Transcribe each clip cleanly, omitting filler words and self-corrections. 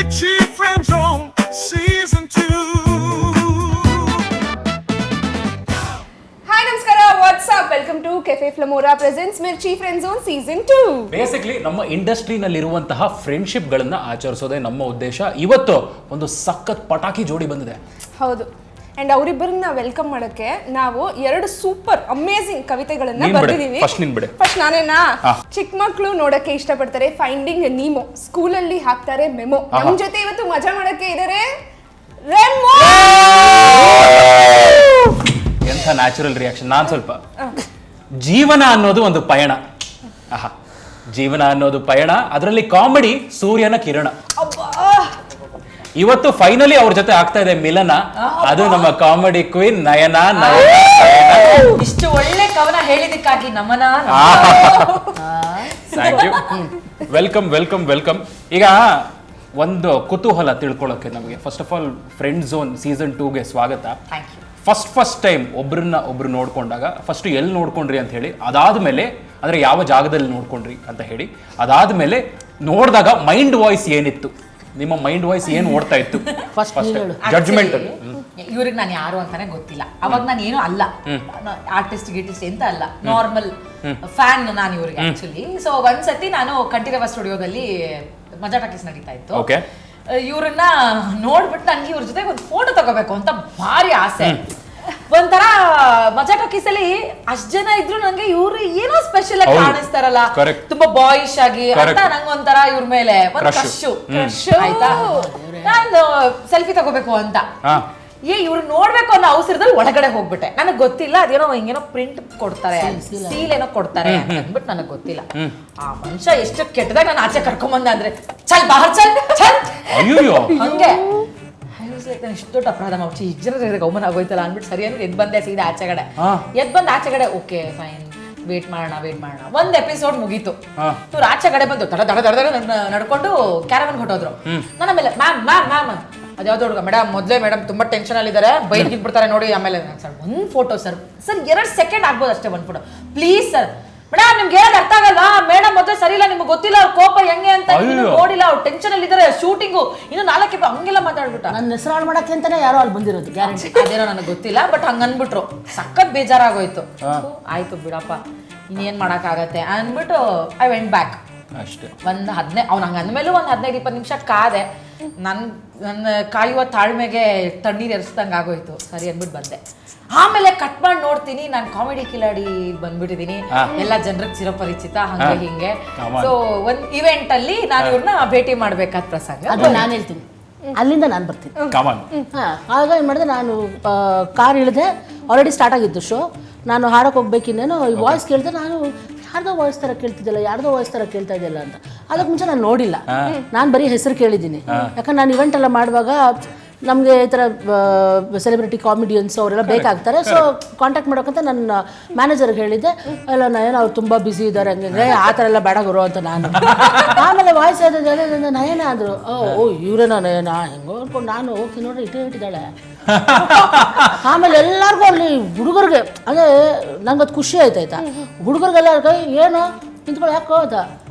Mirchi Friend Zone Season 2. Hi, Namaskara. What's up? Welcome to Cafe Flamora presents Mirchi Friend Zone Season 2. Basically ನಮ್ಮ ಇಂಡಸ್ಟ್ರಿನಲ್ಲಿರುವಂತಹ ಫ್ರೆಂಡ್ಶಿಪ್ಗಳನ್ನ ಆಚರಿಸೋದೇ ನಮ್ಮ ಉದ್ದೇಶ. ಇವತ್ತು ಒಂದು ಸಖತ್ ಪಟಾಕಿ ಜೋಡಿ ಬಂದಿದೆ. ಹೌದು. ಅಂಡ್ ಅವರಿಬ್ಬರನ್ನ ವೆಲ್ಕಮ್ ಮಾಡೋಕೆ ನಾವು ಎರಡು ಸೂಪರ್ ಅಮೇಜಿಂಗ್ ಕವಿತೆಗಳನ್ನ ಬರೆದಿದ್ದೀವಿ. ಫಸ್ಟ್ ನಾನೇನಾ? ಚಿಕ್ಕ ಮಕ್ಕಳು ನೋಡಕ್ಕೆ ಇಷ್ಟಪಡ್ತಾರೆ ಫೈಂಡಿಂಗ್ ನೀಮೋ, ಸ್ಕೂಲಲ್ಲಿ ಹಾಕ್ತಾರೆ ಮೆಮೋ. ನಮ್ಮ ಜೊತೆ ಇವತ್ತು ಮಜಾ ಮಾಡಕ್ಕೆ ಇದಾರೆ ರೆಮೋ. ಎಂಥ ನ್ಯಾಚುರಲ್ ರಿಯಾಕ್ಷನ್. ನಾನು ಸ್ವಲ್ಪ ಜೀವನ ಅನ್ನೋದು ಒಂದು ಪಯಣ. ಆಹಾ, ಜೀವನ ಅನ್ನೋದು ಪಯಣ, ಅದರಲ್ಲಿ ಕಾಮಿಡಿ ಸೂರ್ಯನ ಕಿರಣ. ಇವತ್ತು ಫೈನಲಿ ಅವ್ರ ಜೊತೆ ಆಗ್ತಾ ಇದೆ ಮಿಲನ. ಅದು ನಮ್ಮ ಕಾಮಿಡಿ ಕ್ವೀನ್ ನಯನ. ಇಷ್ಟು ಒಳ್ಳೆ ಕವನ ಹೇಳಿದಕ್ಕಾಗಿ ನಮನ. Thank you. Welcome welcome welcome. ಈಗ ಒಂದು ಕುತೂಹಲ ತಿಳ್ಕೊಳ್ಳೋಕೆ ನಮಗೆ. First of all friend zone season 2ಗೆ ಸ್ವಾಗತ. ಫಸ್ಟ್ ಟೈಮ್ ಒಬ್ರು ನೋಡ್ಕೊಂಡಾಗ ಫಸ್ಟ್ ಎಲ್ಲಿ ನೋಡ್ಕೊಂಡ್ರಿ ಅಂತ ಹೇಳಿ, ಅದಾದ್ಮೇಲೆ ಅಂದ್ರೆ ಯಾವ ಜಾಗದಲ್ಲಿ ನೋಡ್ಕೊಂಡ್ರಿ ಅಂತ ಹೇಳಿ, ಅದಾದ್ಮೇಲೆ ನೋಡಿದಾಗ ಮೈಂಡ್ ವಾಯ್ಸ್ ಏನಿತ್ತು, ನಿಮ್ಮ ಮೈಂಡ್ ವಾಯ್ಸ್ ಏನು ಓಡ್ತಾ ಇತ್ತು ಫಸ್ಟ್ ಜಡ್ಜ್ಮೆಂಟ್? ಇವ್ರಿಗೆ ನಾನು ಯಾರು ಅಂತಾನೆ ಗೊತ್ತಿಲ್ಲ. ಅವಾಗ ನಾನು ಏನು ಅಲ್ಲ, ಆರ್ಟಿಸ್ಟ್ ಗಿಟಿಸ್ಟ್ ಎಂತ ಅಲ್ಲ, ನಾರ್ಮಲ್ ಫ್ಯಾನ್ ನಾನು ಇವ್ರಿಗೆ ಆಕ್ಚುಲಿ. ಸೊ ಒಂದ್ಸತಿ ನಾನು ಕಂಠೀರವ ಸ್ಟುಡಿಯೋದಲ್ಲಿ ಮಜಾ ಟಾಕೀಸ್ ನಡೀತಾ ಇತ್ತು. ಇವ್ರನ್ನ ನೋಡ್ಬಿಟ್ಟು ನನ್ಗೆ ಇವ್ರ ಜೊತೆ ಒಂದು ಫೋಟೋ ತಗೋಬೇಕು ಅಂತ ಭಾರಿ ಆಸೆ. ಒಂಥರ ಮಜಾ ಟಾಕೀಸ್ ಅಲ್ಲಿ ಅಷ್ಟ್ ಜನ ಇದ್ರು ನಂಗೆ ಇವ್ರು ಏನೋ ಸ್ಪೆಷಲ್ ಆಗಿ ಕಾಣಿಸ್ತಾರಲ್ಲ, ತುಂಬಾ ಬಾಯಿಶ್ ಆಗಿ ಅಂತ ನಂಗೊಂಥರ ಇವ್ರ ಮೇಲೆ ಒಂದು ಕ್ರಶ್ ಆಯ್ತಾ. ನಾನು ಸೆಲ್ಫಿ ತಗೋಬೇಕು ಅಂತ ಇವ್ರು ನೋಡ್ಬೇಕು ಅನ್ನೋ ಅವಸರದಲ್ಲಿ ಒಳಗಡೆ ಹೋಗ್ಬಿಟ್ಟೆ. ನನಗ್ ಗೊತ್ತಿಲ್ಲ ಅದೇನೋ ಹಿಂಗೇನೋ ಪ್ರಿಂಟ್ ಕೊಡ್ತಾರೆ, ಸೀಲ್ ಏನೋ ಕೊಡ್ತಾರೆ ಅಂದ್ಬಿಟ್ಟು ನನಗ್ ಗೊತ್ತಿಲ್ಲ. ಆ ಮನುಷ್ಯ ಎಷ್ಟು ಕೆಟ್ಟದಾಗ ನಾನು ಆಚೆ ಕರ್ಕೊಂಬಂದ ಅಂದ್ರೆ ಚಲ್ ಬಾಹರ್ ಚಲ್ ಚಲ್ ಹಂಗೆ ನಾನು ಇಷ್ಟು ದೊಡ್ಡ ಅಪರಾಧ ಮಾಡ್ಸಿ ಜನ ಗೌಮನ ಆಗೋಯ್ತಲ್ಲ ಅಂದ್ಬಿಟ್ಟು ಸರಿ ಅಂದ್ರೆ ಎದ್ ಬಂದೆ ಸೀದಾ ಆಚೆಗಡೆ. ಆಚೆಗಡೆ ಓಕೆ ಫೈನ್ ವೇಟ್ ಮಾಡೋಣ. ಒಂದ್ ಎಪಿಸೋಡ್ ಮುಗೀತು. ಇವ್ರು ಆಚೆಗಡೆ ಬಂದು ದಡ ದಡ ದಡ ದಡ ನಡ್ಕೊಂಡು ಕ್ಯಾರವನ್ ಹೊಟ್ಟೋದ್ರು. ನನ್ನ ಮೇಲೆ ಮ್ಯಾಮ್ ಅದ್ಯಾವ್ದು ಹುಡುಗ ಮೇಡಮ್ ತುಂಬಾ ಟೆನ್ಷನ್ ಅಲ್ಲಿ ಇದಾರೆ, ಬೈಕ್ ಇಟ್ಬಿಡ್ತಾರೆ ನೋಡಿ. ಆಮೇಲೆ ಸರ್ ಒಂದ್ ಫೋಟೋ ಸರ್ 2 ಸೆಕೆಂಡ್ ಆಗ್ಬೋದು ಅಷ್ಟೇ, ಒಂದ್ ಫೋಟೋ ಪ್ಲೀಸ್ ಸರ್. ಮೇಡಮ್ ನಿಮ್ಗೆ ಹೇಳೋದು ಅರ್ಥ ಆಗಲ್ವಾ? ಮೇಡಮ್ ಮೊದಲೇ ಸರಿ ಇಲ್ಲ, ನಿಮ್ಗೆ ಗೊತ್ತಿಲ್ಲ ಅವ್ರ ಕೋಪ ಹೆಂಗೆ ಅಂತ, ನೋಡಿಲ್ಲ, ಅವ್ರು ಟೆನ್ಷನ್ ಅಲ್ಲಿ ಇದಾರೆ, ಶೂಟಿಂಗು ಇನ್ನು 4 ಹಂಗೆಲ್ಲ ಮಾತಾಡ್ಬಿಟ್ಟ. ನನ್ನ ಹೆಸರು ಮಾಡಕ್ಕೆ ಅಂತಾನೆ ಯಾರೋ ಅಲ್ಲಿ ಬಂದಿರೋದು ಗ್ಯಾರಂಟಿ. ಅದೇನೋ ನನಗೆ ಗೊತ್ತಿಲ್ಲ, ಬಟ್ ಹಂಗ ಅನ್ಬಿಟ್ರು. ಸಖತ್ ಬೇಜಾರಾಗೋಯ್ತು. ಆಯ್ತು ಬಿಡಪ್ಪ, ಇನ್ನೇನ್ ಮಾಡಕ್ ಆಗತ್ತೆ ಅಂದ್ಬಿಟ್ಟು ಐ ವೆಂಟ್ ಬ್ಯಾಕ್ ಅಷ್ಟೇ. ಅವ್ನು ಹಂಗ ಅಂದ್ಮೇಲೂ ಒಂದು 15-20 ನಿಮಿಷ ಕಾದೆ. ನನ್ನ ಕಾಯುವ ತಾಳ್ಮೆಗೆ ತಣ್ಣೀರು ಎರೆಸ್ದಂಗೆ ಆಗೋಯ್ತು. ಸರಿ ಅಂದ್ಬಿಟ್ಟು ಬಂದೆ. ಆಮೇಲೆ ಕಟ್ ಮಾಡಿ ನೋಡ್ತೀನಿ, ನಾನು ಕಾಮಿಡಿ ಕಿಲಾಡಿ ಬಂದ್ಬಿಟ್ಟಿದೀನಿ, ಎಲ್ಲ ಜನರಿಗೆ ಚಿರಪರಿಚಿತ ಹಂಗೆ ಹಿಂಗೆ. ಸೊ ಒಂದ್ ಇವೆಂಟ್ ಅಲ್ಲಿ ನಾನು ಇವ್ರನ್ನ ಭೇಟಿ ಮಾಡ್ಬೇಕಾದ ಪ್ರಸಂಗ. ಅದು ನಾನು ಹೇಳ್ತೀನಿ, ಅಲ್ಲಿಂದ ನಾನು ಬರ್ತೀನಿ. ಆಗ ಏನು ಮಾಡಿದೆ, ನಾನು ಕಾರ್ ಇಳಿದೆ, ಆಲ್ರೆಡಿ ಸ್ಟಾರ್ಟ್ ಆಗಿತ್ತು ಶೋ. ನಾನು ಹಾಡಕ್ಕೆ ಹೋಗ್ಬೇಕಿನ್ನೇನೋ ಈ ವಾಯ್ಸ್ ಕೇಳಿದೆ, ನಾನು ಯಾರ್ದೋ ವಾಯ್ಸ್ ಥರ ಕೇಳ್ತಾ ಇದೆಯಲ್ಲ ಅಂತ. ಅದಕ್ಕೆ ಮುಂಚೆ ನಾನು ನೋಡಿಲ್ಲ, ನಾನು ಬರೀ ಹೆಸರು ಕೇಳಿದ್ದೀನಿ. ಯಾಕಂದ್ರೆ ನಾನು ಇವೆಂಟ್ ಎಲ್ಲ ಮಾಡುವಾಗ ನಮಗೆ ಈ ಥರ ಸೆಲೆಬ್ರಿಟಿ ಕಾಮಿಡಿಯನ್ಸ್ ಅವರೆಲ್ಲ ಬೇಕಾಗ್ತಾರೆ. ಸೊ ಕಾಂಟ್ಯಾಕ್ಟ್ ಮಾಡೋಕ್ಕಂತ ನನ್ನ ಮ್ಯಾನೇಜರ್ಗೆ ಹೇಳಿದ್ದೆ, ಅಲ್ಲ ನಯನ ಅವ್ರು ತುಂಬ ಬ್ಯುಸಿ ಇದ್ದಾರೆ ಹಂಗೆ ಆ ಥರ ಎಲ್ಲ ಬೇಡ ಗುರು ಅಂತ ನಾನು. ಆಮೇಲೆ ವಾಯ್ಸ್ ಹೇಳಿದ್ರೆ ನಯನ ಅಂದರು. ಓ ಇವರೇನೋ ನಯನ ಹೆಂಗೋ ಅನ್ಕೊಂಡು ನಾನು ಹೋಗ್ತೀನಿ ನೋಡ್ರಿ ಇಟ್ಟಿದ್ದಾಳೆ. ಆಮೇಲೆ ಎಲ್ಲರಿಗೂ ಅಲ್ಲಿ ಹುಡುಗರಿಗೆ ಅಂದರೆ ನಂಗೆ ಅದು ಖುಷಿ ಆಯ್ತಾಯ್ತಾ. ಹುಡುಗರಿಗೆಲ್ಲ ಏನು ನಿಂತ್ಕೊಂಡು ಯಾಕೋ ಅಂತ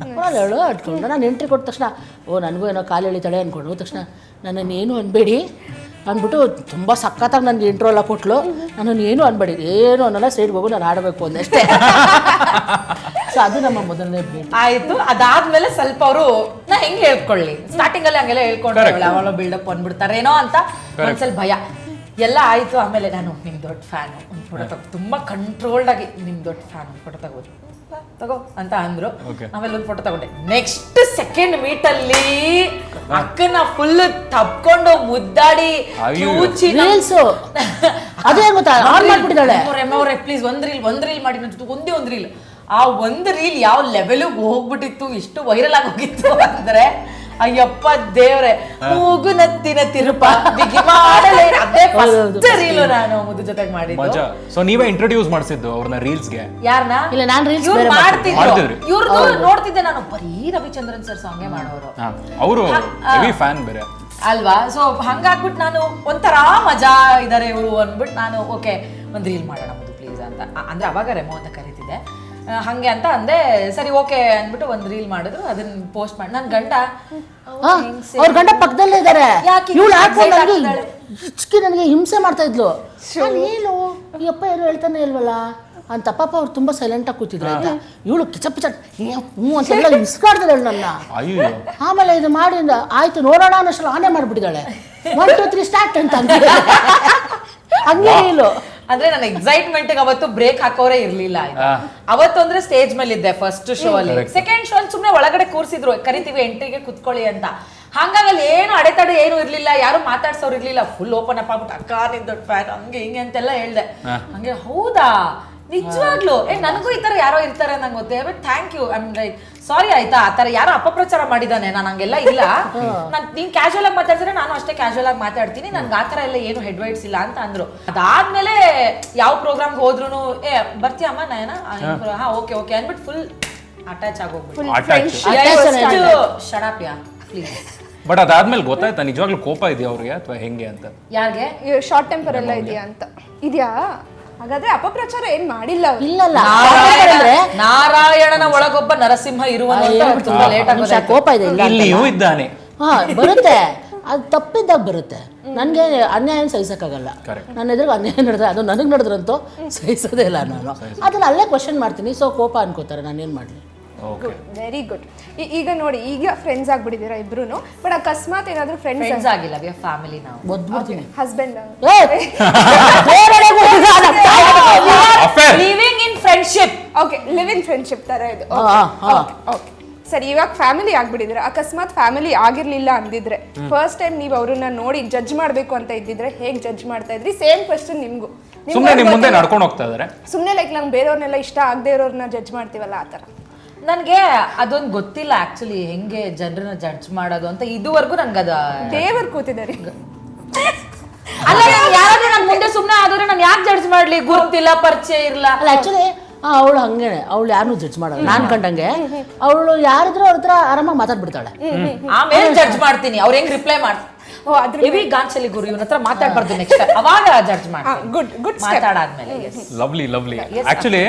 ಹೇಳು ಅಟ್ಕೊಂಡು ನಾನು ಎಂಟ್ರಿ ಕೊಟ್ಟ ತಕ್ಷಣ ನನಗೂ ಏನೋ ಕಾಲು ಎಳಿತಾಳೆ ಅಂದ್ಕೊಂಡು ಹೋದ ತಕ್ಷಣ ನನ್ನನ್ನು ಏನು ಅನ್ಬೇಡಿ ಅಂದ್ಬಿಟ್ಟು ತುಂಬ ಸಖತ್ತಾಗಿ ನನಗೆ ಇಂಟ್ರೋ ಎಲ್ಲ ಕೊಟ್ಲು. ನನ್ನನ್ನು ಏನು ಅನ್ಬೇಡಿ, ಏನು ಅನ್ನೋಲ್ಲ, ಸೈಡ್ಗೆ ಹೋಗು ನಾನು ಆಡಬೇಕು ಅಂದಷ್ಟೇ. ಸೊ ಅದು ನಮ್ಮ ಮೊದಲನೇ ಭೇಟಿ ಆಯ್ತು. ಅದಾದ್ಮೇಲೆ ಸ್ವಲ್ಪ ಅವರು ನಾ ಹೆಂಗೆ ಹೇಳ್ಕೊಳ್ಳಿ, ಸ್ಟಾರ್ಟಿಂಗ್ ಅಲ್ಲಿ ಹಂಗೆಲ್ಲ ಹೇಳ್ಕೊಂಡ್ರೆ ಅವಳು ಬಿಲ್ಡಪ್ ಅಂದ್ಬಿಡ್ತಾರೇನೋ ಅಂತ ಒಂದ್ಸಲ ಭಯ ಎಲ್ಲ ಆಯ್ತು. ಆಮೇಲೆ ನಾನು ನಿಮ್ ದೊಡ್ಡ ಫ್ಯಾನು, ಒಂದು ಫೋಟೋ ತಗೋ, ತುಂಬಾ ಕಂಟ್ರೋಲ್ಡ್ ಆಗಿ ನಿಮ್ ದೊಡ್ಡ ಫ್ಯಾನ್, ಒಂದು ಫೋಟೋ ತಗೋ ಅಂತ ಅಂದ್ರು. ಆಮೇಲೆ ಒಂದು ಫೋಟೋ ತಗೊಂಡೆ. ನೆಕ್ಸ್ಟ್ ಸೆಕೆಂಡ್ ಮೀಟ್ ಅಲ್ಲಿ ಅಕ್ಕನ ಫುಲ್ ತಪ್ಕೊಂಡು ಮುದ್ದಾಡಿ ಪ್ಲೀಸ್ ಒಂದ್ ರೀಲ್ ಮಾಡಿ ಒಂದೇ ಒಂದು ರೀಲ್. ಆ ಒಂದು ರೀಲ್ ಯಾವ ಲೆವೆಲ್ಗೆ ಹೋಗ್ಬಿಟ್ಟಿತ್ತು, ಎಷ್ಟು ವೈರಲ್ ಆಗಿ ಹೋಗಿತ್ತು ಅಂದ್ರೆ ಅಯ್ಯಪ್ಪ ದೇವ್ರೆ, ಮೂಗುನತ್ತಿನ ತಿರುಪ ಬಿಗಿ ಮಾಡಲೇ. ಅದೇ ಫಸ್ಟ್ ರೀಲು ನಾನು ಮುದ್ದು ಜೊತೆಗೆ ಮಾಡಿದ್ದು. ಸೊ ನೀವೇ ಇಂಟ್ರೊಡ್ಯೂಸ್ ಮಾಡಿಸಿದ್ದು ಅವ್ರನ್ನ ರೀಲ್ಸ್ ಗೆ? ಯಾರನ್ನ? ಇಲ್ಲ ನಾನು ರೀಲ್ಸ್ ಮಾಡ್ತಿದ್ರು. ಇವ್ರದ್ದು ನೋಡ್ತಿದ್ದೆ ನಾನು, ಬರೀ ರವಿಚಂದ್ರನ್ ಸರ್ ಸಾಂಗೇ ಮಾಡೋರು. ಅವರು ಹೆವಿ ಫ್ಯಾನ್ ಬೇರೆ ಅಲ್ವಾ. ಸೊ ಹಂಗಾಗ್ಬಿಟ್ಟು ನಾನು ಒಂಥರ ಮಜಾ ಇದಾರೆ ಇವರು ಅಂದ್ಬಿಟ್ಟು ನಾನು ಓಕೆ ಒಂದು ರೀಲ್ ಮಾಡೋಣ ಮುದ್ದು ಪ್ಲೀಸ್ ಅಂತ. ಅಂದ್ರೆ ಅವಾಗ ರೆಮೋ ಅಂತ ಕರೀತಿದ್ದೆ. ಹಂಗೆ ಅಂತ ಅಂದೆ. ಸರಿ ಓಕೆ ಅಂದ್ಬಿಟ್ಟು ಒಂದು ರೀಲ್ ಮಾಡಿದ್ರು, ಅದನ್ನ ಪೋಸ್ಟ್ ಮಾಡಿ ನನ್ನ ಗಂಡ ಅವ್ರ ಗಂಡ ಪಕ್ಕದಲ್ಲೇ ಇದಾರೆ. ಯಾಕೆ ಇವಳು ಹಾಕೊಂಡು ಹಿಚ್ಕಿ ನನಗೆ ಹಿಂಸೆ ಮಾಡ್ತಾ ಇದ್ಲು. ಏನು ಈ ಅಪ್ಪ ಏನು ಹೇಳ್ತಾನೆ ಇಲ್ವಲ್ಲ ಅಂತ. ಪಾಪ ಅವ್ರು ತುಂಬಾ ಸೈಲೆಂಟ್ ಆಗಿ ಕೂತಿದ್ರು ಆಯ್ತಾ. ಇವಳು ಕಿಚಪ್ ಹ್ಞೂ ಅಂತೆಲ್ಲ ಇಸ್ಕಾಡ್ತಿದ್ದಾಳೆ ನನ್ನ. ಆಮೇಲೆ ಇದು ಮಾಡಿ ಆಯ್ತು ನೋಡೋಣ ಅನ್ನೋಷ್ಟು ಆನೆ ಮಾಡ್ಬಿಟ್ಟಿದ್ದಾಳೆ. 1 2 3 ಸ್ಟಾರ್ಟ್ ಅಂತ ಹಂಗೆ ಇಲ್ಲ. ಅಂದ್ರೆ ನನ್ನ ಎಕ್ಸೈಟ್ಮೆಂಟ್ ಅವತ್ತು ಬ್ರೇಕ್ ಹಾಕೋರೇ ಇರ್ಲಿಲ್ಲ. ಅವತ್ತು ಅಂದ್ರೆ ಸ್ಟೇಜ್ ಮೇಲೆ ಇದ್ದೆ ಫಸ್ಟ್ ಶೋ ಅಲ್ಲಿ. ಸೆಕೆಂಡ್ ಶೋ ಅಲ್ಲಿ ಸುಮ್ನೆ ಒಳಗಡೆ ಕೂರ್ಸಿದ್ರು, ಕರಿತೀವಿ ಎಂಟ್ರಿಗೆ ಕುತ್ಕೊಳ್ಳಿ ಅಂತ. ಹಂಗಾಗಿ ಅಲ್ಲಿ ಏನು ಅಡೆತಡೆ ಏನು ಇರ್ಲಿಲ್ಲ, ಯಾರು ಮಾತಾಡ್ಸೋರು ಇರ್ಲಿಲ್ಲ. ಫುಲ್ ಓಪನ್ ಅಪ್ ಆಗ್ಬಿಟ್ಟು ಅಕ್ಕ ನಿನ್ ದೊಡ್ಡ ಫ್ಯಾನ್ ಹಂಗೆ ಹಿಂಗೆ ಅಂತೆಲ್ಲ ಹೇಳ್ದೆ. ಹಂಗೆ ಹೌದಾ ನಿಜವಾಗ್ಲು ನನಗೂ ಈ ತರ ಯಾರೋ ಇರ್ತಾರೆ ನಂಗೆ ಗೊತ್ತೇ. But thank you, I am like sorry ಆಯ್ತಾ, ಆ ತರ ಯಾರೋ ಅಪಪ್ರಚಾರ ಮಾಡಿದಾನೆ, ನಾನು ಹಂಗೆಲ್ಲ ಇಲ್ಲ. ನೀನ್ ಕ್ಯಾಶುವಲ್ ಆಗಿ ಮಾತಾಡ್ತಾರೆ, ನಾನು ಅಷ್ಟೇ ಕ್ಯಾಶುವಲ್ ಆಗಿ ಮಾತಾಡ್ತೀನಿ, ನನ್ಗೆ ಆ ತರ ಎಲ್ಲ ಏನು ಹೆಡ್ವೈಟ್ಸ್ ಇಲ್ಲ ಅಂತ ಅಂದ್ರು. ಅದಾದ್ಮೇಲೆ ಯಾವ ಪ್ರೋಗ್ರಾಮ್ ಹೋದ್ರು ಬರ್ತೀಯಮ್ಮ ನಯನ, ಹಾ ಓಕೆ ಓಕೆ ಅಂದ್ಬಿಟ್ಟು ಫುಲ್ ಅಟ್ಯಾಚ್ ಆಗೋಗ್ಬಿಟ್ಟು ಶಡಾಪ್ಯಾ ಪ್ಲೀಸ್. ಬಟ್ ಅದಾದ್ಮೇಲೆ ಗೊತ್ತಾಯ್ತಾ ನಿಜವಾಗ್ಲೂ ಕೋಪ ಇದೆಯಾ ಅವ್ರಿಗೆ ಅಥವಾ ಹೆಂಗೆ ಅಂತ? ಯಾರಿಗೆ ಶಾರ್ಟ್ ಟೆಂಪರ್ ಎಲ್ಲ ಇದೆಯಾ ಅಂತ ಇದೆಯಾ? ಹಾಗಾದ್ರೆ ಅಪಪ್ರಚಾರ ಏನ್ ಮಾಡಿಲ್ಲ. ಇಲ್ಲಲ್ಲ, ನಾರಾಯಣನ ಒಳಗೊಬ್ಬ ನರಸಿಂಹ ತುಂಬಾ ಲೇಟ್ ಆಗುತ್ತೆ. ಕೋಪ ಇದೆ ಇಲ್ಲಿಯೂ ಇದ್ದಾನೆ. ಹಾ ಬರುತ್ತೆ, ಅದು ತಪ್ಪಿದ್ದಾಗ ಬರುತ್ತೆ. ನನಗೆ ಅನ್ಯಾಯ ಸಹಿಸಕ್ಕಾಗಲ್ಲ. ನನ್ನ ಎದುರಿಗೆ ಅನ್ಯಾಯ ನಡೆದ್ರೆ, ಅದು ನನಗೆ ನಡೆದ್ರಂತೂ ಸಹಿಸೋದೇ ಇಲ್ಲ ನಾನು. ಅದನ್ನ ಅಲ್ಲೇ ಕ್ವಶನ್ ಮಾಡ್ತೀನಿ. ಸೊ ಕೋಪ ಅನ್ಕೋತಾರೆ, ನಾನೇನು ಮಾಡಲಿ. Very good. ಈಗ ನೋಡಿ, ಈಗ ಫ್ರೆಂಡ್ಸ್ ಆಗ್ಬಿಟ್ಟಿದ್ದೀರಾ ಇಬ್ರು. ಬಟ್ ಅಕಸ್ಮಾತ್ ಏನಾದ್ರು ಫ್ರೆಂಡ್ಸ್ ಆಗಿಲ್ಲ, ವಿ ಆರ್ ಫ್ಯಾಮಿಲಿ ನಾವು. ಒದ್ಬಿಡ್ತೀನಿ. Husband living in friendship. Okay, live in friendship ತರ ಇದು. ಓಕೆ ಸರಿ, ಇವಾಗ ಫ್ಯಾಮಿಲಿ ಆಗ್ಬಿಟ್ಟಿದ್ರೆ, ಅಕಸ್ಮಾತ್ ಫ್ಯಾಮಿಲಿ ಆಗಿರ್ಲಿಲ್ಲ ಅಂದಿದ್ರೆ, ಫಸ್ಟ್ ಟೈಮ್ ನೀವು ಅವ್ರನ್ನ ನೋಡಿ ಜಡ್ಜ್ ಮಾಡ್ಬೇಕು ಅಂತ ಇದ್ದಿದ್ರೆ ಹೇಗ್ ಜಡ್ಜ್ ಮಾಡ್ತಾ ಇದ್ರಿ? ಸೇಮ್ ಕ್ವೆಶ್ಚನ್ ನಿಮ್ಗೂ. ಸುಮ್ಮನೆ ನಿಮ್ ಮುಂದೆ ನಡ್ಕೊಂಡು ಹೋಗ್ತಾ ಇದಾರೆ. ಸುಮ್ಮನೆ ಲೈಕ್ ನಂಗೆ ಬೇರೆಯವ್ರನ್ನೆಲ್ಲ ಇಷ್ಟ ಆಗದೆ ಇರೋರ್ನ ಜಡ್ಜ್ ಮಾಡ್ತೀವಲ್ಲ ಆ ತರ. ನನ್ಗೆ ಅದೊಂದು ಗೊತ್ತಿಲ್ಲ ಆಕ್ಚುಲಿ ಹೆಂಗೆ ಜನರನ್ನ ಜಡ್ಜ್ ಮಾಡೋದು ಅಂತ. ಇದುವರೆಗೂ ನನ್ಗದ ದೇವರು ಕೂತಿದ್ದಾರೆ. ಅಲ್ಲ, ಯಾರಾದ್ರೂ ನನ್ ಮುಂದೆ ಸುಮ್ನೆ ಆದ್ರೆ ನಾನು ಯಾಕೆ ಜಡ್ಜ್ ಮಾಡ್ಲಿ? ಗೊತ್ತಿಲ್ಲ, ಪರಿಚಯ ಇಲ್ಲ. ಅಲ್ಲ ಆಕ್ಚುಲಿ ಅವಳು ಹಂಗೇನೆ, ಅವಳು ಯಾರನ್ನೂ ಜಡ್ಜ್ ಮಾಡಲ್ಲ. ನಾನ್ ಕಂಡಂಗೆ ಅವಳು ಯಾರಿದ್ರು ಅವ್ರ ಹತ್ರ ಆರಾಮಾಗಿ ಮಾತಾಡ್ಬಿಡ್ತಾಳೆ. ಆಮೇಲೆ ಜಡ್ಜ್ ಮಾಡ್ತೀನಿ, ಅವ್ರು ಹೆಂಗ್ ರಿಪ್ಲೈ ಮಾಡ್ತಾರೆ. ಹೆವಿ ಗಾಂಚಲಿ ಗುರು, ಇವನ ಹತ್ರ ಮಾತಾಡ್ಬಾರ್ದು ನೆಕ್ಸ್ಟ್, ಅವಾಗ ಜಡ್ಜ್ ಮಾಡ್ತೀನಿ. ಗುಡ್ ಮಾತಾಡಾದ್ಮೇಲೆ. Lovely lovely. ಆಕ್ಚುಲಿ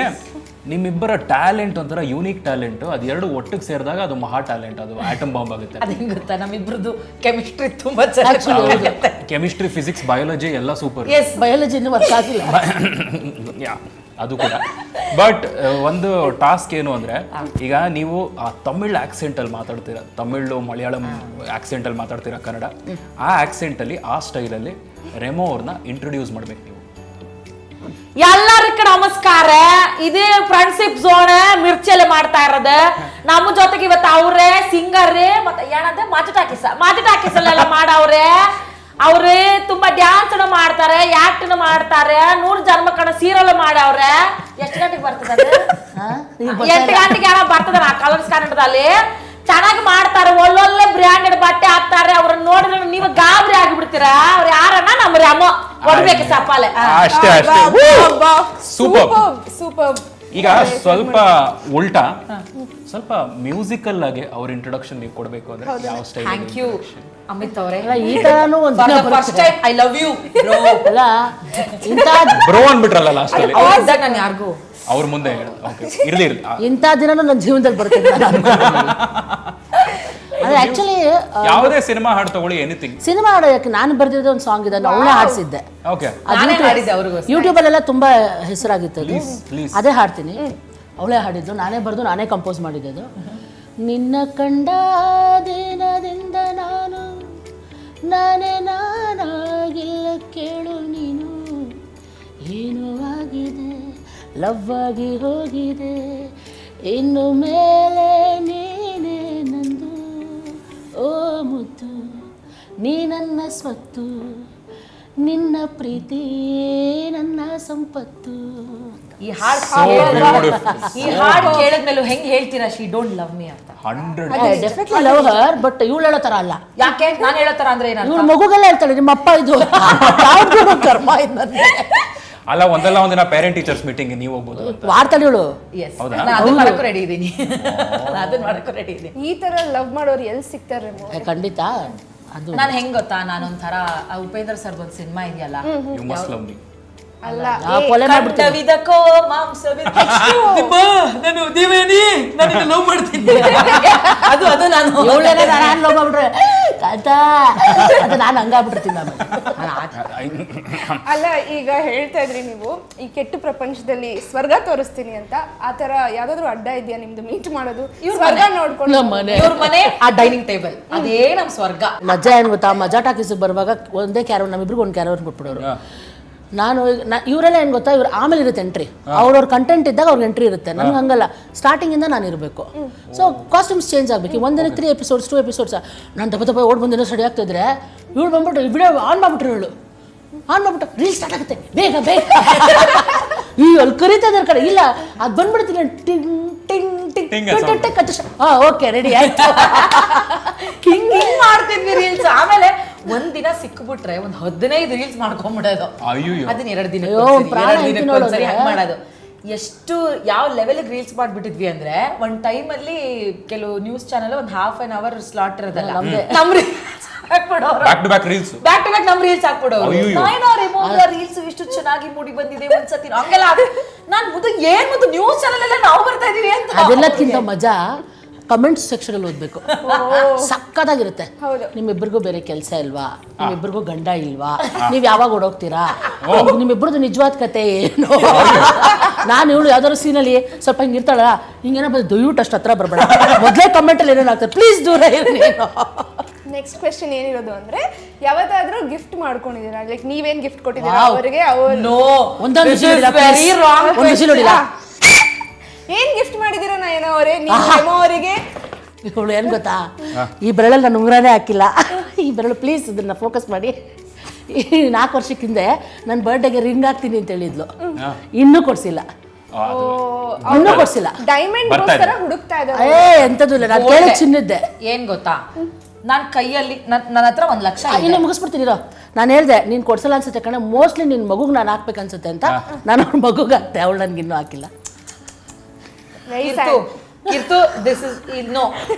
ನಿಮ್ಮಿಬ್ಬರ ಟ್ಯಾಲೆಂಟ್ ಒಂಥರ ಯೂನಿಕ್ ಟ್ಯಾಲೆಂಟ್. ಅದು ಎರಡು ಒಟ್ಟಿಗೆ ಸೇರಿದಾಗ ಅದು ಮಹಾ ಟ್ಯಾಲೆಂಟ್, ಅದು ಆಟಮ್ ಬಾಂಬ್ ಆಗುತ್ತೆ. ಅದ್ ಹೆಂಗ್ ಗೊತ್ತಾ, ನಮ್ಮಿಬ್ರದ್ದು ಕೆಮಿಸ್ಟ್ರಿ ತುಂಬಾ ಚೆನ್ನಾಗಿ. ಕೆಮಿಸ್ಟ್ರಿ, ಫಿಸಿಕ್ಸ್, ಬಯಾಲಜಿ ಎಲ್ಲ ಸೂಪರ್. ಎಸ್, ಬಯಾಲಜಿ ಇನ್ನೂ ವರ್ಕ್ ಆಗಿಲ್ಲ. ಅದು ಕೂಡ. ಬಟ್ ಒಂದು ಟಾಸ್ಕ್ ಏನು ಅಂದ್ರೆ, ಈಗ ನೀವು ಆ ತಮಿಳ್ ಆಕ್ಸೆಂಟ್ ಅಲ್ಲಿ ಮಾತಾಡ್ತೀರಾ, ತಮಿಳು ಮಲಯಾಳಂ ಆಕ್ಸೆಂಟ್ ಅಲ್ಲಿ ಮಾತಾಡ್ತೀರಾ ಕನ್ನಡ. ಆ ಆಕ್ಸೆಂಟ್ ಅಲ್ಲಿ, ಆ ಸ್ಟೈಲ್ ಅಲ್ಲಿ ರೆಮೋ ಅವ್ರನ್ನ ಇಂಟ್ರೊಡ್ಯೂಸ್ ಮಾಡ್ಬೇಕು ನೀವು. ಎಲ್ಲರಿಗೂ ನಮಸ್ಕಾರ. ಇದೇ ಫ್ರೆಂಡ್ಶಿಪ್ ಝೋನ್ ಮಿರ್ಚಲ್ಲಿ ಮಾಡ್ತಾ ಇರೋದು. ನಮ್ಮ ಜೊತೆಗೆ ಇವತ್ತು ಅವ್ರೆ ಸಿಂಗರ್ ಮತ್ತೆ ಏನಂದ್ರೆ ಮಾಜಿಟಾಕಿಸಲ್ಲ ಮಾಡವ್ರೆ. ಅವ್ರೆ ತುಂಬಾ ಡ್ಯಾನ್ಸ್ ಮಾಡ್ತಾರೆ, ಆಕ್ಟ್ ಮಾಡ್ತಾರೆ, 100 ಜನ್ಮ ಕಣ ಸೀರಿಯಲ್ ಮಾಡವ್ರೆ. ಎಷ್ಟು ಗಂಟೆಗೆ ಬರ್ತದೆ? 8 ಗಂಟೆಗೆ ಏನೋ ಬರ್ತದ ಕಲರ್ಸ್ ಕನ್ನಡದಲ್ಲಿ. ಚೆನ್ನಾಗಿ ಮಾಡ್ತಾರೆ, ಒಳ್ಳೊಳ್ಳೆ ಬ್ರ್ಯಾಂಡೆಡ್ ಬಟ್ಟೆ ಹಾಕ್ತಾರೆ. ಅವ್ರನ್ನ ನೋಡಿದ್ರೆ ನೀವು ಗಾಬರಿ ಆಗಿಬಿಡ್ತೀರಾ. ಅವ್ರು ಯಾರನ್ನ ನಮ್ಮ ರೆಮೋ ಕೊಡ್ಬೇಕು ಸಪಾಲೆ. ಅಷ್ಟೇ ಅಷ್ಟೇ, ಸೂಪರ್ ಸೂಪರ್. ಈಗ ಸ್ವಲ್ಪ ಉಲ್ಟಾ, ಸ್ವಲ್ಪ ಮ್ಯೂಸಿಕಲ್ ಆಗಿ ಅವ್ರ ಇಂಟ್ರೊಡಕ್ಷನ್ ನೀವು ಕೊಡ್ಬೇಕು ಅಂದ್ರೆ ಯಾವ ಸ್ಟೈಲ್? ಥ್ಯಾಂಕ್ ಯು ಅಮಿತ್ ಅವರೇ. ಈ ತರಾನು ಒಂದು first time I love you bro. ಅಲ್ಲ ಇಂಥ ಬ್ರೋ ಅನ್ಬಿಟ್ರಲ್ಲ ಲಾಸ್ಟ್ ಅಲ್ಲಿ. ಅವಾಗ ನಾನು ಯಾರಿಗೂ ಅವ್ರ ಮುಂದೆ ಇರ್ಲಿ ಇಂಥ ದಿನನೂ ನನ್ನ ಜೀವನದಲ್ಲಿ ಬರ್ತಿದ್ದೆ. ಅದು ಆಕ್ಚುಲಿ ಯಾವುದೇ ಸಿನಿಮಾ ಹಾಡು ತಗೊಳ್ಳಿ, ಎನಿಥಿಂಗ್. ಸಿನಿಮಾ ಹಾಡೋಕೆ ನಾನು ಬರ್ದಿದ್ದೆ ಒಂದು ಸಾಂಗ್ ಇದೆ, ಅವಳೇ ಹಾಡಿಸಿದ್ದೆ. ಯೂಟ್ಯೂಬ್ ಅಲ್ಲೆಲ್ಲ ತುಂಬಾ ಹೆಸರಾಗಿತ್ತು ಅದು. ಅದೇ ಹಾಡ್ತೀನಿ, ಅವಳೇ ಹಾಡಿದ್ದು, ನಾನೇ ಬರೆದು ನಾನೇ ಕಂಪೋಸ್ ಮಾಡಿದ್ದು. ನಿನ್ನ ಕಂಡ ದಿನದಿಂದ ನಾನೇ ನಾನಾಗಿಲ್ಲ ಕೇಳು ನೀನು, ಏನೋ ಆಗಿದೆ ಲವ್ ಆಗಿ ಹೋಗಿದೆ, ಇನ್ನು ಮೇಲೆ ನೀನೇ ನಂದು, ಓ ಮುದ್ದು ನೀ ನನ್ನ ಸ್ವತ್ತು, ನಿನ್ನ ಪ್ರೀತಿ ನನ್ನ ಸಂಪತ್ತು. ಈ ಹಾಡು ಕೇಳಿದ್ಮೇಲೆ ಹೆಂಗ್ ಹೇಳ್ತೀರಾ ಶಿ ಡೋಂಟ್ ಲವ್ ಮೀ ಅಂತ? 100 ಡೆಫಿನೆಟ್ಲಿ ಲವ್ ಹರ್, ಬಟ್ ಇವಳು ಹೇಳೋ ತರ ಅಲ್ಲ. ಯಾಕೆ ನಾನು ಹೇಳೋ ತರ ಅಂದ್ರೆ ಇವಳು ಮಗುಗೆಲ್ಲ ಹೇಳ್ತಾಳೆ ನಿಮ್ಮ ಅಪ್ಪ ಇದು ಕರ್ಮ ಇದ್ದಂತೆ. ಅಲ್ಲ, ಒಂದಲ್ಲ ಒಂದಿನ ಪೇರೆಂಟ್ ಟೀಚರ್ಸ್ ಮೀಟಿಂಗ್ ನೀವು ಹೋಗ್ಬೋದು. ವಾರ್ತಾಳೆ ಇವಳು. ಅದನ್ನ ಮಾಡಕ್ಕೂ ರೆಡಿ ಇದೀನಿ, ಅದನ್ನ ಮಾಡಕ್ಕೂ ರೆಡಿ ಇದೀನಿ. ಈ ತರ ಲವ್ ಮಾಡೋರು ಎಲ್ಲಿ ಸಿಗ್ತಾರೆ? ಖಂಡಿತ. ಅದು ನಾನು ಹೆಂಗ್ ಗೊತ್ತಾ, ನಾನೊಂಥರ ಉಪೇಂದ್ರ ಸರ್ದು ಒಂದು ಸಿನಿಮಾ ಇದೆಯಲ್ಲ, ಯು ಮಸ್ಟ್ ಲವ್ ಮೀ, ಅಲ್ಲ ಕೊಲೆ ಮಾಡ್ಬಿಡ್ತೀನಿ ಕಂಠವಿದಕೋ ಮಾಂಸವಿದ ನಾನು ದೇವೇನಿ ನಾನು ಲವ್ ಮಾಡ್ತೀನಿ ಅದು ಅದು ನಾನು ಇವಳೇನೆ ನಾನು ಲವ್ ಮಾಡ್ಬಿಟ್ರೆ ಅದು ನಾನು ಹಂಗಾಗ್ಬಿಡ್ತೀನಿ ಅಲ್ಲ ಈಗ ಹೇಳ್ತಾ ಇದ್ರಿ ನೀವು ಈ ಕೆಟ್ಟ ಪ್ರಪಂಚದಲ್ಲಿ ಸ್ವರ್ಗ ತೋರಿಸ್ತೀನಿ ಅಂತ, ಆತರ ಯಾವ್ದಾದ್ರು ಅಡ್ಡ ಇದೆಯಾ ನಿಮ್ದು ಮೀಟ್ ಮಾಡೋದು? ಸ್ವರ್ಗ ನೋಡ್ಕೊಂಡು ಇವ್ರ ಮನೆ ಆ ಡೈನಿಂಗ್ ಟೇಬಲ್ ಅದೇ ನಮ್ ಸ್ವರ್ಗ. ಮಜಾ ಏನ್ ಗೊತ್ತಾ, ಮಜಾ ಟಾಕೀಸಿಗೆ ಬರುವಾಗ ಒಂದೇ ಕ್ಯಾರವನ್, ನಮ್ಮಿಬ್ರಿಗೂ ಒಂದು ಕ್ಯಾರವನ್ ಕೊಟ್ಬಿಡೋರು. ನಾನು ಇವರೆಲ್ಲ ಏನು ಗೊತ್ತಾ, ಇವ್ರು ಆಮೇಲೆ ಇರುತ್ತೆ ಎಂಟ್ರಿ, ಅವ್ರವ್ರ ಕಂಟೆಂಟ್ ಇದ್ದಾಗ ಅವ್ರಿಗೆ ಎಂಟ್ರಿ ಇರುತ್ತೆ. ನನಗೆ ಹಂಗಲ್ಲ, ಸ್ಟಾರ್ಟಿಂಗಿಂದ ನಾನು ಇರಬೇಕು. ಸೊ ಕಾಸ್ಟ್ಯೂಮ್ಸ್ ಚೇಂಜ್ ಆಗಬೇಕು. ಒಂದಿನಕ್ಕೆ 3 ಎಪಿಸೋಡ್ಸ್ 2 ಎಪಿಸೋಡ್ಸ್ ನಾನು ದಪ್ಪ ಓಡ್ ಬಂದಿನೋ ಸ್ಟಡಿ ಆಗ್ತಿದ್ರೆ ಇವಳು ಬಂದ್ಬಿಟ್ಟು ವಿಡಿಯೋ ಆನ್ ಮಾಡ್ಬಿಟ್ರು. ಇವಳು ಆನ್ ಮಾಡ್ಬಿಟ್ಟು ರೀಲ್ ಸ್ಟಾರ್ಟ್ ಆಗುತ್ತೆ, ಬೇಗ ಬೇಗ ಈ ಅಲ್ಲಿ ಕರೀತಾ ಇದ್ದಾರೆ ಕಡೆ ಇಲ್ಲ ಅದು ಬಂದ್ಬಿಡ್ತೀನಿ ಟಿಂಗ್ ಟಿಂಗ್ ಟಿಂಗ್ ಓಕೆ ರೆಡಿ ಆಯ್ತು. ಹಿಂಗ್ ಮಾಡ್ತಿದ್ವಿ ರೀಲ್ಸ್. ಆಮೇಲೆ ಒಂದಿನ ಸಿಕ್ಬಿಟ್ರೆ ಒಂದ್ 15 ರೀಲ್ಸ್ ಮಾಡ್ಕೊಂಡ್ಬಿಡೋದು. ಅದನ್ನ 2 ದಿನಕ್ಕೆ ಹಂಗ್ ಮಾಡೋದು. ಎಷ್ಟು ಯಾವ ಲೆವೆಲ್ಗೆ ರೀಲ್ಸ್ ಮಾಡ್ಬಿಟ್ಟಿದ್ವಿ ಅಂದ್ರೆ, ಒಂದ್ ಟೈಮ್ ಅಲ್ಲಿ ಕೆಲವು ನ್ಯೂಸ್ ಚಾನೆಲ್ ಒಂದ್ ½ an hour ಸ್ಲಾಟ್ ಇರೋದಲ್ಲ, ನಮ್ ಬ್ಯಾಕ್ ಟು ಬ್ಯಾಕ್ ನಮ್ ರೀಲ್ಸ್ ಹಾಕ್ಬಿಡೋರು. ರೀಲ್ಸ್ ಇಷ್ಟು ಚೆನ್ನಾಗಿ ಮೂಡಿ ಬಂದಿದೆ ಒಂದ್ಸತಿ ಹಂಗೆಲ್ಲ. ನಾನ್ ಮುದ್ದು ನ್ಯೂಸ್ ಚಾನೆಲ್ ಎಲ್ಲ ನಾವು ಬರ್ತಾ ಇದೀವಿ ಅಂತ. ಅದೆಲ್ಲಕ್ಕಿಂತ ಮಜಾ ಕಮೆಂಟ್ಸ್ ಸೆಕ್ಷನ್ ಅಲ್ಲಿ ಓದ್ಬೇಕು, ಸಕ್ಕತ್ತಾಗಿರುತ್ತೆ. ನಿಮ್ಮಿಬ್ಬರಿಗೂ ಬೇರೆ ಕೆಲಸ ಇಲ್ವಾ, ನಿಮ್ಮಿಬ್ಬರಿಗೂ ಗಂಡ ಇಲ್ವಾ, ನೀವ್ ಯಾವಾಗ ಓಡೋಗ್ತೀರಾ, ನಿಮ್ಮಿಬ್ಬರದು ನಿಜವಾದ ಕತೆ ಏನು, ನಾನು ಇವಳು ಯಾವ್ದಾದ್ರು ಸೀನಲ್ಲಿ ಸ್ವಲ್ಪ ಹಿಂಗೆ ಇರ್ತಾಳ ಹಿಂಗೇನೋ ದಯವಿಟ್ಟು ಅಷ್ಟು ಹತ್ರ ಬರ್ಬೇಡ, ಮೊದಲೇ ಕಮೆಂಟ್ ಅಲ್ಲಿ ಏನೇನು ಆಗ್ತದೆ ಪ್ಲೀಸ್ ದೂರ ಇರಿ. ನೆಕ್ಸ್ಟ್ ಕ್ವೆಶ್ಚನ್ ಏನಿರೋದು ಅಂದ್ರೆ, ಯಾವತ್ತಾದ್ರೂ ಗಿಫ್ಟ್ ಮಾಡ್ಕೊಂಡಿದ್ದೀರಾ? ಲೈಕ್ ನೀವೇನ್ ಗಿಫ್ಟ್ ಕೊಟ್ಟಿದ್ದೀರಾ ಅವರಿಗೆ? ಏನ್ ಗಿಫ್ಟ್ ಮಾಡಿದೀರಾ ನಯನ ಅವರೇ ನೀವು ಅವರಿಗೆ? ಇವಳು ಏನ್ ಗೊತ್ತಾ, ಈ ಬೆರಳಲ್ಲಿ ನಾನು ಉಂಗ್ರಾನೇ ಹಾಕಿಲ್ಲ, ಈ ಬೆರಳು ಪ್ಲೀಸ್ ಇದನ್ನ ಫೋಕಸ್ ಮಾಡಿ. 4 ವರ್ಷಕ್ಕಿಂದೆ ನನ್ನ ಬರ್ಡೇಗೆ ರಿಂಗ್ ಹಾಕ್ತೀನಿ ಅಂತ ಹೇಳಿದ್ಲು, ಇನ್ನೂ ಕೊಡ್ಸಿಲ್ಲ. ಡೈಮಂಡ್ ಹುಡುಕ್ತಾ ಇದ್ದಾರೆ. ಎಂತದ್ದು ಇಲ್ಲ, ನಾನು ಕೇಳಿ ಚಿನ್ನದ್ದೆ. ಏನ್ ಗೊತ್ತಾ, ನಾನ್ ಕೈಯಲ್ಲಿ ನನ್ನ ಹತ್ರ 1 ಲಕ್ಷ ಇನ್ನು ಮುಗಿಸ್ಬಿಡ್ತೀನಿ. ನಾನು ಹೇಳ್ದೆ ನೀನ್ ಕೊಡ್ಸಲ್ಲ ಅನ್ಸುತ್ತೆ ಕಣ, ಮೋಸ್ಟ್ಲಿ ನಿನ್ ಮಗುಗ್ ನಾನು ಹಾಕ್ಬೇಕನ್ಸುತ್ತೆ ಅಂತ ನಾನು ಅವ್ರ ಮಗುಗ್ ಹಾಕ್ತೆ, ಅವಳು ನನ್ಗಿನ್ನೂ ಹಾಕಿಲ್ಲ. ಕಿರ್ತು ದಿಸ್ ಇಸ್ ನೋ,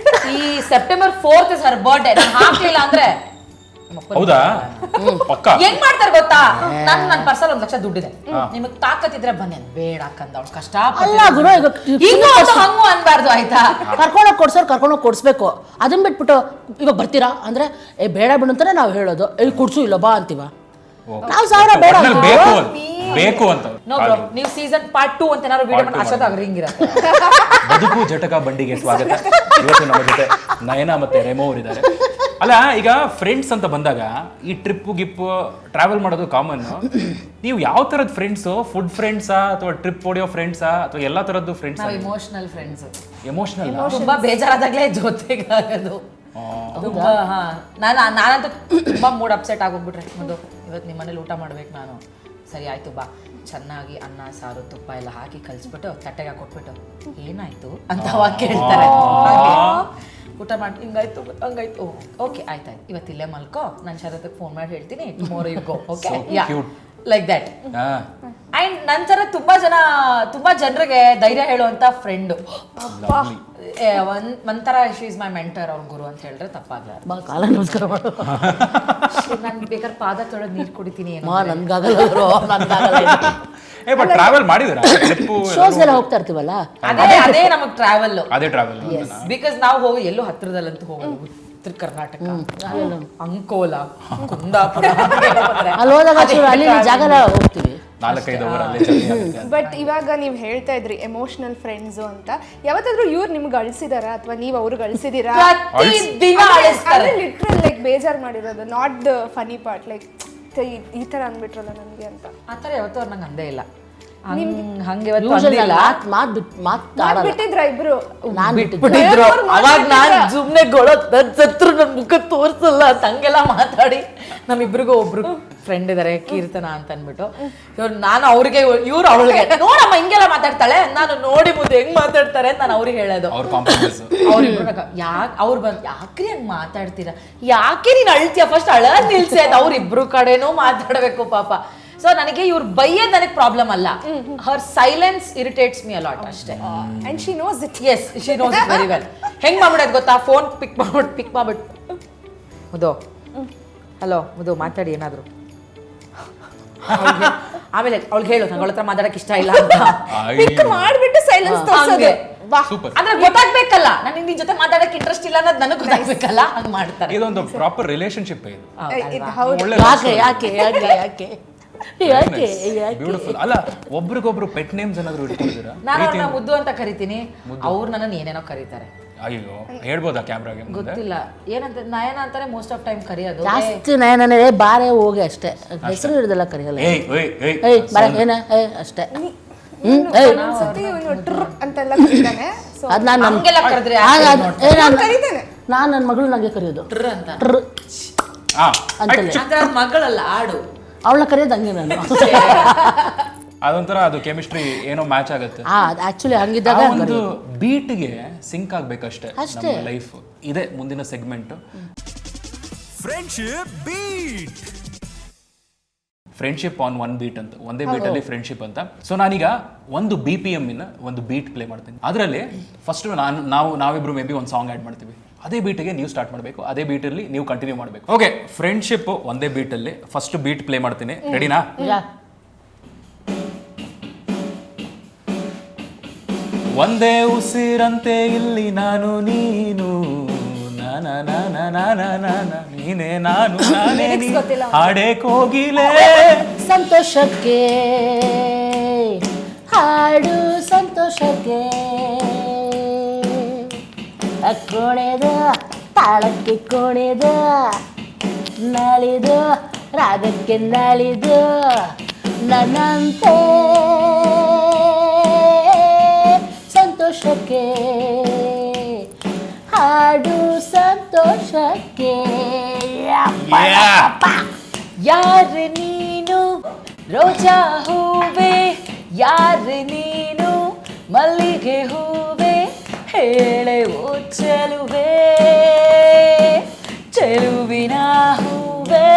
ಈ September 4th is Har birthday. ನಾನು ಹಾಕ್ಲಿಲ್ಲ ಅಂದ್ರೆ ಹೌದಾ ಹೆಂಗ್ ಮಾಡ್ತಾರೆ ಗೊತ್ತಾ, ನನ್ನ ಪರ್ಸಲ್ 1 ಲಕ್ಷ ದುಡ್ಡಿದೆ, ನಿಮಗ್ ತಾಕತ್ತಿದ್ರೆ ಬನ್ನಿ, ಬೇಡ ಅಕ್ಕಂದ ಅವ್ಳು ಕಷ್ಟ ಹಂಗು ಅನ್ಬಾರ್ದು ಆಯ್ತಾ. ಕರ್ಕೊಂಡೋಗಿ ಕೊಡ್ಸೋರು ಕರ್ಕೊಂಡೋಗಿ ಕೊಡ್ಸ್ಬೇಕು. ಅದನ್ನ ಬಿಟ್ಬಿಟ್ಟು ಇವಾಗ ಬರ್ತೀರಾ ಅಂದ್ರೆ ಬೇಡ ಬಿಡು ಅಂತಾನೆ ನಾವು ಹೇಳೋದು, ಕೊಡ್ಸು ಇಲ್ಲ ಬಾ ಅಂತೀವ ನಾವು. 1000 ಬೇಡ ಬೇಕು ಅಂತ. ನೀವು ಸೀಸನ್ ಪಾರ್ಟ್ 2 ಅಂತ ಏನಾದ್ರು ವಿಡಿಯೋ ಮಾಡಿ ಅಷ್ಟೊತ್ತಾಗ ರಿಂಗ್ ಇರುತ್ತೆ. ಬದುಕು ಜಟಕ ಬಂಡಿಗೆ ಸ್ವಾಗತ. ಇವತ್ತು ನಮ್ಮ ಜೊತೆ ನಯನ ಮತ್ತೆ ರೆಮೋ ಅವರಿದ್ದಾರೆ. ಅಲ್ಲ, ಈಗ ಫ್ರೆಂಡ್ಸ್ ಅಂತ ಬಂದಾಗ ಈ ಟ್ರಿಪ್ ಗಿಪ್ ಟ್ರಾವೆಲ್ ಮಾಡೋದು ಕಾಮನ್. ನೀವು ಯಾವ ತರದ ಫ್ರೆಂಡ್ಸು? ಫುಡ್ ಫ್ರೆಂಡ್ಸಾ ಅಥವಾ ಟ್ರಿಪ್ ಹೊಡೆಯೋ ಫ್ರೆಂಡ್ಸಾ ಅಥವಾ ಎಲ್ಲಾ ತರದ್ದು ಫ್ರೆಂಡ್ಸ್? Emotional friends. ಎಮೋಷನಲ್ ತುಂಬಾ ಬೇಜಾರಾದಾಗ್ಲೇ ಜೊತೆಗಾಗೋದು ತುಂಬಾ. ನಾನಂತೂ ತುಂಬಾ ಮೂಡ್ ಅಪ್ಸೆಟ್ ಆಗೋಗ್ಬಿಟ್ರೆ, ಇವತ್ತು ನಿಮ್ಮ ಮನೇಲಿ ಊಟ ಮಾಡ್ಬೇಕು ನಾನು, ಸರಿ ಆಯ್ತು ಬಾ, ಚೆನ್ನಾಗಿ ಅನ್ನ ಸಾರು ತುಪ್ಪ ಎಲ್ಲ ಹಾಕಿ ಕಲಿಸ್ಬಿಟ್ಟು ತಟ್ಟೆಗೆ ಕೊಟ್ಬಿಟ್ಟು ಏನಾಯ್ತು ಅಂತ ಅವಾಗ ಕೇಳ್ತಾರೆ. ಊಟ ಮಾಡಿ ಹಿಂಗಾಯ್ತು ಹಂಗಾಯ್ತು, ಓಕೆ ಆಯ್ತಾಯ್ತು ಇವತ್ತು ಇಲ್ಲೇ ಮಲ್ಕೋ, ನಾನು ಶರತ್ಗೆ ಫೋನ್ ಮಾಡಿ ಹೇಳ್ತೀನಿ, tomorrow you go, okay like that. And ನಂತರ ತುಂಬಾ ಜನರಿಗೆ ಧೈರ್ಯ ಹೇಳುವಂತ ಫ್ರೆಂಡ್. ಒಂಥರ ಶಿ ಇಸ್ ಮೈ ಮೆಂಟರ್, ಅವ್ರ ಗುರು ಅಂತ ಹೇಳಿದ್ರೆ ತಪ್ಪಾಗಲ್ಲ. ನಾನು ಬೇಕಾದ್ರೆ ಪಾದ ತೊಳೆದು ನೀರು ಕುಡಿತೀನಿ. ಟ್ರಾವೆಲ್ ಮಾಡಿದ್ರ ಶೋಸ್ ಎಲ್ಲ ಹೋಗ್ತಾ ಇರ್ತೀವಲ್ಲ, ಅದೇ ನಮಗ್ ಟ್ರಾವೆಲ್. ಅದೇ ಟ್ರಾವೆಲ್ ಬಿಕಾಸ್ ನಾವು ಹೋಗಿ ಎಲ್ಲೋ ಹತ್ರದಲ್ಲಂತೂ ಹೋಗೋದು, ಉತ್ತರ ಕರ್ನಾಟಕ, ಅಂಕೋಲ, ಕುಂದಾಪುರ, ಅಲ್ಲಿ ಹೋದಾಗ ಅಲ್ಲಿ ಜಾಗ ಹೋಗ್ತೀವಿ 4-5 ಅವರ್. ಬಟ್ ಇವಾಗ ನೀವು ಹೇಳ್ತಾ ಇದ್ರಿ ಎಮೋಷನಲ್ ಫ್ರೆಂಡ್ಸ್ ಅಂತ, ಯಾವತ್ತಾದ್ರೂ ಇವ್ರು ನಿಮ್ಗೆ ಅಳಿಸಿದಾರ ಅಥವಾ ನೀವು ಅವ್ರಿಗೆ ಅಳಿಸಿದೀರಾ? ಲಿಟ್ರಲ್ ಲೈಕ್ ಬೇಜಾರ್ ಮಾಡಿರೋದು, not the funny part, like ಈ ತರ ಅನ್ಬಿಟ್ರಲ್ಲ ನನ್ಗೆ ಅಂತ. ಆತರ ಯಾವತ್ತೂ ಅವ್ರು ನಂಗೆ ಅಂದೇ ಇಲ್ಲ. ಬಿಟ್ಟಿದ್ರ ಇಬ್ರು? ಅವಾಗ ನಾನ್ ಸುಮ್ನೆ ಸತ್ರು ನನ್ ಮುಖ ತೋರ್ಸಲ್ಲ ಅಂತ ಹಂಗೆಲ್ಲ ಮಾತಾಡಿ, ನಮ್ಮಿಬ್ರಿಗೂ ಒಬ್ರು ಫ್ರೆಂಡ್ ಇದಾರೆ ಕೀರ್ತನ ಅಂತ ಅನ್ಬಿಟ್ಟು, ನಾನು ಅವ್ರಿಗೆ ಇವ್ರು ಅವಳಿಗೆ ನೋಡಮ್ಮ ಹಿಂಗೆಲ್ಲ ಮಾತಾಡ್ತಾಳೆ, ನಾನು ನೋಡಿ ಮುಂದೆ ಹೆಂಗ್ ಮಾತಾಡ್ತಾರೆ ಅಂತ ನಾನು ಅವ್ರಿಗೆ ಹೇಳೋದು. ಅವ್ರಿಬ್ರು ಅವ್ರು ಬಂದ್ ಯಾಕ್ರಿ ಹಂಗ್ ಮಾತಾಡ್ತೀರಾ, ಯಾಕೆ ನೀನ್ ಅಳ್ತೀಯ, ಫಸ್ಟ್ ಅಳದ್ ನಿಲ್ಸಿ ಅಂತ ಅವ್ರಿಬ್ರು ಕಡೆನೂ ಮಾತಾಡ್ಬೇಕು ಪಾಪ. ಸೊ ನನಗೆ ಇವ್ರು ಬೈಯೋದು ನನಗೆ ಪ್ರಾಬ್ಲಮ್ ಅಲ್ಲ, her silence irritates me a lot ಅಷ್ಟೇ. And she knows it. Yes, she knows it very well. ಹೆಂಗ್ ಮಾಡ್ಬಿಡೋದು ಗೊತ್ತಾ, ಫೋನ್ ಪಿಕ್ ಮಾಡ್ಬಿಟ್ಟು ಮುದು ಹಲೋ ಮುದು ಮಾತಾಡಿ ಏನಾದ್ರು ಆಮೇಲೆ ಅವ್ಳಿಗೆ ಹೇಳು ನಂಗೆ ಅವಳ ಹತ್ರ ಮಾತಾಡಕ್ ಇಷ್ಟ ಇಲ್ಲ ಅಂತ. ಪಿಕ್ ಮಾಡ್ಬಿಟ್ಟು ಸೈಲೆನ್ಸ್ ತೋರ್ಸೋದು. ಹಂಗೆ. ವಾ. ಸೂಪರ್. ಅಂದ್ರೆ ಗೊತ್ತಾಗ್ಬೇಕಲ್ಲ ನನಗೆ ನಿನ್ ಜೊತೆ ಮಾತಾಡಕ್ ಇಂಟ್ರೆಸ್ಟ್ ಇಲ್ಲ ಅನ್ನೋದು ನನಗೆ ಗೊತ್ತಾಗ್ಬೇಕಲ್ಲ, ಹಂಗ್ ಮಾಡ್ತಾರೆ. ಇದೊಂದು ಪ್ರಾಪರ್ ರಿಲೇಶನ್ಶಿಪ್ ಇದು. ಇದು ಹೌದು. ಒಳ್ಳೆ ಯಾಕೆ ಯಾಕೆ ಯಾಕೆ ಯಾಕೆ ಯಾಕೆ ಯಾಕೆ ಬ್ಯೂಟಿಫುಲ್. ಅಲ್ಲ, ಒಬ್ರಿಗೊಬ್ರು ಪೆಟ್ ನೇಮ್ಸ್ ಏನಾದ್ರು ಇಟ್ಕೊಂಡಿದ್ದೀರಾ? ನಾನು ಅವ್ರನ್ನ ಮುದ್ದು ಅಂತ ಕರಿತೀನಿ, ಅವ್ರು ನನ್ನನ್ನು ಏನೇನೋ ಕರೀತಾರೆ. ಅಯ್ಯೋ, ಹೇಳ್ಬೋದಾ ಕ್ಯಾಮ್ರಾಗೆ ಮುಂದೆ? ಗೊತ್ತಿಲ್ಲ ಏನಂತ ನಯನ ಅಂತಾನೆ ಮೋಸ್ಟ್ ಆಫ್ ಟೈಮ್ ಕರೆಯೋದು. ಜಾಸ್ತಿ ನಯನೇ ಬಾರೆ ಹೋಗಿ ಅಷ್ಟೇ, ಹೆಸರು ಹಿಡ್ದೆಲ್ಲ ಕರೆಯಲ್ಲ. ಏಯ್ ಏಯ್ ಏಯ್ ಏಯ್ ಬರ ಏನ ಅಷ್ಟೇ. ಒಂದೊಂದ್ಸತಿ ಇವನು ಟ್ರ್ ಅಂತೆಲ್ಲ ಕರೀತಾನೆ. ಸೊ ಅದ್ ನಾನು ಹಂಗೆಲ್ಲ ಕರೆದ್ರೆ ಕರೀತಾನೆ. ನಾನು ನನ್ನ ಮಗಳು ನಂಗೆ ಕರೆಯೋದು ಟ್ರ್ ಅಂತ. ಟ್ರ್ ಆ ಅಂತಲೇ. ಅಂದ್ರೆ ಅವ್ರ ಮಗಳಲ್ಲ ಆಡು. ಅವಳನ್ನ ಕರೆಯೋದು ಹಂಗೆ ನಾನು. ಅದೊಂಥರ ಅದು ಕೆಮಿಸ್ಟ್ರಿ ಏನೋ ಮ್ಯಾಚ್ ಆಗುತ್ತೆ. ಆಕ್ಚುಲಿ ಹಂಗಿದ್ದಾಗ ಒಂದು ಬೀಟ್ಗೆ ಸಿಂಕ್ ಆಗ್ಬೇಕಷ್ಟೇ ಅಷ್ಟೇ. ನಮ್ಮ ಲೈಫ್. ಇದೆ ಮುಂದಿನ segment, Friendship Beat. Friendship on one beat ಅಂತ. ಒಂದೇ ಬೀಟ್ ಅಲ್ಲಿ ಫ್ರೆಂಡ್ಶಿಪ್ ಅಂತ. ಸೊ ನಾನೀಗ ಒಂದು BPM ಇನ್ನ ಒಂದು ಬೀಟ್ ಪ್ಲೇ ಮಾಡ್ತೀನಿ. ಅದರಲ್ಲಿ ಫಸ್ಟ್ ನಾವಿಬ್ರು ಮೇ ಬಿ ಒಂದು ಸಾಂಗ್ ಆ್ಯಡ್ ಮಾಡ್ತೀವಿ. ಅದೇ ಬೀಟಿಗೆ ನೀವು ಸ್ಟಾರ್ಟ್ ಮಾಡಬೇಕು, ಅದೇ ಬೀಟಲ್ಲಿ ನೀವು ಕಂಟಿನ್ಯೂ ಮಾಡಬೇಕು. ಓಕೆ, ಫ್ರೆಂಡ್ಶಿಪ್ ಒಂದೇ ಬೀಟಲ್ಲಿ ಫಸ್ಟ್ ಬೀಟ್ ಪ್ಲೇ ಮಾಡ್ತೀನಿ. ರೆಡಿನಾ? ಒಂದೇ ಉಸಿರಂತೆ ಇಲ್ಲಿ ನಾನು ನೀನು, ನೀನೇ ನಾನು ನಾನೇ ನೀ, ಹಾಡೇ ಕೋಗಿಲೆ ಸಂತೋಷಕ್ಕೆ ಹಾಡು ಸಂತೋಷಕ್ಕೆ ಕುಣಿದು ತಾಳಕ್ಕೆ ಕುಣಿದು ನಲಿದು ರಾಗಕ್ಕೆ ನಲಿದು ನನ್ನಂತೆ ಸಂತೋಷಕ್ಕೆ ಹಾಡು ಸಂತೋಷಕ್ಕೆ. ಯಾರು ನೀನು ರೋಜಾ ಹೂವೆ, ಯಾರು ನೀನು ಮಲ್ಲಿಗೆ ಹೂವೆ, ಹೇಳೆ ಓ ಚೆಲುವೆ ಚೆಲುವಿನ ಹೂವೆ.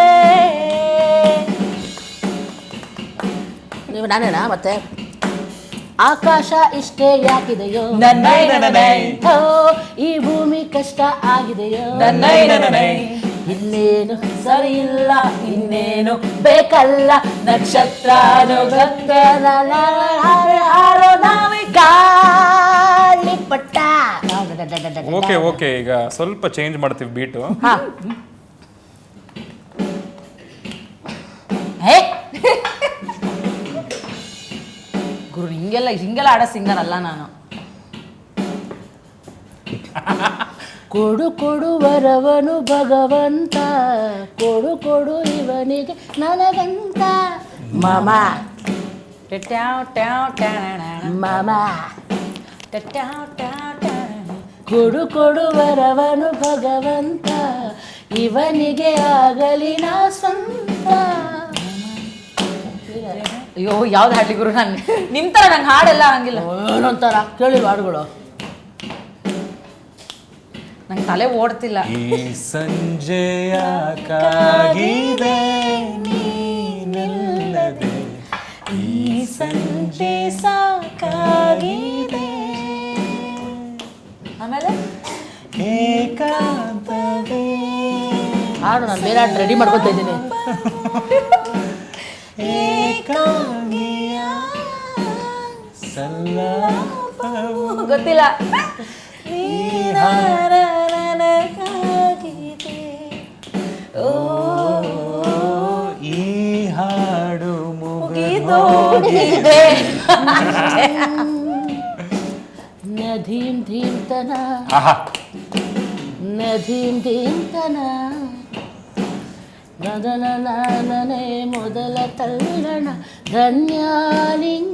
ನೀವು ನಾನೇನಾ ಮತ್ತೆ? ಆಕಾಶ ಇಷ್ಟೇ ಯಾಕಿದೆಯೋ ಹೋ, ಈ ಭೂಮಿ ಕಷ್ಟ ಆಗಿದೆಯೋ ಇನ್ನೇನು ಸರಿ ಇಲ್ಲ ಇನ್ನೇನು ಬೇಕಲ್ಲ, ನಕ್ಷತ್ರನು ಹಾರೋ ನಾವೇ ಗಾಳಿಪಟ. ಓಕೆ ಓಕೆ, ಈಗ ಸ್ವಲ್ಪ ಚೇಂಜ್ ಮಾಡ್ತೀವಿ ಬೀಟು. ಹಾ ಗುರು ಹಿಂಗೆಲ್ಲ ಆಡೋ ಸಿಂಗರ್ ಅಲ್ಲ ನಾನು. ಕೊಡು ಕೊಡು ವರವನು ಭಗವಂತ, ಕೊಡು ಕೊಡು ಇವನಿಗೆ ನನಗಂತ. ಮಾಮ ಮಾಮ ಕೊಡು ಕೊಡು ವರವನು ಭಗವಂತ, ಇವನಿಗೆ ಆಗಲಿ ನಾ ಸ್ವಂತ. ಅಯ್ಯೋ ಯಾವ್ದು ಹಾಡ್ಲಿ ಗುರು, ನಾನು ನಿಮ್ ತರ ನಂಗೆ ಹಾಡೆಲ್ಲ ಹಂಗಿಲ್ಲ. ಏನಂತಾರ ಕೇಳಿ ಹಾಡುಗಳು. ನಂಗೆ ತಲೆ ಓಡ್ತಿಲ್ಲ. ಈ ಸಂಜೆಯ ಕಾಗಿದೆ ನೀನಿಲ್ಲದೆ, ಈ ಸಂಜೆ ಸಾಕಾಗಿದೆ. ಆಮೇಲೆ ಏಕಾಂತವೇ ಹಾಡು ನಾನು ಬೇರೆ ಹಾಡು ರೆಡಿ ಮಾಡ್ಕೊತಾ ಇದ್ದೀನಿ. ಏಕಾಂಗಿಯ ಸಲ್ಲಾಪವು ಗೊತ್ತಿಲ್ಲ. ಈ ಹಾಡು ಮುಗಿದೋಗಿದೆ. ನದೀಂ ಧೀಮ್ತನ ನದೀಂ ಧೀಮ್ತನ ನದನನೇ ಮೊದಲ ತಲ್ಲಣ ಧನ್ಯಾಲಿಂಗನ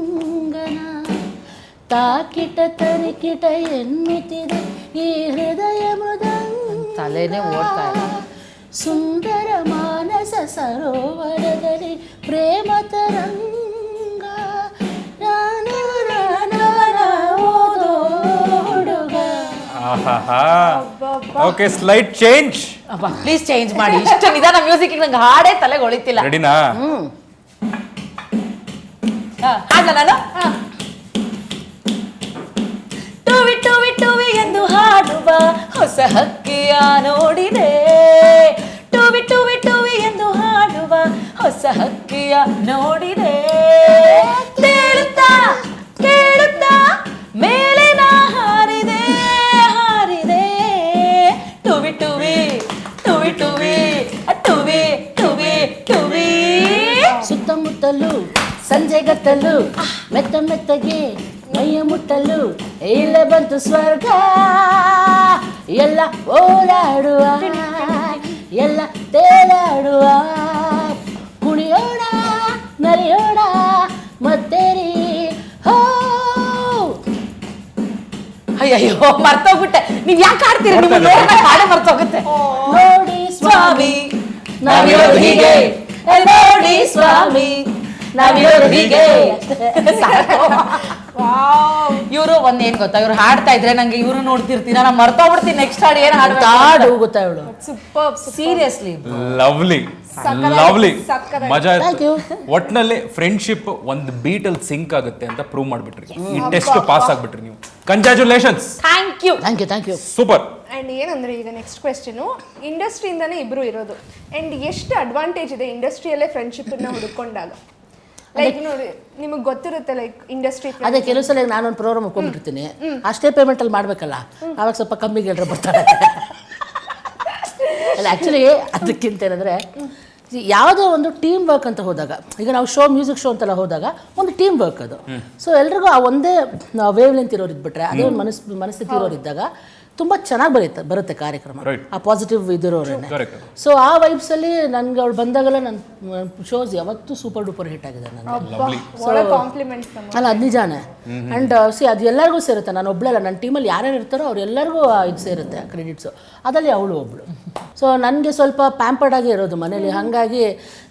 ತಾಕಿಟ ತರಿಕಿಟ ಎನ್ನುತ್ತಿದೆ ಈ ಹೃದಯ ಮೃದಂಗ. ತಲೆನೇ ಓಡ್ತಾ ಇಲ್ಲ. ಸುಂದರ ಮಾನಸ ಸರೋವರದಲ್ಲಿ ಪ್ರೇಮ ತರಂಗ ಓದೋಡುಗ. Okay, slight change. ಅಪ್ಪ ಪ್ಲೀಸ್ ಚೇಂಜ್ ಮಾಡಿ. ಇಷ್ಟು ನಿಧಾನ ಮ್ಯೂಸಿಕ್ ನಂಗೆ ಹಾಡೇ ತಲೆಗೆ ಹೊಳಿತಿಲ್ಲ. ರೆಡಿನಾ? ಹಾಡ್ಲ ನಾನು? ಟುವಿ ಟುವಿ ಟುವಿ ಎಂದು ಹಾಡುವ ಹೊಸ ಹಕ್ಕಿಯ ನೋಡಿದೆ, ಟುವಿ ಟುವಿ ಟುವಿ ಎಂದು ಹಾಡುವ ಹೊಸ ಹಕ್ಕಿಯ ನೋಡಿದೆ. ಸುತ್ತಲೂ ಸಂಜೆ ಗತ್ತಲು ಮೆತ್ತ ಮೆತ್ತಗೆ ಮೈಯ ಮುಟ್ಟಲು ಇಲ್ಲ ಬಂತು ಸ್ವರ್ಗ ಎಲ್ಲ ಓಡಾಡುವ ಎಲ್ಲ ತೇಲಾಡುವ ಕುಣಿಯೋಣ ನಲಿಯೋಣ ಮತ್ತೇರಿ ಹೋ. ಅಯ್ಯಯ್ಯೋ ಮರ್ತೋಗ್ಬಿಟ್ಟೆ. ನೀವ್ ಯಾಕೆ ಆಡ್ತೀರಿ? ನಿಮ್ಗೆ ಹಾಡೆ ಮರ್ತೋಗುತ್ತೆ. ನೋಡಿ ಸ್ವಾಮಿ ನಾವಿರೋದು ಹೀಗೆ, ನೋಡಿ ಸ್ವಾಮಿ ನಾವಿರೋದು ಹೀಗೆ. ಇವರು ಒಂದೇನ್ ಗೊತ್ತಾ, ಇವ್ರು ಹಾಡ್ತಾ ಇದ್ರೆ ನಂಗೆ ಇವ್ರು ನೋಡ್ತಿರ್ತೀನಿ, ನಾನು ಮರ್ತೋಗ್ಬಿಡ್ತೀನಿ ನೆಕ್ಸ್ಟ್ ಹಾಡು ಏನ್ ಹಾಡು ಗೊತ್ತಾ ಇವಳು. ಸೂಪರ್ ಸೀರಿಯಸ್ಲಿ ಲವ್ಲಿ ಲವ್ಲಿ ಮಜಾ Thank ಇತ್ತು. you. ಒಟ್ನಲ್ಲಿ ಫ್ರೆಂಡ್ಶಿಪ್ ಒಂದು ಬೀಟ್ ಅಲ್ಲಿ ಸಿಂಕ್ ಆಗುತ್ತೆ ಅಂತ ಪ್ರೂವ್ ಮಾಡ್ಬಿಟ್ರಿ. ಈ ಟೆಸ್ಟ್ ಪಾಸ್ ಆಗ್ಬಿಟ್ರಿ ನೀವು. Congratulations. Thank you. Thank you super. And ಏನಂದರೆ ಈಗ ನೆಕ್ಸ್ಟ್ ಕ್ವೆಶ್ಚನು, ಇಂಡಸ್ಟ್ರಿಯಿಂದನೇ ಇಬ್ಬರು ಇರೋದು ಆ್ಯಂಡ್ ಎಷ್ಟು ಅಡ್ವಾಂಟೇಜ್ ಇದೆ ಇಂಡಸ್ಟ್ರಿಯಲ್ಲೇ ಫ್ರೆಂಡ್ಶಿಪ್ಪನ್ನು ಹುಡುಕೊಂಡಾಗ? ಲೈಕ್ ನೋಡಿ, ನಿಮಗೆ ಗೊತ್ತಿರುತ್ತೆ ಲೈಕ್ ಇಂಡಸ್ಟ್ರಿ ಅದೇ ಕೆಲವು ಸಲ ನಾನೊಂದು ಪ್ರೋಗ್ರಾಮ್ ಹಾಕೊಂಡ್ಬಿಡ್ತೀನಿ, ಅಷ್ಟೇ ಪೇಮೆಂಟಲ್ಲಿ ಮಾಡಬೇಕಲ್ಲ, ಆವಾಗ ಸ್ವಲ್ಪ ಕಮ್ಮಿಗೆ ಎಲ್ಲರೂ ಬರ್ತಾರೆ. ಅಲ್ಲ ಆ್ಯಕ್ಚುಲಿ ಅದಕ್ಕಿಂತ ಏನಂದರೆ, ಯಾವುದೋ ಒಂದು ಟೀಮ್ ವರ್ಕ್ ಅಂತ ಹೋದಾಗ, ಈಗ ನಾವು ಮ್ಯೂಸಿಕ್ ಶೋ ಅಂತೆಲ್ಲ ಹೋದಾಗ ಒಂದು ಟೀಮ್ ವರ್ಕ್ ಅದು. ಸೊ ಎಲ್ರಿಗೂ ಆ ಒಂದೇ ವೇವ್ ಲೆಂತ್ ಇರೋರು ಇದ್ಬಿಟ್ರೆ, ಅದೇ ಒಂದು ಮನಸ್ಥಿತಿ ಇರೋರು ಇದ್ದಾಗ ತುಂಬ ಚೆನ್ನಾಗಿ ಬರುತ್ತೆ ಕಾರ್ಯಕ್ರಮ, ಆ ಪಾಸಿಟಿವ್ ಇದಿರೋರನ್ನೇ. ಸೊ ಆ ವೈಬ್ಸಲ್ಲಿ ನನಗೆ ಅವಳು ಬಂದಾಗೆಲ್ಲ ನನ್ನ ಶೋಸ್ ಯಾವತ್ತೂ ಸೂಪರ್ ಡೂಪರ್ ಹಿಟ್ ಆಗಿದೆ ನನಗೆ. ಕಾಂಪ್ಲಿಮೆಂಟ್ಸ್. ಅಲ್ಲ ಅದು ನಿಜಾನೇ. ಆ್ಯಂಡ್ ಅದು ಎಲ್ಲರಿಗೂ ಸೇರುತ್ತೆ, ನಾನು ಒಬ್ಬಳಲ್ಲ, ನನ್ನ ಟೀಮಲ್ಲಿ ಯಾರ್ಯಾರು ಇರ್ತಾರೋ ಅವ್ರೆಲ್ಲರಿಗೂ ಇದು ಸೇರುತ್ತೆ ಕ್ರೆಡಿಟ್ಸು. ಅದರಲ್ಲಿ ಅವಳು ಒಬ್ಬಳು. ಸೊ ನನಗೆ ಸ್ವಲ್ಪ ಪ್ಯಾಂಪರ್ಡ್ ಆಗಿ ಇರೋದು ಮನೇಲಿ, ಹಾಗಾಗಿ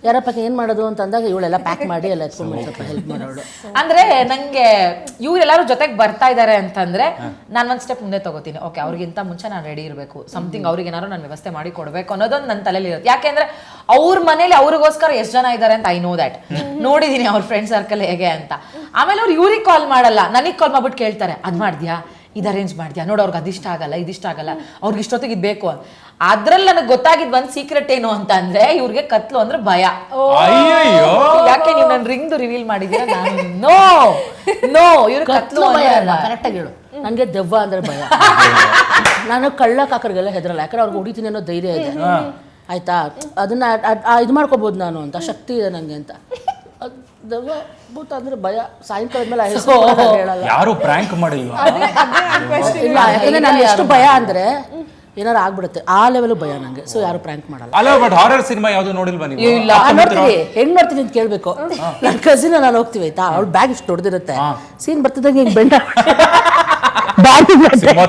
ಯಾರಪ್ಪ ಏನು ಮಾಡೋದು ಅಂತ ಅಂದಾಗ ಇವಳೆಲ್ಲ ಪ್ಯಾಕ್ ಮಾಡಿ ಎಲ್ಲ ಎತ್ಕೊಂಡು ಸ್ವಲ್ಪ ಹೆಲ್ಪ್ ಮಾಡೋಳು. ಅಂದ್ರೆ ನಂಗೆ ಇವರೆಲ್ಲರೂ ಜೊತೆಗೆ ಬರ್ತಾ ಇದ್ದಾರೆ ಅಂತಂದ್ರೆ ನಾನು ಒಂದು ಸ್ಟೆಪ್ ಮುಂದೆ ತಗೋತೀನಿ. ಓಕೆ, ಅವ್ರಿಗಿಂತ ಮುಂಚೆ ನಾನು ರೆಡಿ ಇರಬೇಕು, ಸಮಥಿಂಗ್ ಅವ್ರಿಗೆ ಏನಾದ್ರು ನಾನು ವ್ಯವಸ್ಥೆ ಮಾಡಿ ಕೊಡಬೇಕು ಅನ್ನೋದೊಂದು ನನ್ನ ತಲೆಯಲ್ಲಿ ಇರುತ್ತೆ. ಯಾಕೆಂದ್ರೆ ಅವ್ರ ಮನೇಲಿ ಅವ್ರಿಗೋಸ್ಕರ ಎಷ್ಟು ಜನ ಇದ್ದಾರೆ ಅಂತ ಐ ನೋ ದ್ಯಾಟ್, ನೋಡಿದೀನಿ ಅವ್ರ ಫ್ರೆಂಡ್ ಸರ್ಕಲ್ ಹೇಗೆ ಅಂತ. ಆಮೇಲೆ ಅವ್ರು ಇವ್ರಿಗೆ ಕಾಲ್ ಮಾಡಲ್ಲ, ನನಗೆ ಕಾಲ್ ಮಾಡ್ಬಿಟ್ಟು ಕೇಳ್ತಾರೆ, ಅದ್ ಮಾಡ್ದ್ಯಾ, ಇದು ಅರೇಂಜ್ ಮಾಡ್ದ್ಯಾ, ನೋಡು ಅವ್ರಿಗೆ ಅದಿಷ್ಟ ಆಗಲ್ಲ, ಇದಿಷ್ಟ ಆಗಲ್ಲ, ಅವ್ರಿಗೆ ಇಷ್ಟೊತ್ತಿಗೆ ಇದು ಬೇಕು ಅಂತ. ಅದ್ರಲ್ಲಿ ನನಗೆ ಗೊತ್ತಾಗಿದ್ ಒಂದ್ ಸೀಕ್ರೆಟ್ ಏನು ಅಂತ ಅಂದ್ರೆ, ಇವ್ರಿಗೆ ಕತ್ಲು ಅಂದ್ರೆ ಭಯ. ಯಾಕೆ ನೀವು ನನ್ನ ರಿಂಗ್ ರಿವೀಲ್ ಮಾಡಿದೀರಾ? ನಾನು ನೋ ಇವ್ರು ಕತ್ಲು ಭಯ ಅಲ್ಲ, ಕರೆಕ್ಟಾಗಿ ಹೇಳು. ನನಗೆ ದೆವ್ವ ಅಂದ್ರೆ ಭಯ. ನಾನು ಕಳ್ಳ ಕಾಕರಿಗೆಲ್ಲ ಹೆದರಲ್ಲ, ಯಾಕಂದ್ರೆ ಅವ್ರಿಗೆ ಹೊಡಿತೀನಿ ಅನ್ನೋ ಧೈರ್ಯ ಇದೆ. ಆಯ್ತಾ, ಅದನ್ನ ಇದು ಮಾಡ್ಕೋಬಹುದು ನಾನು ಅಂತ, ಶಕ್ತಿ ಇದೆ ನನಗೆ ಅಂತ. ದೆವ್ವ ಭೂತ ಅಂದ್ರೆ ಭಯ. ಸಾಯಂಕಾಲದ ಮೇಲೆ ಹೇಳಲ್ಲ, ಯಾರು ಪ್ರ್ಯಾಂಕ್ ಮಾಡಿಲ್ಲ. ಇಲ್ಲ, ಯಾಕಂದ್ರೆ ನಾನು ಎಷ್ಟು ಭಯ ಅಂದ್ರೆ ಏನಾರು ಆಗ್ಬಿಡುತ್ತೆ, ಆ ಲೆವೆಲ್ ಭಯ ನಂಗೆ. ಸೊ ಯಾರು ಪ್ರ್ಯಾಂಕ್ ಮಾಡಲ್ಲ. ಅಲ್ಲ, ಬಟ್ ಹಾರರ್ ಸಿನಿಮಾ ಯಾವ್ದು ನೋಡಿಲ್ವಾ ನೀವು? ನೋಡ್ತೀನಿ, ಹೆಂಗ್ ನೋಡ್ತೀನಿ ಅಂತ ಕೇಳ್ಬೇಕು. ನನ್ನ ಕಸಿನ್ ನಾನು ಹೋಗ್ತೀವಿ ಆಯ್ತಾ, ಅವ್ಳು ಬ್ಯಾಗ್ ಇಷ್ಟು ದೊಡ್ಡದಿರುತ್ತೆ, ಸೀನ್ ಬರ್ತಿದ್ದಂಗೆ ಹಿಂಗ್ ಬೆಂಡ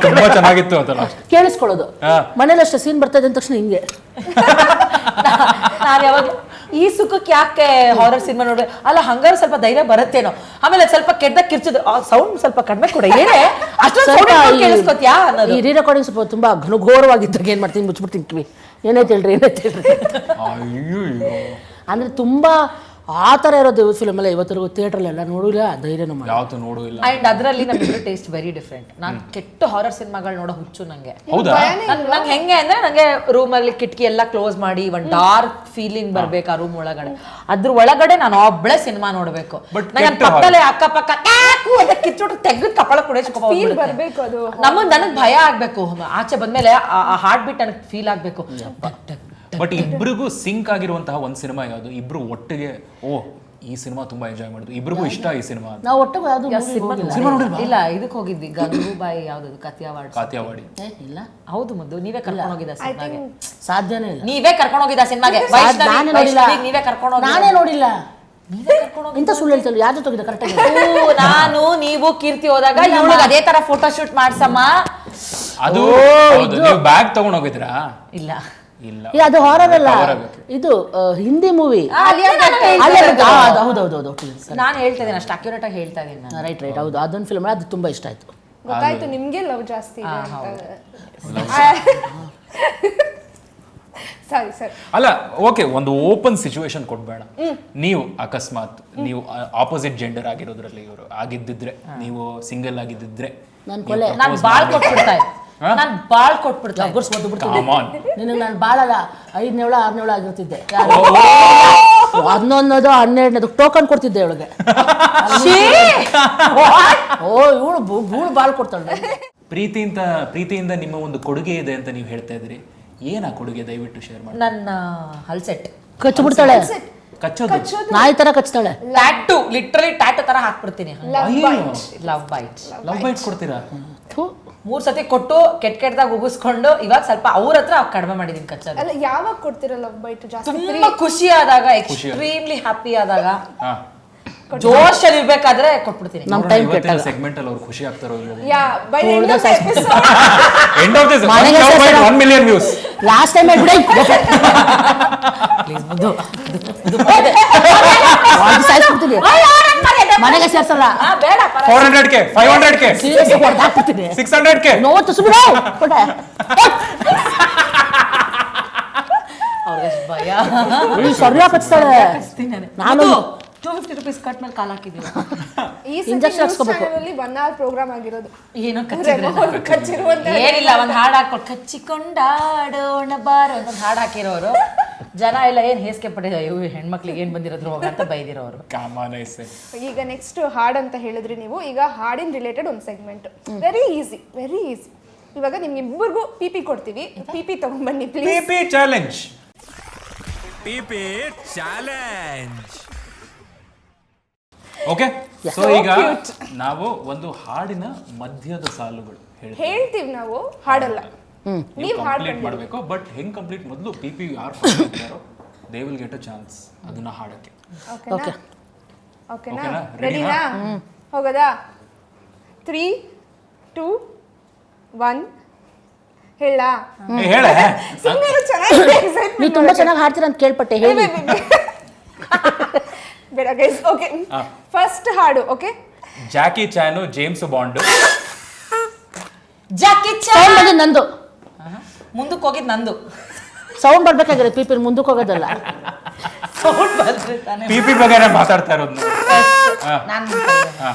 ತುಂಬಾ ಚೆನ್ನಾಗಿತ್ತು ಅಂತ ಕೇಳಿಸ್ಕೊಳ್ಳೋದು. ಮನೇಲಿ ಅಷ್ಟೇ ಸೀನ್ ಬರ್ತಾ ಇದೆ ಅಂದ ತಕ್ಷಣ ಹಿಂಗೆ. ನಾನು ಯಾವಾಗ ಈ ಸುಖಕ್ಕೆ ಯಾಕೆ ಹಾರರ್ ಸಿನಿಮಾ ನೋಡ್ರಿ, ಅಲ್ಲ ಹಂಗಾರು ಸ್ವಲ್ಪ ಧೈರ್ಯ ಬರುತ್ತೇನೋ, ಆಮೇಲೆ ಸ್ವಲ್ಪ ಕೆಟ್ಟದಾಗ ಕಿರ್ಚಿದ್ರು, ಸೌಂಡ್ ಸ್ವಲ್ಪ ಕಡಿಮೆ ಕೊಡ, ಏನೇ ಕೇಳಿಸ್ಕೊತ್ಯಾ ಅನ್ನೋದು. ಈ ರೀ ರೆಕಾರ್ಡಿಂಗ್ ಸ್ವಲ್ಪ ತುಂಬಾ ಘನಘೋರವಾಗಿದ್ದಾಗ ಏನ್ ಮಾಡ್ತೀನಿ, ಮುಚ್ಚಿಬಿಡ್ತೀನಿ ಕಿವಿ, ಏನೈತೆ ಹೇಳ್ರಿ. ಅಂದ್ರೆ ತುಂಬಾ ಆ ಥರ ಇರೋದು ಫಿಲ್ಮ್ ಎಲ್ಲ ಇವತ್ತರೆಗೂ ಥಿಯೇಟ್ರಲ್ಲೆಲ್ಲ ನೋಡಿಲ್ಲ, ಧೈರ್ಯನೂ ಮಾಡಿ ಯಾವತ್ತೂ ನೋಡಿಲ್ಲ. ಅಂಡ್ ಅದರಲ್ಲಿ ನಮ್ಮಿಬ್ಬರು ಟೇಸ್ಟ್ ವೆರಿ ಡಿಫ್ರೆಂಟ್. ನಾನು ಕೆಟ್ಟ ಹಾರರ್ ಸಿನಿಮಾಗಳು ನೋಡೋ ಹುಚ್ಚು ನಂಗೆ. ಹೌದಾ? ನಂಗೆ ಹೆಂಗೆ ಅಂದ್ರೆ, ನಂಗೆ ರೂಮಲ್ಲಿ ಕಿಟಕಿ ಎಲ್ಲ ಕ್ಲೋಸ್ ಮಾಡಿ ಒಂದು ಡಾರ್ಕ್ ಫೀಲಿಂಗ್ ಬರ್ಬೇಕು ಆ ರೂಮ್ ಒಳಗಡೆ. ಅದ್ರ ಒಳಗಡೆ ನಾನು ಒಬ್ಬಳೆ ಸಿನಿಮಾ ನೋಡ್ಬೇಕು. ನಂಗೆ ಪಕ್ಕದಲ್ಲೇ ಅಕ್ಕಪಕ್ಕ ಅಂತ ಕಿಚ್ಚೋಟ ತೆಗೆದು ಕಪಾಳ ಬರ್ಬೇಕು. ಅದು ನನಗೆ ಭಯ ಆಗ್ಬೇಕು, ಆಚೆ ಬಂದ್ಮೇಲೆ ಆ ಹಾರ್ಟ್ ಬೀಟ್ ನನಗೆ ಫೀಲ್ ಆಗ್ಬೇಕು. ಬಟ್ ಇಬ್ರಿಗೂ ಸಿಂಕ್ ಆಗಿರುವಂತಹ ಒಂದ್ ಸಿನಿಮಾ ಯಾವುದು? ಇಬ್ರು ಒಟ್ಟಿಗೆ ಈ ಸಿನಿಮಾ ತುಂಬಾ ಎಂಜಾಯ್ ಮಾಡಿದ್ವಿ, ಇಬ್ರಿಗೂ ಇಷ್ಟ ಈ ಸಿನಿಮಾ. ನಾವು ಒಟ್ಟಿಗೆ ಯಾವ್ದು ಇಲ್ಲ, ಇದಕ್ಕೆ ಹೋಗಿದ್ವಿ ಗಂಗೂಬಾಯಿ, ಯಾವ್ದು ಕಾತ್ಯಾವಾಡಿ. ಇಲ್ಲ, ಹೌದು ಮುದ್ದು, ನೀವೇ ಕರ್ಕೊಂಡು ಹೋಗಿದ್ದ ಸಿನಿಮಾಗೆ. ಸಾಧ್ಯನೇ ಇಲ್ಲ. ನೀವೇ ಕರ್ಕೊಂಡು ಹೋಗಿದ್ದ ಸಿನಿಮಾಗೆ. ನೀವೇ ಕರ್ಕೊಂಡು ಹೋಗಿ. ನಾನೇ ನೋಡಿಲ್ಲ. ಇಂಥ ಸುಳ್ಳು ಹೇಳ್ತಲ್ಲ, ಯಾರು ಜೊತೆ ಕರೆಕ್ಟಾಗಿ. ನಾನು ನೀವು ಕೀರ್ತಿ ಹೋದಾಗ ಇವಳಿಗೆ ಅದೇ ತರ ಫೋಟೋ ಶೂಟ್ ಮಾಡ್ಸಮ್ಮ. ಅದು ನೀವು ಬ್ಯಾಗ್ ತಗೊಂಡ್ ಹೋಗಿದ್ರಾ? ಇಲ್ಲ ಇಲ್ಲ, ಅದು ಹಾರರ್ ಅಲ್ಲ, ಇದು ಹಿಂದಿ ಮೂವಿ. ಹೌದೌದು, ನಾನು ಹೇಳ್ತಾ ಇದ್ದೀನಿ, ಅಷ್ಟು ಅಕ್ಯುರೇಟ್ ಆಗಿ ಹೇಳ್ತಾ ಇದ್ದೀನಿ. ರೈಟ್, ಹೌದು, ಅದೊಂದು ಫಿಲ್ಮ್ ಅದು ತುಂಬಾ ಇಷ್ಟ ಆಯ್ತು. ಗೊತ್ತಾಯ್ತು ನಿಮ್ಗೆ ಲವ್ ಜಾಸ್ತಿ ಇದೆ ಅಂತ. ಸರಿ ಅಲ್ಲ, ಓಕೆ, ಒಂದು ಓಪನ್ ಸಿಚುವೇಶನ್ ಕೊಡ್ಬೇಡ. ನೀವು ಅಕಸ್ಮಾತ್ ನೀವು ಆಪೋಸಿಟ್ ಜೆಂಡರ್ ಆಗಿರೋದ್ರಲ್ಲಿ ಇವರು ಆಗಿದ್ದಿದ್ರೆ, ನೀವು ಸಿಂಗಲ್ ಆಗಿದ್ದಿದ್ರೆ, ನಾನು ಬಾಳ್ ಕೊಟ್ಬಿಡ್ತಾ ಇದ್ದೆ. ನಾನು ಬಾಳ್ ಕೊಟ್ಬಿಡ್ತಾ ನಿನಗೆ ನಾನು ಬಾಳಲ್ಲ 5ನೇಳು 6ನೇಳು ಆಗಿರ್ತಿದ್ದೆ. 11ನೇದು 12ನೇದು ಟೋಕನ್ ಕೊಡ್ತಿದ್ದೆ ಇವಳಿಗೆ. ಇವಳು ಬಾಳ್ ಕೊಡ್ತಾಳೆ. ಪ್ರೀತಿಯಿಂದ ನಿಮ್ಮ ಒಂದು ಕೊಡುಗೆ ಇದೆ ಅಂತ ನೀವು ಹೇಳ್ತಾ ಇದ್ರಿ. ಏನ ಕೊಡುಗೆ, ದಯವಿಟ್ಟು ಶೇರ್ ಮಾಡಿ. ನನ್ನ ಹಲ್ಸೆಟ್ ಕಚ್ಚಿಬಿಡ್ತಾಳೆ. ಕಚ್ಚೋದು ನಾಯಿ ತರ ಕಚ್ತಾಳೆ. ಟ್ಯಾಟು ಲಿಟ್ರಲಿ ಟ್ಯಾಟು ತರ ಹಾಕ್ಬಿಡ್ತೀನಿ. Love bite. Love bite. Love bite ಕೊಡ್ತೀರಾ? 3 ಸತಿ ಕೊಟ್ಟು ಕೆಟ್ಟದಾಗ ಉಗಿಸ್ಕೊಂಡು ಇವಾಗ ಸ್ವಲ್ಪ ಅವ್ರ ಹತ್ರ ಕಡಿಮೆ ಮಾಡಿದೀನಿ ಕಚ್ಚೋದು. ಅಲ್ಲ ಯಾವಾಗ ಕೊಡ್ತೀರಾ ಲವ್ ಬೈಟ್ ಜಾಸ್ತಿ? ತುಂಬಾ ಖುಷಿ ಆದಾಗ, ಎಕ್ಸ್ಟ್ರೀಮ್ಲಿ ಹ್ಯಾಪಿ ಆದಾಗ, ಜೋಶಲ್ಲಿ ಇರ್ಬೇಕಾದ್ರೆ ಕೊಟ್ಬಿಡ್ತೀನಿ. ನಮ್ ಟೈಮ್ ಕೆಟ್ಟಾಗ ಸೆಗ್ಮೆಂಟ್ ಅಲ್ಲಿ ಅವ್ರು ಖುಷಿ ಆಗ್ತಾರೋ yeah by end of episode end of this ಮನೆಗೆ 1 million ವ್ಯೂಸ್ ಲಾಸ್ಟ್ ಟೈಮ್ ಬಿಡಿ ಪ್ಲೀಸ್ ಮುದ್ದು ಸಾಯಿಸ್ಬಿಡ್ತೀನಿ. ಮನೆಗೆ ಸೇರ್ಸಲ್ಲ. ಬೇಡ 400k 500k ಸೀರಿಯಸ್ ಹೊಡೆದಾಕ್ಬಿಡ್ತೀನಿ. 600k ನೋವು ಸುಮ್ಮನೆ ಕೊಟ್ಟೆ. ಅವ್ರಿಗೆ ಭಯ. ಸರಿಯಾಗಿ ಕಚ್ತಾಳೆ. ನಾನು 250 ರೂಪೀಸ್ ಕಟ್ ಮೇಲೆ ಕಾಲ್ ಹಾಕಿದ್ದೀವಿ. ಈ Injection ಹಾಕ್ಸ್ಕೊಬೇಕು. ಚಾನೆಲ್ 1 hour ಪ್ರೋಗ್ರಾಮ್ ಆಗಿರೋದು. ಏನೋ ಕಚ್ಚಿರುವಂತ ಏನಿಲ್ಲ, ಒಂದ್ ಹಾಡು ಹಾಕೊಂಡು ಕಚ್ಚಿಕೊಂಡಾಡೋಣ ಬಾರ ಅಂತ ಹಾಡು ಹಾಕಿರೋರು ಜನ ಎಲ್ಲ ಏನ್ ಹೇಸಿಗೆ ಪಟ್ಟಿದ್ದಾರೆ, ಇವು ಹೆಣ್ಮಕ್ಳಿಗೆ ಏನ್ ಬಂದಿರೋದ್ರು ಹೋಗ ಅಂತ ಬೈದಿರೋರು. ಈಗ ನೆಕ್ಸ್ಟ್ ಹಾಡ್ ಅಂತ ಹೇಳಿದ್ರಿ ನೀವು. ಈಗ ಹಾಡಿನ ರಿಲೇಟೆಡ್ ಒಂದು ಸೆಗ್ಮೆಂಟ್, ವೆರಿ ಈಸಿ. ಇವಾಗ ನಿಮ್ಗೆ ಇಬ್ಬರಿಗೂ ಪಿಪಿ ಕೊಡ್ತೀವಿ. ಪಿಪಿ ತಗೊಂಡ್ಬನ್ನಿ please. PP challenge. Okay, so ಈಗ ನಾವು ಒಂದು ಹಾಡಿನ ಮಧ್ಯದ ಸಾಲುಗಳು ಹೇಳ್ತೀವಿ, ನಾವು ಹಾಡಲ್ಲ. ನೀವು ಕಂಪ್ಲೀಟ್ ಮಾಡಬೇಕು. ಬಟ್ ಹೆಂಗ್ ಕಂಪ್ಲೀಟ್ ಮೊದಲು ಪಿಪಿ ಯಾರು ಮಾಡ್ತಾರೋ they will get a chance ಅದನ್ನ ಹಾಡಕ್ಕೆ. ಓಕೆ ಓಕೆನಾ? ರೆಡಿನಾ? ಹೋಗೋದಾ? 3 2 1 ಹೇಳ. ಹೇಳ. ಸುಮ್ಮನೆ ಚೆನ್ನಾಗಿದೆ. ನೀವು ತುಂಬಾ ಚೆನ್ನಾಗಿ ಹಾಡ್ತೀರಾ ಅಂತ ಕೇಳ್ಪಟ್ಟೆ. ಹೇಳಿ. ಬೇಡ ಗೈಸ್. ಓಕೆ, ಫಸ್ಟ್ ಹಾಡು. Okay, Jackie Chan James Bond. Jackie sound ಬಂದಿದ್ದು ನಂದು. ಮುಂದಕ್ಕೆ ಹೋಗಿದ್ ನಂದು. ಸೌಂಡ್ ಬರ್ಬೇಕಾಗಿರೋದು ಪಿಪಿ ಮುಂದಕ್ಕೆ ಹೋಗೋದಲ್ಲ. ಸೌಂಡ್ ಬಂದ್ರೆ ತಾನೇ. ಪಿಪಿ ಬಗ್ಗೆ ಮಾತಾಡ್ತಾ ಇರೋದು ನಾನು.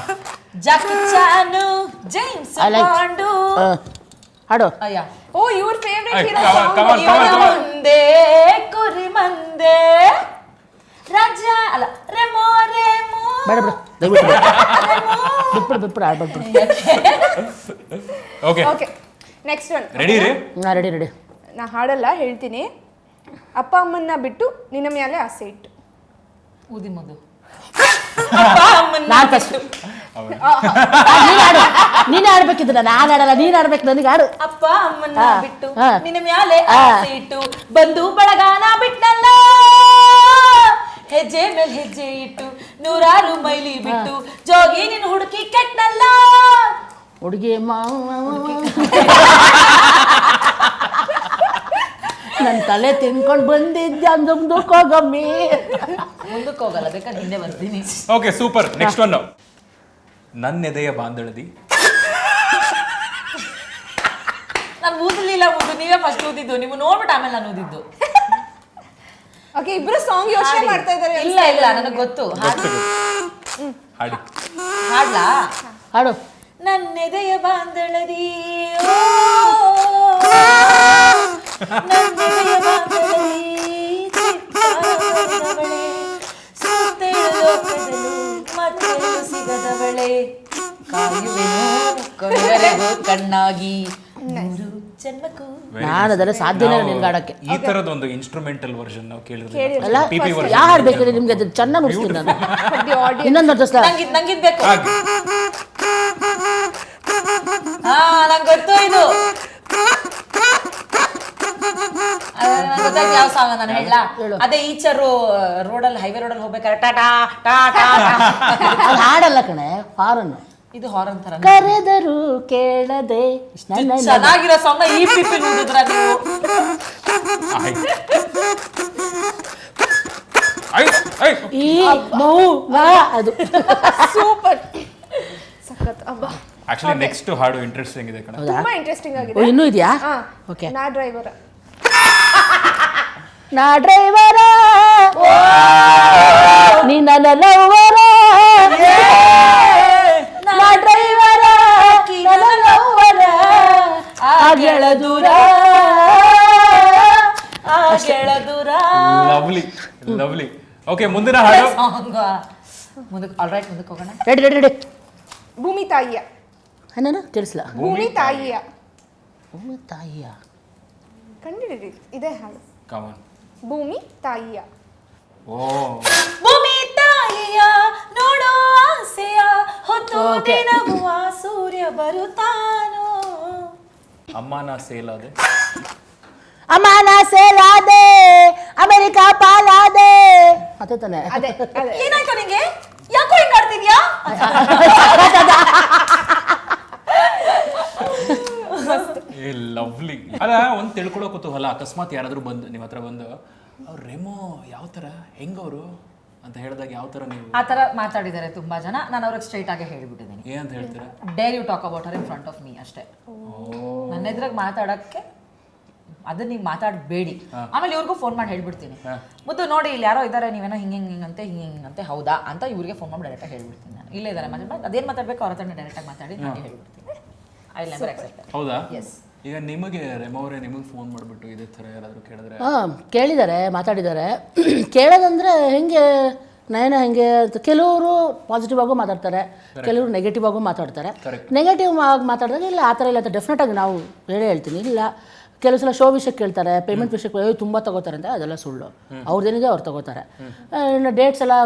Jackie Chan James Bond. ಹಾಡು. ಅಯ್ಯ, oh your favourite hero. Come on. ಮುಂದೆ ಕುರಿ ಮಂದೆ ರಾಜ ಅಲ್ಲ ರೆಮೋ ರೆಮೋ. ಬೇಡ ಬಿಡು, ದಯವಿಟ್ಟು ಬಿಟ್ಬಿಡು ಆಡ್ಬಿಡ್ಬಿಡು. Okay okay, next one. Ready ರೀ? ರೆಡಿ. ನಾ ಹಾಡಲ್ಲ, ಹೇಳ್ತೀನಿ. ಅಪ್ಪ ಅಮ್ಮನ್ನ ಬಿಟ್ಟು ನಿನ್ನ ಮೇಲೆ ಆಸೆ ಇಟ್ಟು. ಊದಿ ಮದು. ನಾನು ಫಸ್ಟ್. ನೀನೇ ಆಡ್ಬೇಕಿದ್ರೆ ನಾನು ಆಡಲ್ಲ, ನೀನ್ ಆಡ್ಬೇಕು. ನನಗೆ ಆಡು. ಅಪ್ಪ ಅಮ್ಮನ್ನ ಬಿಟ್ಟು ನಿನ್ನ ಮ್ಯಾಲೆ ಆಸೆ ಇಟ್ಟು ಬಂದು ಬಳಗಾನ ಬಿಟ್ಟಲ್ಲ, ಹೆಜ್ಜೆ ಮೇಲೆ ಹೆಜ್ಜೆ ಇಟ್ಟು 100 ಮೈಲಿ ಬಿಟ್ಟು ಜೋಗಿ ನಿನ್ನ ಹುಡುಕಿ ಕೆಟ್ಟಲ್ಲ. ಹುಡುಗಿ ನನ್ನ ತಲೆ ತಿನ್ಕೊಂಡು ಬಂದಿದ್ದೆ ಅಂದು ಮುಂದಕ್ಕೆ ಹೋಗಮ್ಮಿ. ಮುಂದಕ್ಕೆ ಹೋಗಲ್ಲ, ಬೇಕಾದ್ರೆ ಹಿಂದೆ ಬರ್ತೀನಿ. Okay, super. Next one. ನನ್ನೆದೆಯ ಬಾಂದಳದಿ. ನಾನು ಊದಲಿಲ್ಲ, ನೀವೇ ಫಸ್ಟ್ ಊದಿದ್ದು. ನೀವು ನೋಡ್ಬಿಟ್ಟು ಆಮೇಲೆ ನಾನು ಊದಿದ್ದು. ಓಕೆ, ಇಬ್ರು ಸಾಂಗ್ ಯೋಚನೆ ಮಾಡ್ತಾ ಇದ್ದಾರೆ. ಇಲ್ಲ ನನಗೆ ಗೊತ್ತು. ಹಾಡಿ. ಹಾಡ್ಲಾ? ಹಾಡು. ನನ್ನೆದೆಯ ಬಾಂದಳದಿ, ನನ್ನೆದೆಯ ಬಾಂದಳದಿ ಚಿತ್ತಾದವಳೆ, ಸುತ್ತೇಳು ಲೋಕದಲ್ಲಿ ಮತ್ತೆಲ್ಲೂ ಸಿಗದವಳೆ, ಕಾಯುವೆನು ಕೊನೆವರೆಗೂ ಕಣ್ಣಾಗಿ 100 ಜನ್ಮಕ್ಕೂ. ನಾನು ಅದೆಲ್ಲ ಸಾಧ್ಯನೇ ಇಲ್ಲ ನಿನ್ಗೆ ಆಡಕ್ಕೆ. ಈ ತರದ ಒಂದು ಇನ್ಸ್ಟ್ರೂಮೆಂಟಲ್ ವರ್ಷನ್ ನಾವು ಕೇಳಿದ್ರೆ ಅಲ್ಲ, ಯಾವ ಹಾಡ್ಬೇಕು ನಿಮ್ಗೆ? ಅದು ಚೆನ್ನಾಗಿ ನುಡಿಸ್ತೀನಿ ನಾನು. ಇನ್ನೊಂದು ಅಡ್ಜಸ್ಟ್. ನಂಗಿದ್ ಬೇಕು. ನಂಗೆ ಗೊತ್ತು ಇದು. ಗೊತ್ತಾಯ್ತು ಯಾವ ಸಾಂಗ್ ನಾನು ಹೇಳ. ಅದೇ ಈಚರು ರೋಡಲ್ಲಿ, ಹೈವೇ ರೋಡಲ್ಲಿ ಹೋಗ್ಬೇಕಾದ್ರೆ ಟಾಟಾ ಟಾಟಾ. ಅದು ಹಾಡಲ್ಲ ಕಣೆ, ಹಾರನ್ನು. ಇದು ಹಾರನ್ ತರ. ಕರೆದರು ಕೇಳದೆ. ಚೆನ್ನಾಗಿರೋ ಸಾಂಗ್ ಈ ಪಿಪಿ ನೋಡಿದ್ರ ನೀವು. ಈ ಅದು ಸೂಪರ್, ಸಖತ್. ಅಬ್ಬಾ, ಆಕ್ಚುಲಿ ನೆಕ್ಸ್ಟ್ ಹಾಡು ಇಂಟ್ರೆಸ್ಟಿಂಗ್ ಇದೆ ಕಣ. ತುಂಬಾ ಇಂಟ್ರೆಸ್ಟಿಂಗ್ ಆಗಿದೆ. ಇನ್ನೂ ಇದೆಯಾ? ಓಕೆ, ನಾ ಡ್ರೈವರ. ನಾ ಡ್ರೈವರ ನೀ ನನ್ನ ಲವ್ವರ. ನಾ ಡ್ರೈವರ ನನ್ನ ಲವ್ವರ. ಆಗೆಳ ದೂರ ಆಗೆಳ ದೂರ. ಲವ್ಲಿ. ಓಕೆ, ಮುಂದಿನ ಹಾಡು. ಮುಂದಕ್ಕೆ ಆಲ್ರೈಟ್, ಮುಂದಕ್ಕೆ ಹೋಗೋಣ. ರೆಡಿ. ಭೂಮಿ ತಾಯಿಯ. ನಾನು ತಿಳಿಸ್ಲ. ಭೂಮಿ ತಾಯಿಯ. ಭೂಮಿ ತಾಯಿಯ ಕಂಡಿಡಿರಿ, ಇದೇ ಹಾಡು. Come on. ಭೂಮಿ ತಾಯಿಯ. ಓ ಭೂಮಿ ತಾಯಿಯ ನೋಡೋ ಆಸೆಯ ಹೊತ್ತು ದಿನವೂ ಆ ಸೂರ್ಯ ಬರುತ್ತಾನೋ. ಅಮ್ಮನ ಸೇಲಾದೆ ಅಮಾನ ಸೇಲಾದೆ ಅಮೆರಿಕಾ ಪಾಲಾದೆ ಅದೇ ತಾನೆ. ಅದೇ ಅದೇ ಏನಾಯ್ತು ನಿಂಗೆ? ಯಾಕೋ ಹಿಂಗ್ ಆಡ್ತಿದ್ಯಾ? ಏ ಲವ್ಲಿ. ಅಲ್ಲ ಒಂದ್ ತಿಳ್ಕೊಳ್ಳೋ ಕುತೂಹಲ, ಅಕಸ್ಮಾತ್ ಯಾರಾದ್ರೂ ಬಂದು ನಿಮ್ಮ ಹತ್ರ ಬಂದು ಅವ್ರು ರೆಮೋ ಯಾವ ತರ ಹೆಂಗವ್ರು ಅಂತ ಹೇಳಿದಾಗ ಯಾವ ತರ ನೀವು ಆ ತರ ಮಾತಾಡಿದ್ದಾರೆ ತುಂಬಾ ಜನ. ನಾನು ಅವ್ರಿಗೆ ಸ್ಟ್ರೈಟ್ ಆಗಿ ಹೇಳಿಬಿಟ್ಟಿದ್ದೀನಿ, ಏನಂತ ಹೇಳ್ತೀರಾ? Dare you talk about her in front of me ಅಷ್ಟೇ. ನನ್ನ ಎದುರಾಗ ಮಾತಾಡಕ್ಕೆ ಅದನ್ನ ನೀವು ಮಾತಾಡಬೇಡಿ. ಆಮೇಲೆ ಇವ್ರಿಗೂ ಫೋನ್ ಮಾಡಿ ಹೇಳ್ಬಿಡ್ತೀನಿ, ಮುದ್ದು ನೋಡಿ ಇಲ್ಲಿ ಯಾರೋ ಇದ್ದಾರೆ, ನೀವೇನೋ ಹಿಂಗಂತೆ ಹಿಂಗಂತೆ ಹೌದಾ ಅಂತ ಇವ್ರಿಗೆ ಫೋನ್ ಮಾಡಿ ಡೈರೆಕ್ಟಾಗಿ ಹೇಳ್ಬಿಡ್ತೀನಿ. ನಾನು ಇಲ್ಲೇ ಇದ್ದಾರೆ ಮಾತಾಡಿ, ಅದೇನು ಮಾತಾಡ್ಬೇಕು ಅವ್ರ ಹತ್ರ ಡೈರೆಕ್ಟಾಗಿ ಮಾತಾಡಿ ನಾನು ಹೇಳ್ಬಿಡ್ತೀನಿ. I never accept. ಹೌದಾ? ಎಸ್. ಈಗ ನಿಮಗೆ ರೆಮೋ ಅವರೇ ನಿಮಗೆ ಫೋನ್ ಮಾಡಿಬಿಟ್ಟು ಇದೇ ಥರ ಯಾರಾದರೂ ಕೇಳಿದ್ರೆ? ಕೇಳಿದ್ದಾರೆ, ಮಾತಾಡಿದ್ದಾರೆ. ಕೇಳೋದಂದ್ರೆ ಹೆಂಗೆ ನಯನ ಹೆಂಗೆ ಅಂತ ಕೆಲವರು ಪಾಸಿಟಿವ್ ಆಗು ಮಾತಾಡ್ತಾರೆ, ಕೆಲವರು ನೆಗೆಟಿವ್ ಆಗು ಮಾತಾಡ್ತಾರೆ. ನೆಗೆಟಿವ್ ಆಗಿ ಮಾತಾಡಿದಾಗ ಇಲ್ಲ ಆ ಥರ ಇಲ್ಲ ಅಂತ ಡೆಫಿನೆಟಾಗಿ ನಾವು ಹೇಳ್ತೀನಿ. ಇಲ್ಲ ಕೆಲವು ಸಲ ಶೋ ವಿಷಯಕ್ಕೆ ಕೇಳ್ತಾರೆ, ಪೇಮೆಂಟ್ ವಿಷಯಕ್ಕೆ ತುಂಬ ತಗೋತಾರೆ ಅಂತ, ಅದೆಲ್ಲ ಸುಳ್ಳು. ಅವ್ರದ್ದೇನಿದೆ ಅವ್ರು ತಗೋತಾರೆ. ಇನ್ನು ಡೇಟ್ಸ್ ಎಲ್ಲ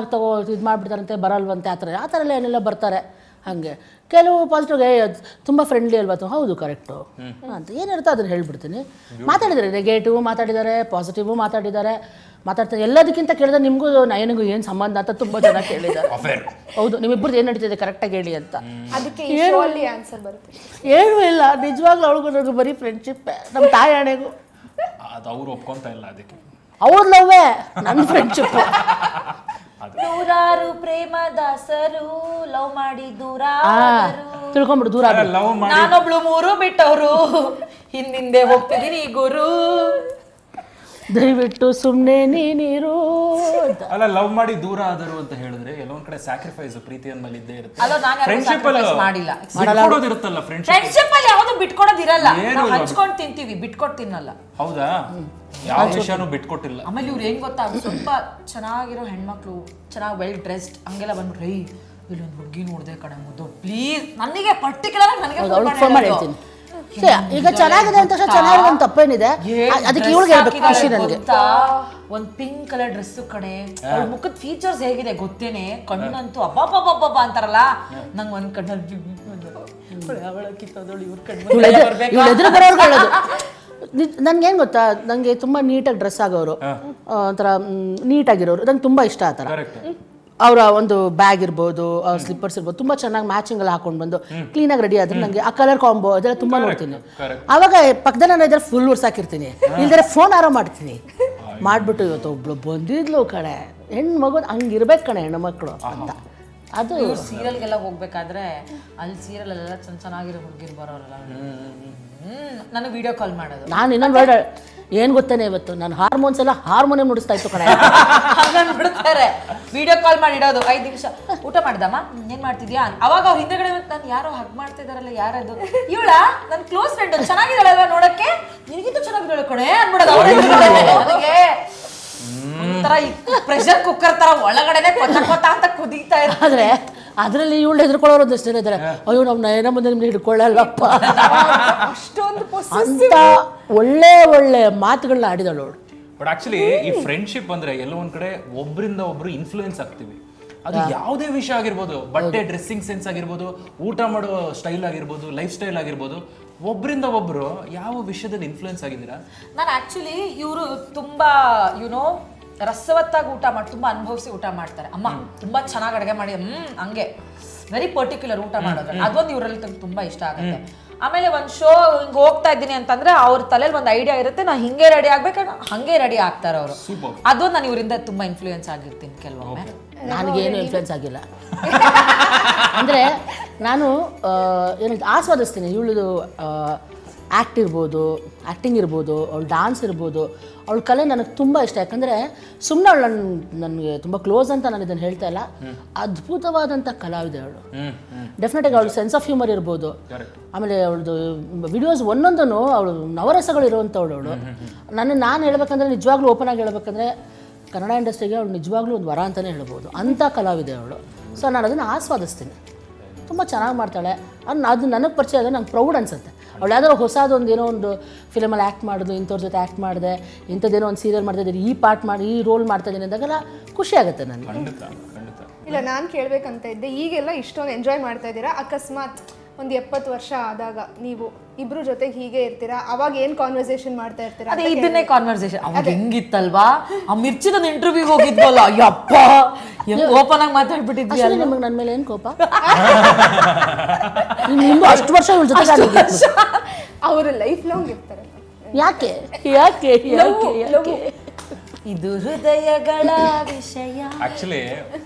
ಇದು ಮಾಡಿಬಿಡ್ತಾರಂತೆ, ಬರಲ್ವಂತೆ, ಆ ಥರ ಎಲ್ಲ ಏನೆಲ್ಲ ಬರ್ತಾರೆ. ಹಾಗೆ ಕೆಲವು ಪಾಸಿಟಿವ್ ತುಂಬ ಫ್ರೆಂಡ್ಲಿ ಅಲ್ವಾ, ಹೌದು ಕರೆಕ್ಟು ಅಂತ ಏನಿರುತ್ತೋ ಅದನ್ನು ಹೇಳ್ಬಿಡ್ತೀನಿ. ಮಾತಾಡಿದ್ದಾರೆ, ನೆಗೆಟಿವ್ ಮಾತಾಡಿದ್ದಾರೆ, ಪಾಸಿಟಿವ್ ಮಾತಾಡಿದ್ದಾರೆ. ಮಾತಾಡ್ತಾರೆ ಎಲ್ಲದಕ್ಕಿಂತ ಕೇಳಿದ್ರೆ ನಿಮಗೂ ನಯನಿಗೂ ಏನು ಸಂಬಂಧ ಅಂತ ತುಂಬ ಜನ ಕೇಳಿದ್ದಾರೆ. ಹೌದು, ನಿಮ್ಮಿಬ್ಬರದ್ದು ಏನು ನಡೀತಿದೆ ಕರೆಕ್ಟಾಗಿ ಹೇಳಿ ಅಂತ. ಅದಕ್ಕೆ ಆನ್ಸರ್ ಬರುತ್ತೆ. ಏನೂ ಇಲ್ಲ, ನಿಜವಾಗ್ಲೂ ಅವಳಿಗೂ ನನಗೂ ಬರೀ ಫ್ರೆಂಡ್ಶಿಪ್. ನಮ್ಮ ತಾಯಿ ಹಣೆಗೂ ಅದು ಅವ್ರು ಒಪ್ಕೊಂತ ಇಲ್ಲ, ಅದಕ್ಕೆ ಅವ್ರ ಲವ್ವೇ ನನ್ನ ಫ್ರೆಂಡ್ಶಿಪ್. ನೂರಾರು ಪ್ರೇಮದಾಸರು ಲವ್ ಮಾಡಿ ದೂರ ತಿಳ್ಕೊಂಬಿಡು, ದೂರ ಲವ್ ಮಾಡಿ ನಾನೊಬ್ಳು ಮೂರು ಬಿಟ್ಟವರು ಹಿಂದಿಂದೆ ಹೋಗ್ತಿದ್ದೀನಿ ಗುರು, ದಯವಿಟ್ಟು ಸುಮ್ಮನೆ ನೀರು. ಅಲ್ಲ ಲವ್ ಮಾಡಿ ದೂರ ಆದರು ಅಂತ ಹೇಳಿದ್ರೆ ಎಲ್ಲೊಂದ್ ಕಡೆ ಸ್ಯಾಕ್ರಿಫೈಸ್ ಪ್ರೀತಿ ಅಂದ್ಮೇಲೆ ಇದ್ದೇ ಇರುತ್ತೆ. ಅಲ್ಲ ನಾನು ಫ್ರೆಂಡ್ಶಿಪ್ ಮಾಡಿಲ್ಲ. ಬಿಟ್ಕೊಡೋದಿರುತ್ತಲ್ಲ ಫ್ರೆಂಡ್ಶಿಪ್ ಅಲ್ಲಿ ಯಾವ್ದು ಬಿಟ್ಕೊಡೋದಿರಲ್ಲ, ನಾವು ಹಂಚ್ಕೊಂಡು ತಿಂತೀವಿ, ಬಿಟ್ಕೊಟ್ಟು ತಿನ್ನಲ್ಲ. ಹೌದಾ? ಯಾವ ವಿಷಯನೂ ಬಿಟ್ಕೊಟ್ಟಿಲ್ಲ. ಆಮೇಲೆ ಇವ್ರು ಏನ್ ಗೊತ್ತಾ, ಸ್ವಲ್ಪ ಚೆನ್ನಾಗಿರೋ ಹೆಣ್ಮಕ್ಳು, ಚೆನ್ನಾಗಿ ವೆಲ್ ಡ್ರೆಸ್ಡ್ ಹಂಗೆಲ್ಲ ಬಂದ್ಬಿಟ್ರೆ ಇಲ್ಲೊಂದು ಹುಡುಗಿ ನೋಡ್ದೆ ಕಡೆ ಮುದ್ದು ಪ್ಲೀಸ್ ನನಗೆ ಪರ್ಟಿಕ್ಯುಲರ್ ನನಗೆ ಫೋನ್ ಮಾಡಿ ಹೇಳ್ತೀನಿ. ಈಗ ಚೆನ್ನಾಗಿದೆ ಅಂತ ಚೆನ್ನಾಗಿದೆ ಅಂತ ತಪ್ಪೇನಿದೆ, ಅದಕ್ಕೆ ಇವಳಿಗೆ ಹೇಳ್ಬೇಕು ಖುಷಿ ನನಗೆ. ಒಂದ್ ಪಿಂಕ್ ಕಲರ್ ಡ್ರೆಸ್ ಕಡೆ, ಅವ್ಳ ಮುಖದ ಫೀಚರ್ಸ್ ಹೇಗಿದೆ ಗೊತ್ತೇನೆ, ಕಣ್ಣಂತೂ ಅಬ್ಬಬ್ಬಬ್ಬಬ್ಬ ಅಂತಾರಲ್ಲ, ನಂಗೆ ಒಂದ್ ಕಣ್ಣಲ್ಲಿ ಇವಳು ಎದುರು ಬರೋರ್ಗೆ ಹೇಳೋದು. ನನ್ಗೇನು ಗೊತ್ತಾ, ನನಗೆ ತುಂಬ ನೀಟಾಗಿ ಡ್ರೆಸ್ ಆಗೋರು, ಒಂಥರ ನೀಟಾಗಿರೋರು ನಂಗೆ ತುಂಬ ಇಷ್ಟ. ಆ ಥರ ಅವರ ಒಂದು ಬ್ಯಾಗ್ ಇರ್ಬೋದು, ಸ್ಲಿಪ್ಪರ್ಸ್ ಇರ್ಬೋದು, ತುಂಬ ಚೆನ್ನಾಗಿ ಮ್ಯಾಚಿಂಗ್ ಎಲ್ಲ ಹಾಕೊಂಡು ಬಂದು ಕ್ಲೀನಾಗಿ ರೆಡಿ ಆದ್ರೆ ನನಗೆ ಆ ಕಲರ್ ಕಾಂಬೋ ಅದೆಲ್ಲ ತುಂಬ ನೋಡ್ತೀನಿ. ಆವಾಗ ಪಕ್ಕದ ನಾನು ಇದ್ರೆ ಫುಲ್ ಉರ್ಸಾಕಿರ್ತೀನಿ, ಇಲ್ದರೆ ಫೋನ್ ಆರೋ ಮಾಡ್ತೀನಿ. ಮಾಡಿಬಿಟ್ಟು ಇವತ್ತು ಒಬ್ಳು ಬಂದಿದ್ಲು ಕಣೆ, ಹೆಣ್ಣು ಮಗು ಹಂಗಿರ್ಬೇಕು ಕಣೆ ಹೆಣ್ಣು ಮಕ್ಕಳು ಅಂತ. ಅದು ಸೀರಿಯಲ್ಗೆಲ್ಲ ಹೋಗ್ಬೇಕಾದ್ರೆ ಅಲ್ಲಿ ಸೀರಿಯಲ್ ಎಲ್ಲ ಚೆನ್ನಾಗಿರೋ ಹುಡುಗಿರು ಬರೋರಲ್ಲ, ನನಗೆ ವಿಡಿಯೋ ಕಾಲ್ ಮಾಡೋದು. ನಾನು ಇನ್ನೊಂದು ವರ್ಡ್ ಏನು ಗೊತ್ತೇನೆ, ಇವತ್ತು ನಾನು ಹಾರ್ಮೋನ್ಸ್ ಎಲ್ಲ ಹಾರ್ಮೋನಿಯಂ ನುಡಿಸ್ತಾ ಇತ್ತು ಕಣೆ. ಬಿಡ್ತಾರೆ ವಿಡಿಯೋ ಕಾಲ್ ಮಾಡಿ ಇಡೋದು, 5 ನಿಮಿಷ ಊಟ ಮಾಡಿದಮ್ಮ ಏನ್ ಮಾಡ್ತಿದ್ಯಾ, ಅವಾಗ ಅವ್ರ ಹಿಂದೆಗಡೆ ನಾನು ಯಾರೋ ಹಗ್ ಮಾಡ್ತಾ ಇದಾರಲ್ಲ, ಯಾರದು ಇವಳ ನನ್ನ ಕ್ಲೋಸ್ ಫ್ರೆಂಡ್ ಚೆನ್ನಾಗಿದ್ದಾಳಲ್ವ ನೋಡಕ್ಕೆ, ನಿನಗಿಂತ ಚೆನ್ನಾಗಿದ್ದಾಳೆ ಕಣೆ ಅನ್ಬಿಡೋದು. ನನಗೆ ಒಂಥರ ಪ್ರೆಷರ್ ಕುಕ್ಕರ್ ತರ ಒಳಗಡೆನೆ ಕೊತ್ತ ಅಂತ ಕುದೀತಾ ಇರ್ತಾರೆ. ಆದರೆ ಅದರಲ್ಲಿ ಇವಳು ಹೆದರ್ಕೊಳ್ಳೋರು ಒಂದಷ್ಟು ಜನ ಇದ್ದಾರೆ, ಅಯ್ಯೋ ನಾವು ನಯನ ಮುಂದೆ ನಿಮ್ಗೆ ಹಿಡ್ಕೊಳ್ಳಲ್ಲಪ್ಪ ಅಷ್ಟೊಂದು ಅಂತ ಒಳ್ಳೆ ಒಳ್ಳೆ ಮಾತುಗಳನ್ನ ಆಡಿದಳು ಅವಳು. ಬಟ್ ಆಕ್ಚುಲಿ ಈ ಫ್ರೆಂಡ್ಶಿಪ್ ಅಂದ್ರೆ ಎಲ್ಲೋ ಒಂದ್ ಕಡೆ ಒಬ್ರಿಂದ ಒಬ್ರು ಇನ್ಫ್ಲೂಯೆನ್ಸ್ ಆಗ್ತೀವಿ. ಅದು ಯಾವುದೇ ವಿಷಯ ಆಗಿರ್ಬೋದು, ಬಟ್ಟೆ ಡ್ರೆಸ್ಸಿಂಗ್ ಸೆನ್ಸ್ ಆಗಿರ್ಬೋದು, ಊಟ ಮಾಡೋ ಸ್ಟೈಲ್ ಆಗಿರ್ಬೋದು, ಲೈಫ್ ಸ್ಟೈಲ್ ಆಗಿರ್ಬೋದು, ಒಬ್ಬರಿಂದ ಒಬ್ರು ಯಾವ ವಿಷಯದಲ್ಲಿ ಇನ್ಫ್ಲೂಯೆನ್ಸ್ ಆಗಿದ್ದೀರಾ? ನಾನು ಆಕ್ಚುಲಿ ಇವರು ತುಂಬಾ ಯುನೋ ರಸವತ್ತಾಗಿ ಊಟ ಮಾಡಿ ತುಂಬಾ ಅನುಭವಿಸಿ ಊಟ ಮಾಡ್ತಾರೆ. ಅಮ್ಮ ತುಂಬಾ ಚೆನ್ನಾಗಿ ಅಡುಗೆ ಮಾಡಿ ಹಂಗೆ ವೆರಿ ಪರ್ಟಿಕ್ಯುಲರ್ ಊಟ ಮಾಡೋದು, ಅದೊಂದು ಇವರಲ್ಲಿ ತುಂಬಾ ಇಷ್ಟ ಆಗುತ್ತೆ. ಆಮೇಲೆ ಒಂದು ಶೋ ಹಿಂಗೆ ಹೋಗ್ತಾ ಇದ್ದೀನಿ ಅಂತಂದ್ರೆ ಅವ್ರ ತಲೆಯಲ್ಲಿ ಒಂದು ಐಡಿಯಾ ಇರುತ್ತೆ, ನಾ ಹಿಂಗೆ ರೆಡಿ ಆಗ್ಬೇಕು, ಹಂಗೆ ರೆಡಿ ಆಗ್ತಾರೆ ಅವರು. ಅದೊಂದು ನಾನು ಇವರಿಂದ ತುಂಬಾ ಇನ್ಫ್ಲೂಯೆನ್ಸ್ ಆಗಿರ್ತೀನಿ ಕೆಲವೊಮ್ಮೆ. ನನಗೇನು ಇನ್ಫ್ಲುಯೆನ್ಸ್ ಆಗಿಲ್ಲ ಅಂದರೆ ನಾನು ಏನು ಆಸ್ವಾದಿಸ್ತೀನಿ. ಇವಳದು ಆ್ಯಕ್ಟ್ ಇರ್ಬೋದು, ಆ್ಯಕ್ಟಿಂಗ್ ಇರ್ಬೋದು, ಅವಳು ಡಾನ್ಸ್ ಇರ್ಬೋದು, ಅವಳ ಕಲೆ ನನಗೆ ತುಂಬ ಇಷ್ಟ. ಯಾಕಂದರೆ ಸುಮ್ಮನೆ ಅವಳು ನನಗೆ ತುಂಬ ಕ್ಲೋಸ್ ಅಂತ ನಾನು ಇದನ್ನು ಹೇಳ್ತಾ ಇಲ್ಲ, ಅದ್ಭುತವಾದಂಥ ಕಲಾವಿದೆ ಅವಳು. ಡೆಫಿನೆಟಾಗಿ ಅವಳು ಸೆನ್ಸ್ ಆಫ್ ಹ್ಯೂಮರ್ ಇರ್ಬೋದು, ಆಮೇಲೆ ಅವಳದು ವಿಡಿಯೋಸ್ ಒಂದೊಂದೂ ಅವಳು ನವರಸಗಳು ಇರುವಂಥವಳು ಅವಳು. ನಾನು ಹೇಳ್ಬೇಕಂದ್ರೆ ನಿಜವಾಗ್ಲೂ ಓಪನ್ ಆಗಿ ಹೇಳ್ಬೇಕಂದ್ರೆ ಕನ್ನಡ ಇಂಡಸ್ಟ್ರಿಗೆ ಅವಳು ನಿಜವಾಗ್ಲೂ ಒಂದು ವರ ಅಂತಲೇ ಹೇಳ್ಬೋದು, ಅಂಥ ಕಲಾವಿದೆ ಅವಳು. ಸೊ ನಾನು ಅದನ್ನು ಆಸ್ವಾದಿಸ್ತೀನಿ, ತುಂಬ ಚೆನ್ನಾಗಿ ಮಾಡ್ತಾಳೆ. ಅದು ನನಗೆ ಪರಿಚಯ ಆದರೆ ನಂಗೆ ಪ್ರೌಡ್ ಅನಿಸುತ್ತೆ. ಅವಳು ಯಾವ್ದಾದ್ರು ಹೊಸದೊಂದು ಏನೋ ಒಂದು ಫಿಲಮಲ್ಲಿ ಆ್ಯಕ್ಟ್ ಮಾಡೋದು, ಇಂಥವ್ರ ಜೊತೆ ಆ್ಯಕ್ಟ್ ಮಾಡಿದೆ, ಇಂಥದ್ದೇನೋ ಒಂದು ಸೀರಿಯಲ್ ಮಾಡ್ತಾ ಇದ್ದೀನಿ, ಈ ಪಾರ್ಟ್ ಮಾಡಿ ಈ ರೋಲ್ ಮಾಡ್ತಾ ಇದ್ದೀನಿ ಅಂದಾಗೆಲ್ಲ ಖುಷಿ ಆಗುತ್ತೆ ನನಗೆ. ಖಂಡಿತ ಖಂಡಿತ. ಇಲ್ಲ, ನಾನು ಕೇಳಬೇಕಂತ ಇದ್ದೆ, ಈಗೆಲ್ಲ ಇಷ್ಟೊಂದು ಎಂಜಾಯ್ ಮಾಡ್ತಾ ಇದ್ದೀರಾ, ಅಕಸ್ಮಾತ್ ಒಂದು 70 ವರ್ಷ ಆದಾಗ ನೀವು ಇಬ್ರು ಜೊತೆಗೆ ಹೀಗೆ ಇರ್ತೀರಾ, ಅವಾಗ ಏನ್ ಕಾನ್ವರ್ಸೇಷನ್ ಮಾಡ್ತಾ ಇರ್ತೀರಾ? ಅದೇ ಇದನ್ನೇ ಕಾನ್ವರ್ಸೇಷನ್. ಅವಾಗ ಹೆಂಗಿತ್ತಲ್ವಾ ಆ ಮಿರ್ಚಿದ ಇಂಟರ್ವ್ಯೂಗೆ ಹೋಗಿದ್ವಲ್ಲ, ಯಪ್ಪ ಓಪನ್ ಆಗಿ ಮಾತಾಡ್ಬಿಟ್ಟಿದ್ವಿ. ನಿಮಗೆ ನನ್ನ ಮೇಲೆ ಏನು ಕೋಪ? ನಿಮ್ದು ಅಷ್ಟು ವರ್ಷ ಇವ್ರ ಜೊತೆ ಅವರು ಲೈಫ್ ಲಾಂಗ್ ಇರ್ತಾರೆ. ಯಾಕೆ ಯಾಕೆ ಯಾಕೆ ಯಾಕೆ? ಇದು ಹೃದಯಗಳ ವಿಷಯ. ಆಕ್ಚುಲಿ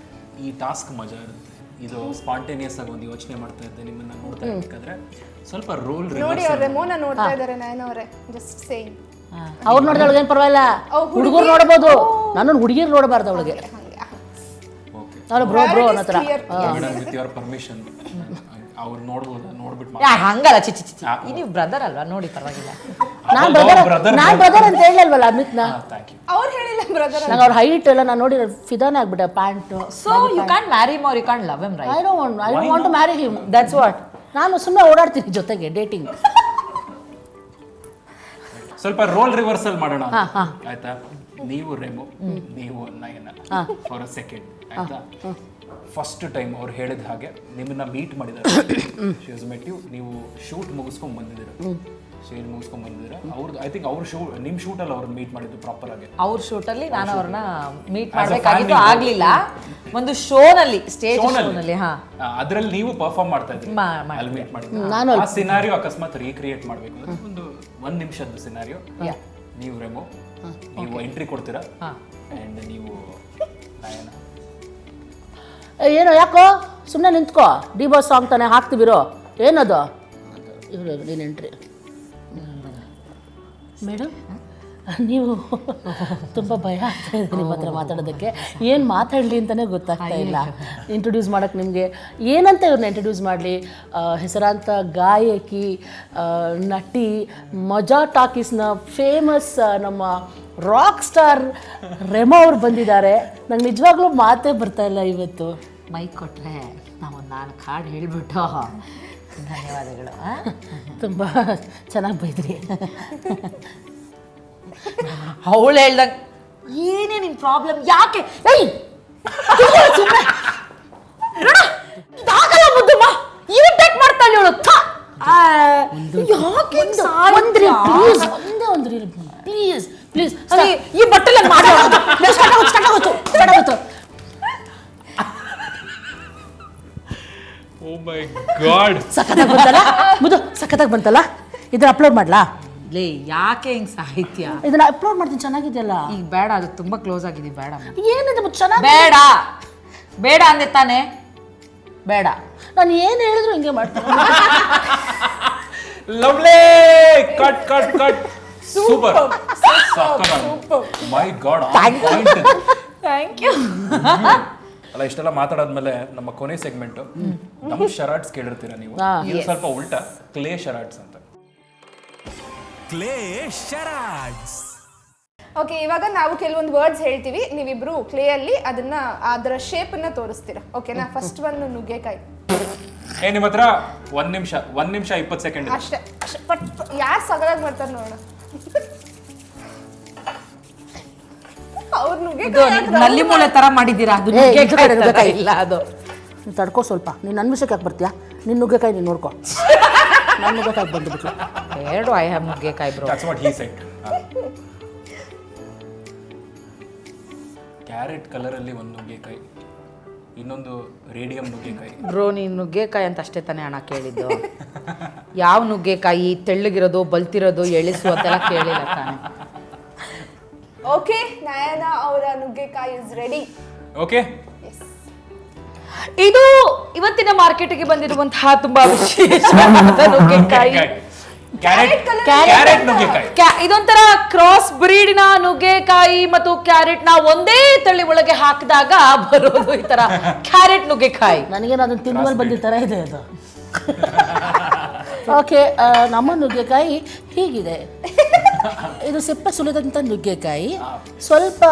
ಈ ಟಾಸ್ಕ್ ಮಜಾ ಇರುತ್ತೆ. ಇದು ಸ್ಪಾಂಟೇನಿಯಸ್ ಆಗಿ ಒಂದು ಯೋಚನೆ ಮಾಡ್ತಾ ಇದ್ದೆ, ನಿಮ್ಮನ್ನ ನೋಡ್ತಾ ಇರ್ಬೇಕಾದ್ರೆ ಸ್ವಲ್ಪ ರೋಲ್ ನೋಡಿ, ಅವ್ರ ರೆಮೋನ ನೋಡ್ತಾ ಇದ್ದಾರೆ ನಯನವರೇ, ಜಸ್ಟ್ ಸೇಯಿಂಗ್. ಅವ್ರು ನೋಡಿದ ಅವಳಿಗೇನು ಪರವಾಗಿಲ್ಲ, ಹುಡುಗರು ನೋಡ್ಬೋದು, ನನ್ನನ್ನು ಹುಡುಗಿರು ನೋಡಬಾರ್ದು ಅವಳಿಗೆ. ಅವಳು ಬ್ರೋ ಬ್ರೋ ಅನ್ನೋ ಥರ. ವಿತ್ ಯುವರ್ ಪರ್ಮಿಷನ್ ಅವ್ರು ನೋಡ್ಬೋದು, ನೋಡ್ಬಿಟ್ಟು ಹಂಗಲ್ಲ, ಚಿಚ್ಚಿ ಚಿಚ್ಚಿ ನೀವು ಬ್ರದರ್ ಅಲ್ವಾ, ನೋಡಿ ಪರವಾಗಿಲ್ಲ. ನಾನು ಬ್ರದರ್ ಅಂತ ಹೇಳಲ್ವಲ್ಲ ಅಮಿತ್ನ. ಅವ್ರು ಹೇಳಿಲ್ಲ ಬ್ರದರ್. ನಂಗೆ ಅವ್ರ ಹೈಟ್ ಎಲ್ಲ ನಾನು ನೋಡಿ ಫಿದಾನೆ ಆಗ್ಬಿಟ್ಟೆ ಪ್ಯಾಂಟು. So you can marry him or you can love him, right? I don't want to marry him, that's what. ನಾನು ಸುಮ್ಮನೆ ಓಡಾಡ್ತೀನಿ ಜೊತೆಗೆ ಡೇಟಿಂಗ್. ಸ್ವಲ್ಪ ರೋಲ್ ರಿವರ್ಸಲ್ ಮಾಡೋಣ ಆಯ್ತಾ? ನೀವು ರೆಮೋ, ನೀವು ನಯನ ಫಾರ್ ಅ ಸೆಕೆಂಡ್ ಆಯ್ತಾ? ಫಸ್ಟ್ ಟೈಮ್ ಅವ್ರು ಹೇಳಿದ ಹಾಗೆ ನಿಮ್ಮನ್ನ ಮೀಟ್ ಮಾಡಿದ್ದಾರೆ, ಶಿ ವಾಸ್ ಮೆಟ್ ಯು, ನೀವು ಶೂಟ್ ಮುಗಿಸ್ಕೊಂಡ್ ಬಂದಿದ್ದೀರ, ಶೇರ್ ಮುಗಿಸ್ಕೊಂಡ್ ಬಂದಿದ್ದೀರ. ಅವ್ರದ್ದು ಐ ಥಿಂಕ್ ಅವ್ರ ನಿಮ್ಮ ಶೂಟಲ್ಲಿ ಅವ್ರನ್ನ ಮೀಟ್ ಮಾಡಿದ್ದು ಪ್ರಾಪರ್ ಆಗಿ. ಅವ್ರ ಶೂಟಲ್ಲಿ ನಾನು ಅವ್ರನ್ನ ಮೀಟ್ ಮಾಡಬೇಕಾಗಿತ್ತು, ಆಗ್ಲಿಲ್ಲ. ಒಂದು ಶೋನಲ್ಲಿ, ಸ್ಟೇಜ್ ಶೋನಲ್ಲಿ, ಅದರಲ್ಲಿ ನೀವು ಪರ್ಫಾರ್ಮ್ ಮಾಡ್ತಾ ಇದ್ರಿ, ಅಲ್ಲಿ ಮೀಟ್ ಮಾಡಿದ್ದು. ಆ ಸಿನಾರಿಯೋ ಅಕಸ್ಮಾತ್ ರೀಕ್ರಿಯೇಟ್ ಮಾಡಬೇಕು ಅಂದ್ರೆ ಒಂದು 1 ನಿಮಿಷದ ಸಿನಾರಿಯೋ. ನೀವು ರೆಮೋ, ನೀವು ಎಂಟ್ರಿ ಕೊಡ್ತೀರಾ ಅಂಡ್ ನೀವು ನಯನ. ಏನೋ ಯಾಕೋ ಸುಮ್ಮನೆ ನಿಂತ್ಕೋ, ಡಿ ಬಾಸ್ ಸಾಂಗ್ ತಾನೆ ಹಾಕ್ತಿವಿರೋ, ಏನದು ಇವರು ನೀನು ಎಂಟ್ರಿ. ಮೇಡಮ್ ನೀವು ತುಂಬ ಭಯ ಆಗ್ತಾ ಇದೆ ನಿಮ್ಮ ಹತ್ರ ಮಾತಾಡೋದಕ್ಕೆ, ಏನು ಮಾತಾಡಲಿ ಅಂತಲೇ ಗೊತ್ತಾಗ್ತಾ ಇಲ್ಲ. ಇಂಟ್ರೊಡ್ಯೂಸ್ ಮಾಡೋಕ್ಕೆ ನಿಮಗೆ ಏನಂತ ಇವ್ರನ್ನ ಇಂಟ್ರೊಡ್ಯೂಸ್ ಮಾಡಲಿ? ಹೆಸರಾಂತ ಗಾಯಕಿ, ನಟಿ, ಮಜಾ ಟಾಕೀಸ್ನ ಫೇಮಸ್ ನಮ್ಮ ರಾಕ್ ಸ್ಟಾರ್ ರೆಮೋ ಅವ್ರು ಬಂದಿದ್ದಾರೆ. ನಂಗೆ ನಿಜವಾಗ್ಲೂ ಮಾತೇ ಬರ್ತಾ ಇಲ್ಲ ಇವತ್ತು. ಮೈಕ್ ಕೊಟ್ಟರೆ ನಾವೊಂದು 4 ಹಾಡು ಹೇಳಿಬಿಟ್ಟು ಧನ್ಯವಾದಗಳು. ತುಂಬ ಚೆನ್ನಾಗಿ ಬೈದ್ರಿ. ಅವಳು ಹೇಳ್ದಂಗೆ ಏನೇ ನಿನ್ನ ಪ್ರಾಬ್ಲಮ್, ಯಾಕೆ ಇದಾಗಲ್ಲ ಮುದ್ದಮ್ಮ, ಇವನ್ ಟೇಕ್ ಮಾಡ್ತಾಳೆ ಇವಳು. ಪ್ಲೀಸ್ ಪ್ಲೀಸ್ ಈ ಬಟ್ಟೆಲ್ಲ ಓ ಮೈ ಗಾಡ್, ಸಖತ್ತಾಗಿ ಬಂತಲ್ಲ ಮುದು, ಸಖತ್ತಾಗಿ ಬಂತಲ್ಲ. ಇದನ್ನ ಅಪ್ಲೋಡ್ ಮಾಡ್ಲಾ? ಲೇ ಯಾಕೆ ಹಿಂಗ್ ಸಾಹಿತ್ಯ? ಇದನ್ನ ಅಪ್ಲೋಡ್ ಮಾಡ್ತೀನಿ, ಚೆನ್ನಾಗಿದೆಯಲ್ಲ. ಈಗ ಬೇಡ, ಅದು ತುಂಬಾ ಕ್ಲೋಸ್ ಆಗಿದೆ, ಬೇಡ. ಏನಿದೆ ಚೆನ್ನಾಗಿ? ಬೇಡ ಬೇಡ ಅಂದೆ ತಾನೆ, ಬೇಡ. ನಾನು ಏನು ಹೇಳಿದ್ರು ಹಿಂಗೆ ಮಾಡ್ತೀನಿ. Lovely, cut cut cut, super, my god, thank you. ಅಲ್ಲ, ಇಷ್ಟೆಲ್ಲ ಮಾತಾಡಾದ್ಮೇಲೆ ನಮ್ಮ ಕೊನೆ ಸೆಗ್ಮೆಂಟ್ ನಮ್ಮ ಶರಾಟ್ಸ್ ಕೇಳಿರ್ತೀರಾ ನೀವು. ಇದು ಸ್ವಲ್ಪ ಉಲ್ಟಾ, ಕ್ಲೇ ಶರಾಟ್ಸ್ ಅಂತ. ಕ್ಲೇ ಶರಾಡ್ಸ್. ಓಕೆ, ಇವಾಗ ನಾವು ಕೆಲವೊಂದು ವರ್ಡ್ಸ್ ಹೇಳ್ತೀವಿ, ನೀವಿಬ್ರು ಕ್ಲೇ ಅಲ್ಲಿ ಅದನ್ನ ಅದರ ಶೇಪ್ ಅನ್ನ ತೋರಿಸ್ತೀರಾ. ಓಕೆನಾ? ಫಸ್ಟ್ ಒಂದು ನುಗ್ಗೆಕಾಯಿ. ನಿಮ್ಮ ಹತ್ರ 1 ನಿಮಿಷ 20 ಸೆಕೆಂಡ್ ಅಷ್ಟೇ. ಯಾರು ಸಗದಾಗಿ ಮಾಡ್ತಾರೆ ನೋಡೋಣ. ಅವ್ರು ನುಗ್ಗೆಕಾಯಿ ನಲ್ಲಿ ಮೂಳೆ ತರ ಮಾಡಿದ್ದೀರಾ, ಅದು ನುಗ್ಗೆಕಾಯಿ ಇಲ್ಲ. ಅದು ನೀನು ತಡ್ಕೋ ಸ್ವಲ್ಪ. ನೀನು ನನ್ನ ವಿಷಯಕ್ಕೆ ಯಾಕೆ ಬರ್ತೀಯಾ? ನಿನ್ನ ನುಗ್ಗೆಕಾಯಿ ನೀನು ನೋಡ್ಕೊ. ನನ್ನ ನುಗ್ಗೆಕಾಯಿ ಬಂದುಬಿಟ್ಲು. ಎರಡು ಐ ಹ್ಯಾವ್ ನುಗ್ಗೆಕಾಯಿ bro. That's what he said. Carrot colour ಅಲ್ಲಿ ಒಂದು ನುಗ್ಗೆಕಾಯಿ, ಇನ್ನೊಂದು ರೇಡಿಯಂ ನುಗ್ಗೆಕಾಯಿ. ಬ್ರೋ ನೀನು ನುಗ್ಗೆಕಾಯಿ ಅಂತ ಅಷ್ಟೇ ತಾನೇ ಹಣ ಕೇಳಿದ್ದು. ಯಾವ ನುಗ್ಗೆಕಾಯಿ, ತೆಳ್ಳಗಿರೋದು, ಬಲ್ತಿರೋದು, ಎಳಿಸು ಅಂತೆಲ್ಲ ಕೇಳಿಲ್ಲ ತಾನೆ. ಓಕೆ, ನಯನ ಅವರ ನುಗ್ಗೆಕಾಯಿ ಇಸ್ ರೆಡಿ. ಓಕೆ, ಇದು ಇವತ್ತಿನ ಮಾರ್ಕೆಟ್ಗೆ ಬಂದಿರುವಂತಹ ತುಂಬಾ ವಿಶೇಷವಾದ ನುಗ್ಗೆಕಾಯಿ. ಕ್ಯಾರೆಟ್ ನುಗ್ಗೆಕಾಯಿ. ಇದೊಂಥರ ಕ್ರಾಸ್ ಬ್ರೀಡ್ನ ನುಗ್ಗೆಕಾಯಿ ಮತ್ತು ಕ್ಯಾರೆಟ್ ನ ಒಂದೇ ತಳಿ ಒಳಗೆ ಹಾಕಿದಾಗ ಬರೋದು ಈ ತರ ಕ್ಯಾರೆಟ್ ನುಗ್ಗೆಕಾಯಿ. ನನಗೇನು ಅದನ್ನು ತಿಂದ ಮೇಲೆ ಬಂದಿದ್ದ ಥರ ಇದೆ ಅದು. ಓಕೆ, ನಮ್ಮ ನುಗ್ಗೆಕಾಯಿ ಹೀಗಿದೆ. ಇದು ಸಿಪ್ಪೆ ಸುಲಿದಂಥ ನುಗ್ಗೆಕಾಯಿ. ಸ್ವಲ್ಪ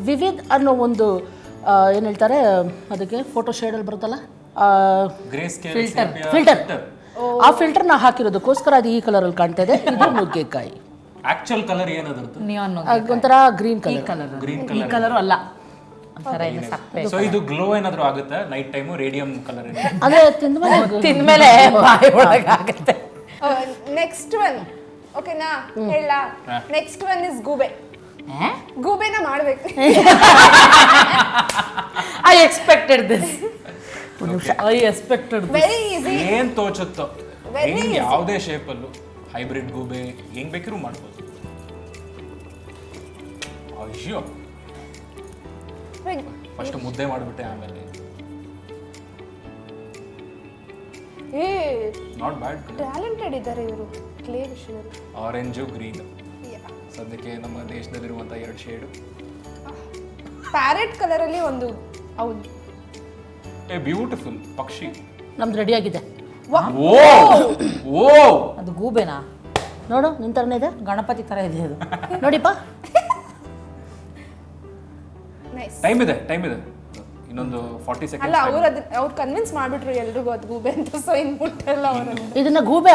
ವಿವಿಧ್ ಅನ್ನೋ ಒಂದು ಏನು ಹೇಳ್ತಾರೆ ಅದಕ್ಕೆ, ಫೋಟೋ ಶೇಡಲ್ಲಿ ಬರುತ್ತಲ್ಲ, ಗ್ರೇ ಸ್ಕೇಲ್ ಫಿಲ್ಟರ್. ಆ ಫಿಲ್ಟರ್ ನಾ ಹಾಕಿರೋದಕ್ಕೋಸ್ಕರ ಅದು ಈ ಕಲರಲ್ಲಿ ಕಾಣ್ತಾ ಇದೆ. ಇದು ನುಗ್ಗೆಕಾಯಿ. ಆಕ್ಚುಯಲ್ ಕಲರ್ ಏನದ್ರದ್ದು? ನಿಯಾನ್ ಒಂಥರ ಗ್ರೀನ್ ಕಲರ್. ಗ್ರೀನ್ ಈ ಕಲರ್ ಅಲ್ಲ, ಒಂಥರ ಏನು ಸಪ್ಪೆ. ಸೊ ಇದು ಗ್ಲೋ ಏನಾದ್ರು ಆಗುತ್ತಾ ನೈಟ್ ಟೈಮು? ರೇಡಿಯಂ ಕಲರ್ ಅಂದ್ರೆ ತಿಂದ್ಮೇಲೆ ಬಾಯಿ ಒಳಗಾಗುತ್ತೆ. ನೆಕ್ಸ್ಟ್ ಒನ್ ಓಕೆನಾ ಹೇಳ. ನೆಕ್ಸ್ಟ್ ಒನ್ ಇಸ್ ಗೂಬೆ. ಗೂಬೆನ ಮಾಡ್ಬೇಕು. I expected this. I expected very easy. ಏನ್ ತೋಚುತ್ತೋ ಹೆಂಗ್ ಯಾವುದೇ ಶೇಪ್ ಅಲ್ಲೂ ಹೈಬ್ರಿಡ್ ಗೂಬೆ ಹೆಂಗ್ ಬೇಕಿರೂ ಮಾಡ್ಬೋದು. ಅಯ್ಯೋ ಫಸ್ಟ್ ಮುದ್ದೆ ಮಾಡ್ಬಿಟ್ಟೆ, ಆಮೇಲೆ ಏ ನಾಟ್ ಬ್ಯಾಡ್. ಟ್ಯಾಲೆಂಟೆಡ್ ಇದ್ದಾರೆ ಇವರು ಕ್ಲೇ ವಿಷಯದಲ್ಲಿ. ಆರೆಂಜು ಗ್ರೀನ್ ಸದ್ಯಕ್ಕೆ ನಮ್ಮ ದೇಶದಲ್ಲಿರುವಂತ 2 ಶೇಡು. ಪ್ಯಾರೆಟ್ ಕಲರ್ ಅಲ್ಲಿ ಒಂದು ಹೌದು. ಏ ಬ್ಯೂಟಿಫುಲ್ ಪಕ್ಷಿ. ನಮ್ದು ರೆಡಿ ಆಗಿದೆ. ಓ ಓ ಅದು ಗೂಬೆನಾ? ನೋಡು ನಿನ್ ತರನೇ ಇದೆ, ಗಣಪತಿ ತರ ಇದೆ ಅದು. ನೋಡಿಪ್ಪ. ನೈಸ್. ಟೈಮ್ ಇದೆ ಇನ್ನೊಂದು 40 ಅಲ್ಲ ಸೆಕೆಂಡ್ಸ್. ಅವ್ರು ಕನ್ವಿನ್ಸ್ ಮಾಡ್ಬಿಟ್ರು ಎಲ್ರಿಗೂ ಅದು ಗೂಬೆ ಅಂತ. ಸೊ ಇನ್ ಮುಟ್ಟಲ್ಲ ಅವರು. ಇದನ್ನ ಗೂಬೆ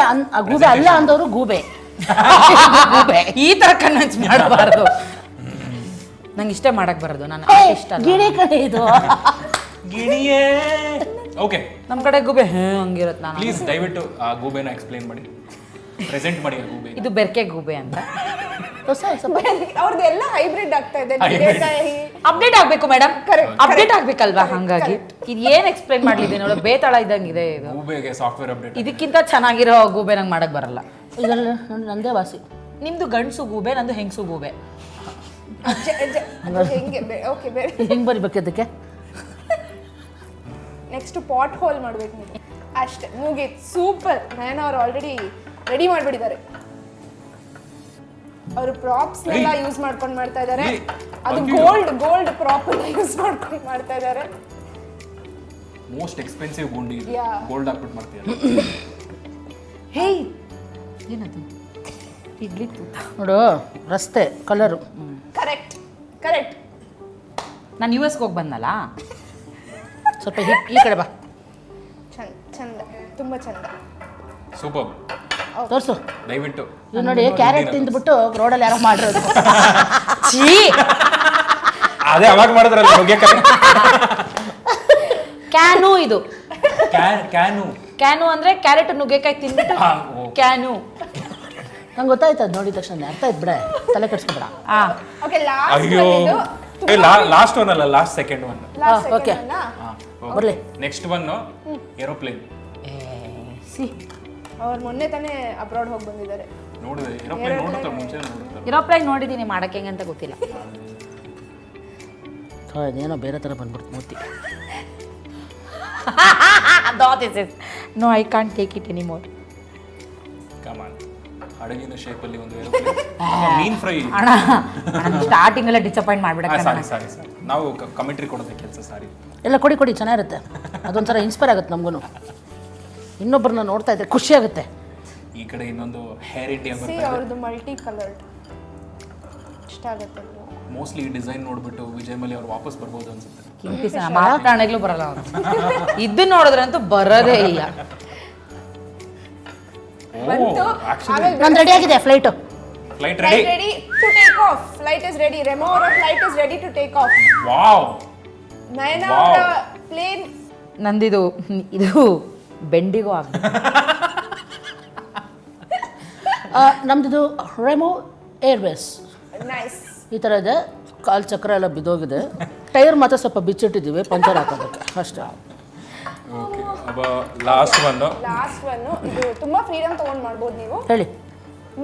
ಅಲ್ಲ ಅಂದವರು ಗೂಬೆ. ಈ ತರ ಕನ್ವಿನ್ಸ್ ಮಾಡಬಾರ್ದು. ನಂಗೆ ಇಷ್ಟ ಮಾಡಕ್ ಬರೋದು, ನಾನು ಇಷ್ಟ ಗಿಣಿ ಕಡೆ ಇದು. ಗಿಣಿಯೇ. ಓಕೆ, ನಮ್ ಕಡೆ ಗೂಬೆ ಹಂಗಿರತ್. ನಾನು ಪ್ಲೀಸ್ ದಯವಿಟ್ಟು ಆ ಗೂಬೆನ ಎಕ್ಸ್ಪ್ಲೇನ್ ಮಾಡಿ, ಪ್ರೆಸೆಂಟ್ ಮಾಡಿ ಆ ಗೂಬೆ. ಇದು ಬೆರ್ಕೆ ಗೂಬೆ ಅಂತ. ಅವ್ರದ್ದೆಲ್ಲ ಹೈಬ್ರಿಡ್ ಆಗ್ತಾ ಇದೆ. ಅಪ್ಡೇಟ್ ಆಗ್ಬೇಕು ಮೇಡಮ್, Correct. ಅಪ್ಡೇಟ್ ಆಗ್ಬೇಕಲ್ವಾ? ಹಂಗಾಗಿ ಇದು ಏನ್ ಎಕ್ಸ್ಪ್ಲೇನ್ ಮಾಡ್ಲಿದೆ ನೋಡ, ಬೇತಾಳ ಇದ್ದಂಗಿದೆ ಇದು. ಗೂಬೆಗೆ ಸಾಫ್ಟ್ವೇರ್ ಅಪ್ಡೇಟ್. ಇದಕ್ಕಿಂತ ಚೆನ್ನಾಗಿರೋ ಗೂಬೆ ನಂಗೆ ಮಾಡಕ್ ಬರಲ್ಲ. ಇದರಲ್ಲಿ ನಂದೇ ವಾಸಿ. ನಿಮ್ದು ಗಂಡ್ಸು ಗೂಬೆ, ನಂದು ಹೆಂಗ್ಸು ಗೂಬೆ. ಹೆಂಗೆ ಓಕೆ ಬೇರೆ ಹಿಂಗ್ ಬರಿಬೇಕು ಅದಕ್ಕೆ. ನೆಕ್ಸ್ಟ್ ಪಾಟ್ ಹೋಲ್ ಮಾಡ್ಬೇಕು ನೀವು ಅಷ್ಟೇ. ಮುಗೀತು. ಸೂಪರ್. ನಯನ ಅವ್ರು ಆಲ್ರೆಡಿ ರೆಡಿ ಮಾಡ್ಬಿಟ್ಟಿದ್ದಾರೆ. ಅವರು ಪ್ರಾಪ್ಸ್ ಎಲ್ಲ ಯೂಸ್ ಮಾಡ್ಕೊಂಡು ಮಾಡ್ತಾ ಇದ್ದಾರೆ. ಅದು ಗೋಲ್ಡ್ ಪ್ರಾಪ್ ಎಲ್ಲ ಯೂಸ್ ಮಾಡ್ಕೊಂಡು ಮಾಡ್ತಾ ಇದ್ದಾರೆ. ಮೋಸ್ಟ್ ಎಕ್ಸ್ಪೆನ್ಸಿವ್ ಗುಂಡಿ ಇದು. Yeah. ಗೋಲ್ಡ್ ಹಾಕ್ಬಿಟ್ಟು ಮಾಡ್ತೀಯಲ್ಲ. ಹೇ ಏನದು? ಇಡ್ಲಿ ತೂತ. ನೋಡು ರಸ್ತೆ ಕಲರು. ಕರೆಕ್ಟ್. ನಾನು US ಹೋಗಿ ಬಂದಲ್ಲ, ಸ್ವಲ್ಪ ಈ ಕಡೆ ಬಾ. ಚಂದ, ತುಂಬಾ ಚಂದ. ಸೂಪರ್. ತೋರ್ಸು. ದಯವಿಟ್ಟು ಇದು ನೋಡಿ, ಕ್ಯಾರೆಟ್ ತಿಂದ್ಬಿಟ್ಟು ರೋಡಲ್ಲಿ ಯಾರೋ ಮಾಡಿರೋದು. ಛೀ, ಅದೇ ಅವಾಗ ಮಾಡಿದ್ರಲ್ಲ ನುಗ್ಗೆಕಾಯಿ. ಕ್ಯಾನು ಇದು. ಕ್ಯಾನು ಅಂದ್ರೆ ಕ್ಯಾರೆಟ್ ನುಗ್ಗೆಕಾಯಿ ತಿಂದ್ಬಿಟ್ಟು ಕ್ಯಾನು. ನಂಗೆ ಗೊತ್ತಾಯ್ತು ಅದು ನೋಡಿದ ತಕ್ಷಣ. ಅರ್ಥ ಆಯ್ತು ಬಿಡ, ತಲೆ ಕೆಡ್ಸ್ಕೊಬೇಡ. ಓಕೆ ಅಯ್ಯೋ ಲಾಸ್ಟ್ ಒನ್ ಅಲ್ಲ, ಲಾಸ್ಟ್ ಸೆಕೆಂಡ್ ಒನ್. ಓಕೆ ಬರ್ಲಿ. Next one aeroplane. ಅವ್ರು ಮೊನ್ನೆ ತಾನೇ ಅಬ್ರಾಡ್ ಹೋಗಿ ಬಂದಿದ್ದಾರೆ. ನೋಡಿದೆ ಏರೋಪ್ಲೇನ್ ನೋಡುತ್ತಾ ಮುಂಚೆ ನೋಡುತ್ತಾ. ಏರೋಪ್ಲೇನ್ ನೋಡಿದೀನಿ, ಮಾಡಕ್ಕೆ ಹೆಂಗೆ ಅಂತ ಗೊತ್ತಿಲ್ಲ. ಅದೇನೋ ಬೇರೆ ಥರ ಬಂದ್ಬಿಡ್ತು Murthy. No, I can't take it anymore. Come on, ಹಡಗಿನ ಶೇಪ್ ಅಲ್ಲಿ ಒಂದು ಏರೋಪ್ಲೇನ್. ಮೀನ್ ಫ್ರೈ. ಅಣ್ಣ ಸ್ಟಾರ್ಟಿಂಗ್ ಎಲ್ಲ ಡಿಸಪಾಯಿಂಟ್ ಮಾಡ್ಬಿಡಕ್ಕೆ. ಸಾರಿ ನಾವು ಕಮೆಂಟ್ರಿ ಕೊಡೋದೇ ಕೆಲಸ. ಸಾರಿ ಎಲ್ಲ ಕೊಡಿ ಚೆನ್ನಾಗಿರುತ್ತೆ. ಅದೊಂಥರ ಇನ್ಸ್ಪೈರ್ ಆಗುತ್ತೆ ನಮಗೂ. ಇನ್ನೊಬ್ಬರನ್ನ ನೋಡ್ತಾ ಇದ್ರೆ ಖುಷಿ ಆಗುತ್ತೆ. ಈ ಕಡೆ ಇನ್ನೊಂದು ಹೇರ್ ಇಂಡಿಯಾ ಸಿ ಬರ್ತಾ ಇದೆ. ಅವ್ರದ್ದು ಮಲ್ಟಿ ಕಲರ್ಡ್ ಇಷ್ಟ ಆಗುತ್ತೆ. ಮೋಸ್ಟ್ಲಿ ಈ ಡಿಸೈನ್ ನೋಡ್ಬಿಟ್ಟು ವಿಜಯ್ ಮಲ್ಯ ಅವ್ರು ವಾಪಸ್ ಬರ್ಬೋದು ಅನ್ಸುತ್ತೆ. ಕಿಂಪಿಸ ಮಾತಾಡೋಗ್ಲೂ ಬರಲ್ಲ ಅವರು. ಇದು ನೋಡಿದ್ರಂತೂ ಬರೋದೇ ಇಲ್ಲ. ನಾನು ರೆಡಿ ಆಗಿದೆ. Flight ready. ready to take off. Flight is ready. Remo ಅವರ flight is ready to take off. Wow. Nayana ಅವರ ಪ್ಲೇನ್. ನಂದಿದು ಇದು ಬೆಂಡಿಗೂ ಆಗ. ನಮ್ದು ರೆಮೋ ಏರ್ವೇಸ್. ನೈಸ್. ಈ ಥರ ಇದೆ. ಕಾಲು ಚಕ್ರ ಎಲ್ಲ ಬಿದ್ದೋಗಿದೆ. ಟೈರ್ ಮಾತ್ರ ಸ್ವಲ್ಪ ಬಿಚ್ಚಿಟ್ಟಿದ್ದೀವಿ ಪಂಚರ್ ಹಾಕೋದಕ್ಕೆ ಅಷ್ಟೇ. ಓಕೆ, ಅಬ್ಬ ಲಾಸ್ಟ್ ಒನ್. ಇದು ತುಂಬಾ ಫ್ರೀಡಮ್ ತಗೊಂಡು ಮಾಡ್ಬೋದು ನೀವು. ಹೇಳಿ.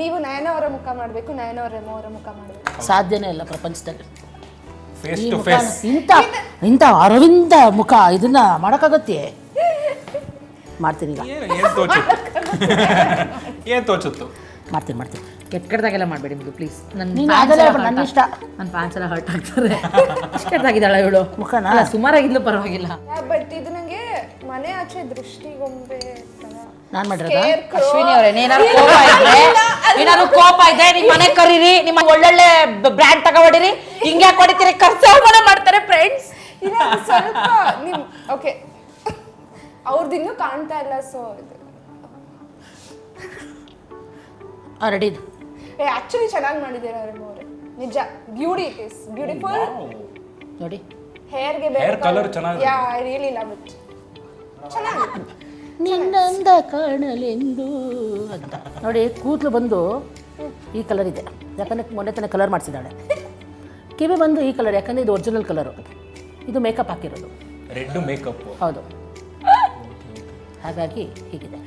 ನೀವು ನಯನ ಅವರ ಮುಖ ಮಾಡಬೇಕು, ನಯನ ಅವರ ರೆಮೋ ಅವರ ಮುಖ ಮಾಡಬೇಕು. ಸಾಧ್ಯನೇ ಇಲ್ಲ ಪ್ರಪಂಚದಲ್ಲಿ. Face to face. ಇಂಥ ಅರವಿಂದ ಮುಖ ಇದನ್ನ ಮಾಡೋಕ್ಕಾಗತ್ತೆ? ಮಾಡ್ತೀನಿ ಈಗ. ಏನ್ ತೋಚುತ್ತು? ಮಾಡ್ತೀನಿ. ಕೆಟ್ಟದಾಗೆಲ್ಲ ಮಾಡಬೇಡಿ ನಿಮ್ದು ಪ್ಲೀಸ್. ನೀನು ಆಗಲ್ಲ, ನನ್ನ ಇಷ್ಟ. ನನ್ನ ಫ್ಯಾನ್ಸ್ ಎಲ್ಲ ಹರ್ಟ್ ಆಗ್ತಾರೆ. ಕೆಟ್ಟದಾಗಿದ್ದಾಳ ಇವಳು ಮುಖನ. ಅಲ್ಲ, ಸುಮಾರಾಗಿದ್ಲು ಪರವಾಗಿಲ್ಲ. ಬಟ್ ಇದು ನಂಗೆ ಮನೆ ಆಚೆ ದೃಷ್ಟಿಗೊಂಬೆ ತರ. ನಾನು ಮಾಡಿರೋದ? ಅಶ್ವಿನಿ ಅವರೇ, ಏನಾದ್ರು ಕೋಪ ಇದೆ ನಿಮ್ಮ ಮನೆ ಕರೀರಿ, ನಿಮ್ಮ ಒಳ್ಳೊಳ್ಳೆ ಬ್ರ್ಯಾಂಡ್ ತಗೊಬಿಡಿರಿ. ಹಿಂಗೆ ಕೊಡ್ತೀರಿ, ಖರ್ಚು ಮಾಡ್ತಾರೆ ಫ್ರೆಂಡ್ಸ್. ಸ್ವಲ್ಪ ನಿಮ್ ಓಕೆ ಅವ್ರದ್ದು ಇನ್ನೂ ಕಾಣ್ತಾ ಇಲ್ಲ. ಸೊ ರೆಡಿ ಆಕ್ಚುಲಿ ಚೆನ್ನಾಗಿ ಮಾಡಿದ್ದೀರಾ ರೆಮೋ ಅವರೇ, ನಿಜ. Beauty it is beautiful. ನೋಡಿ ಹೇರ್ಗೆ Hair colour ಚೆನ್ನಾಗಿದೆ. Yeah I really love it. ಚೆನ್ನಾಗಿದೆ. ನಿನ್ನಂದ ಕಾಣಲೆಂದು ಅಂತ ನೋಡಿ. ಕೂದಲು ಬಂದು ಈ ಕಲರ್ ಇದೆ, ಯಾಕಂದರೆ ಮೊನ್ನೆ ತಾನೇ ಕಲರ್ ಮಾಡಿಸಿದ್ದಾಳೆ. ಕಿವಿ ಬಂದು ಈ ಕಲರ್, ಯಾಕಂದರೆ ಇದು ಒರಿಜಿನಲ್ ಕಲರು, ಇದು ಮೇಕಪ್ ಹಾಕಿರೋದು. Red makeup. ಹೌದು, ಹಾಗಾಗಿ ಹೀಗಿದೆ.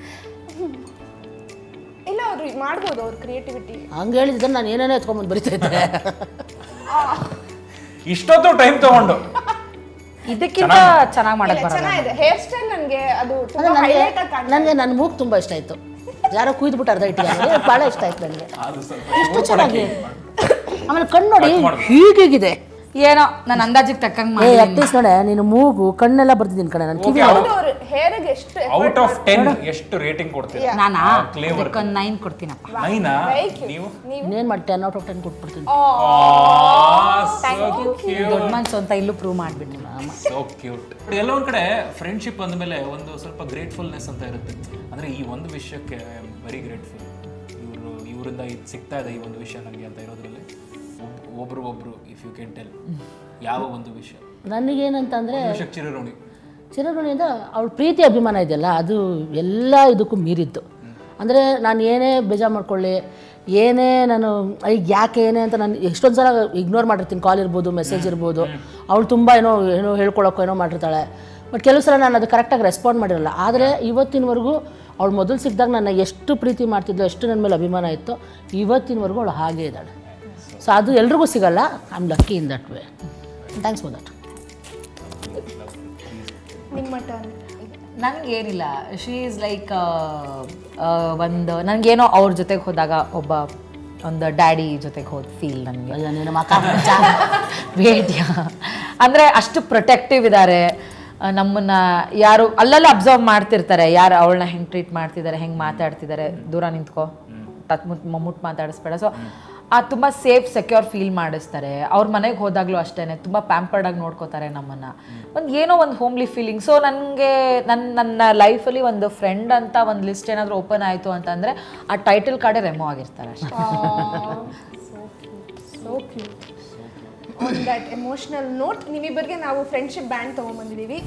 ಇಲ್ಲ ಅವ್ರು ಮಾಡ್ಬೋದು, ಅವ್ರ ಕ್ರಿಯೇಟಿವಿಟಿ. ಹಂಗೆ ಹೇಳಿದ್ರೆ ನಾನು ಏನೇನೋ ಎತ್ಕೊಂಬಂದು ಬರಿತಾ ಇದ್ದೆ. ಇಷ್ಟೊತ್ತು ಟೈಮ್ ತಗೊಂಡು ಇದಕ್ಕಿಂತ ಚೆನ್ನಾಗಿ ಮಾಡಕ್ ಬರಲ್ಲ. ಚೆನ್ನಾಗಿದೆ ಹೇರ್ ಸ್ಟೈಲ್. ನನಗೆ ಅದು ತುಂಬಾ ಹೈಲೈಟ್ ಆಗಿ ಕಾಣ್ತಾ ನನಗೆ ನನ್ನ ಮೂಗು ತುಂಬ ಇಷ್ಟ ಆಯಿತು. ಯಾರೋ ಕುಯ್ದುಬಿಟ್ಟು ಅರ್ಧ ಇಟ್ಟಿದ್ದಾರೆ, ಭಾಳ ಇಷ್ಟ ಆಯ್ತು ನನಗೆ. ಅದು ಸ್ವಲ್ಪ ಎಷ್ಟು ಚೆನ್ನಾಗಿ. ಆಮೇಲೆ ಕಣ್ಣು ನೋಡಿ ಹೀಗಿದೆ. ಏನೋ ನನ್ನ ಅಂದಾಜಿಗೆ ತಕ್ಕಂಗೆ ಅಟ್ಲೀಸ್ಟ್ ನೋಡೆ ನೀನು ಮೂಗು ಕಣ್ಣೆಲ್ಲ ಬರ್ತಿದ್ದೀನಿ ಕಣೆ. ನನ್ನ ಕಿವಿ ಹೌದು. ಅವ್ರ ಹೇರ್ಗೆ ಎಷ್ಟು ಔಟ್ ಆಫ್ 10 ಎಷ್ಟು ರೇಟಿಂಗ್ ಕೊಡ್ತೀರಾ? ನಾನಾ Clever. 9 ಕೊಡ್ತೀನಪ್ಪ. 9 Very cute. ನೀವು ಇನ್ನೇನು ಮಾಡಿ 10 out of 10 ಕೊಟ್ಬಿಡ್ತೀನಿ. ದೊಡ್ಡ ಮನ್ಸು ಅಂತ ಇಲ್ಲೂ ಪ್ರೂವ್ ಮಾಡ್ಬಿಟ್ಟು. So cute. ಎಲ್ಲ ಒಂದ್ ಕಡೆ ಫ್ರೆಂಡ್ಶಿಪ್ ಅಂದಮೇಲೆ ಒಂದು ಸ್ವಲ್ಪ ಗ್ರೇಟ್ಫುಲ್ನೆಸ್ ಅಂತ ಇರುತ್ತೆ. ಅಂದ್ರೆ ಈ ಒಂದು ವಿಷಯಕ್ಕೆ ಐ ಆಮ್ ವೆರಿ ಗ್ರೇಟ್ಫುಲ್. ಇವರಿಂದ ಇದು ಸಿಗ್ತಾ ಇದೆ ಈ ಒಂದು ವಿಷಯ ನನಗೆ ಅಂತ ಇರೋದ್ರಲ್ಲಿ ಒಬ್ರು ಇಫ್ ಯು ಕ್ಯಾನ್ ಟೆಲ್ ಯಾವ ಒಂದು ವಿಷಯ? ನನಗೇನಂತಂದರೆ ವಿಷಯಕ್ಕೆ ಚಿರಋಣಿಯಿಂದ ಅವಳ ಪ್ರೀತಿ ಅಭಿಮಾನ ಇದೆಯಲ್ಲ, ಅದು ಎಲ್ಲ ಇದಕ್ಕೂ ಮೀರಿದ್ದು. ಅಂದರೆ ನಾನು ಏನೇ ಬೇಜಾರು ಮಾಡ್ಕೊಳ್ಳಿ, ಏನೇ ನಾನು ಈಗ ಯಾಕೆ ಏನೇ ಅಂತ ನಾನು ಎಷ್ಟೊಂದು ಸಲ ಇಗ್ನೋರ್ ಮಾಡಿರ್ತೀನಿ. ಕಾಲ್ ಇರ್ಬೋದು, ಮೆಸೇಜ್ ಇರ್ಬೋದು. ಅವಳು ತುಂಬ ಏನೋ ಹೇಳ್ಕೊಳಕ್ಕೋ ಏನೋ ಮಾಡಿರ್ತಾಳೆ. ಬಟ್ ಕೆಲವು ಸಲ ನಾನು ಅದು ಕರೆಕ್ಟಾಗಿ ರೆಸ್ಪಾಂಡ್ ಮಾಡಿರಲ್ಲ. ಆದರೆ ಇವತ್ತಿನವರೆಗೂ ಅವಳು ಮೊದಲು ಸಿಕ್ಕಿದಾಗ ನನ್ನ ಎಷ್ಟು ಪ್ರೀತಿ ಮಾಡ್ತಿದ್ಲು, ಎಷ್ಟು ನನ್ನ ಮೇಲೆ ಅಭಿಮಾನ ಇತ್ತು, ಇವತ್ತಿನವರೆಗೂ ಅವಳು ಹಾಗೇ ಇದ್ದಾಳೆ. ಸೊ ಅದು ಎಲ್ರಿಗೂ ಸಿಗಲ್ಲ. I am lucky in that way. Thanks for that. ನಿಮ್ಮ ಟರ್ನ್. ನನಗೇನಿಲ್ಲ, ಶೀ ಈಸ್ ಲೈಕ್ ಒಂದು ನನಗೇನೋ ಅವ್ರ ಜೊತೆಗೆ ಹೋದಾಗ ಒಂದು ಡ್ಯಾಡಿ ಜೊತೆಗೆ ಹೋದ ಫೀಲ್ ನನಗೆ. ಭೇಟಿಯ ಅಂದರೆ ಅಷ್ಟು ಪ್ರೊಟೆಕ್ಟಿವ್ ಇದ್ದಾರೆ. ನಮ್ಮನ್ನ ಯಾರು ಅಲ್ಲೆಲ್ಲ ಅಬ್ಸರ್ವ್ ಮಾಡ್ತಿರ್ತಾರೆ, ಯಾರು ಅವಳನ್ನ ಹೆಂಗೆ ಟ್ರೀಟ್ ಮಾಡ್ತಿದ್ದಾರೆ, ಹೆಂಗೆ ಮಾತಾಡ್ತಿದ್ದಾರೆ, ದೂರ ನಿಂತ್ಕೋ, ಮುಟ್ಟು ಮಾತಾಡಿಸ್ಬೇಡ. ಸೊ ತುಂಬ ಸೇಫ್ ಸೆಕ್ಯೂರ್ ಫೀಲ್ ಮಾಡಿಸ್ತಾರೆ. ಅವ್ರ ಮನೆಗೆ ಹೋದಾಗಲೂ ಅಷ್ಟೇ ತುಂಬ ಪ್ಯಾಂಪರ್ಡಾಗಿ ನೋಡ್ಕೋತಾರೆ ನಮ್ಮನ್ನು. ಏನೋ ಒಂದು ಹೋಮ್ಲಿ ಫೀಲಿಂಗ್. ಸೊ ನನಗೆ ನನ್ನ ಲೈಫಲ್ಲಿ ಒಂದು ಫ್ರೆಂಡ್ ಅಂತ ಒಂದು ಲಿಸ್ಟ್ ಏನಾದರೂ ಓಪನ್ ಆಯಿತು ಅಂತಂದರೆ ಆ ಟೈಟಲ್ ಕಾರ್ಡೇ ರೆಮೋ ಆಗಿರ್ತಾರೆ ಅಷ್ಟೇ. So cute. On that emotional note ನಿಮ್ಮಿಬ್ಬರಿಗೆ ನಾವು ಫ್ರೆಂಡ್ಶಿಪ್ ಬ್ಯಾಂಡ್ ತೊಗೊಂಬಂದಿದ್ದೀವಿ.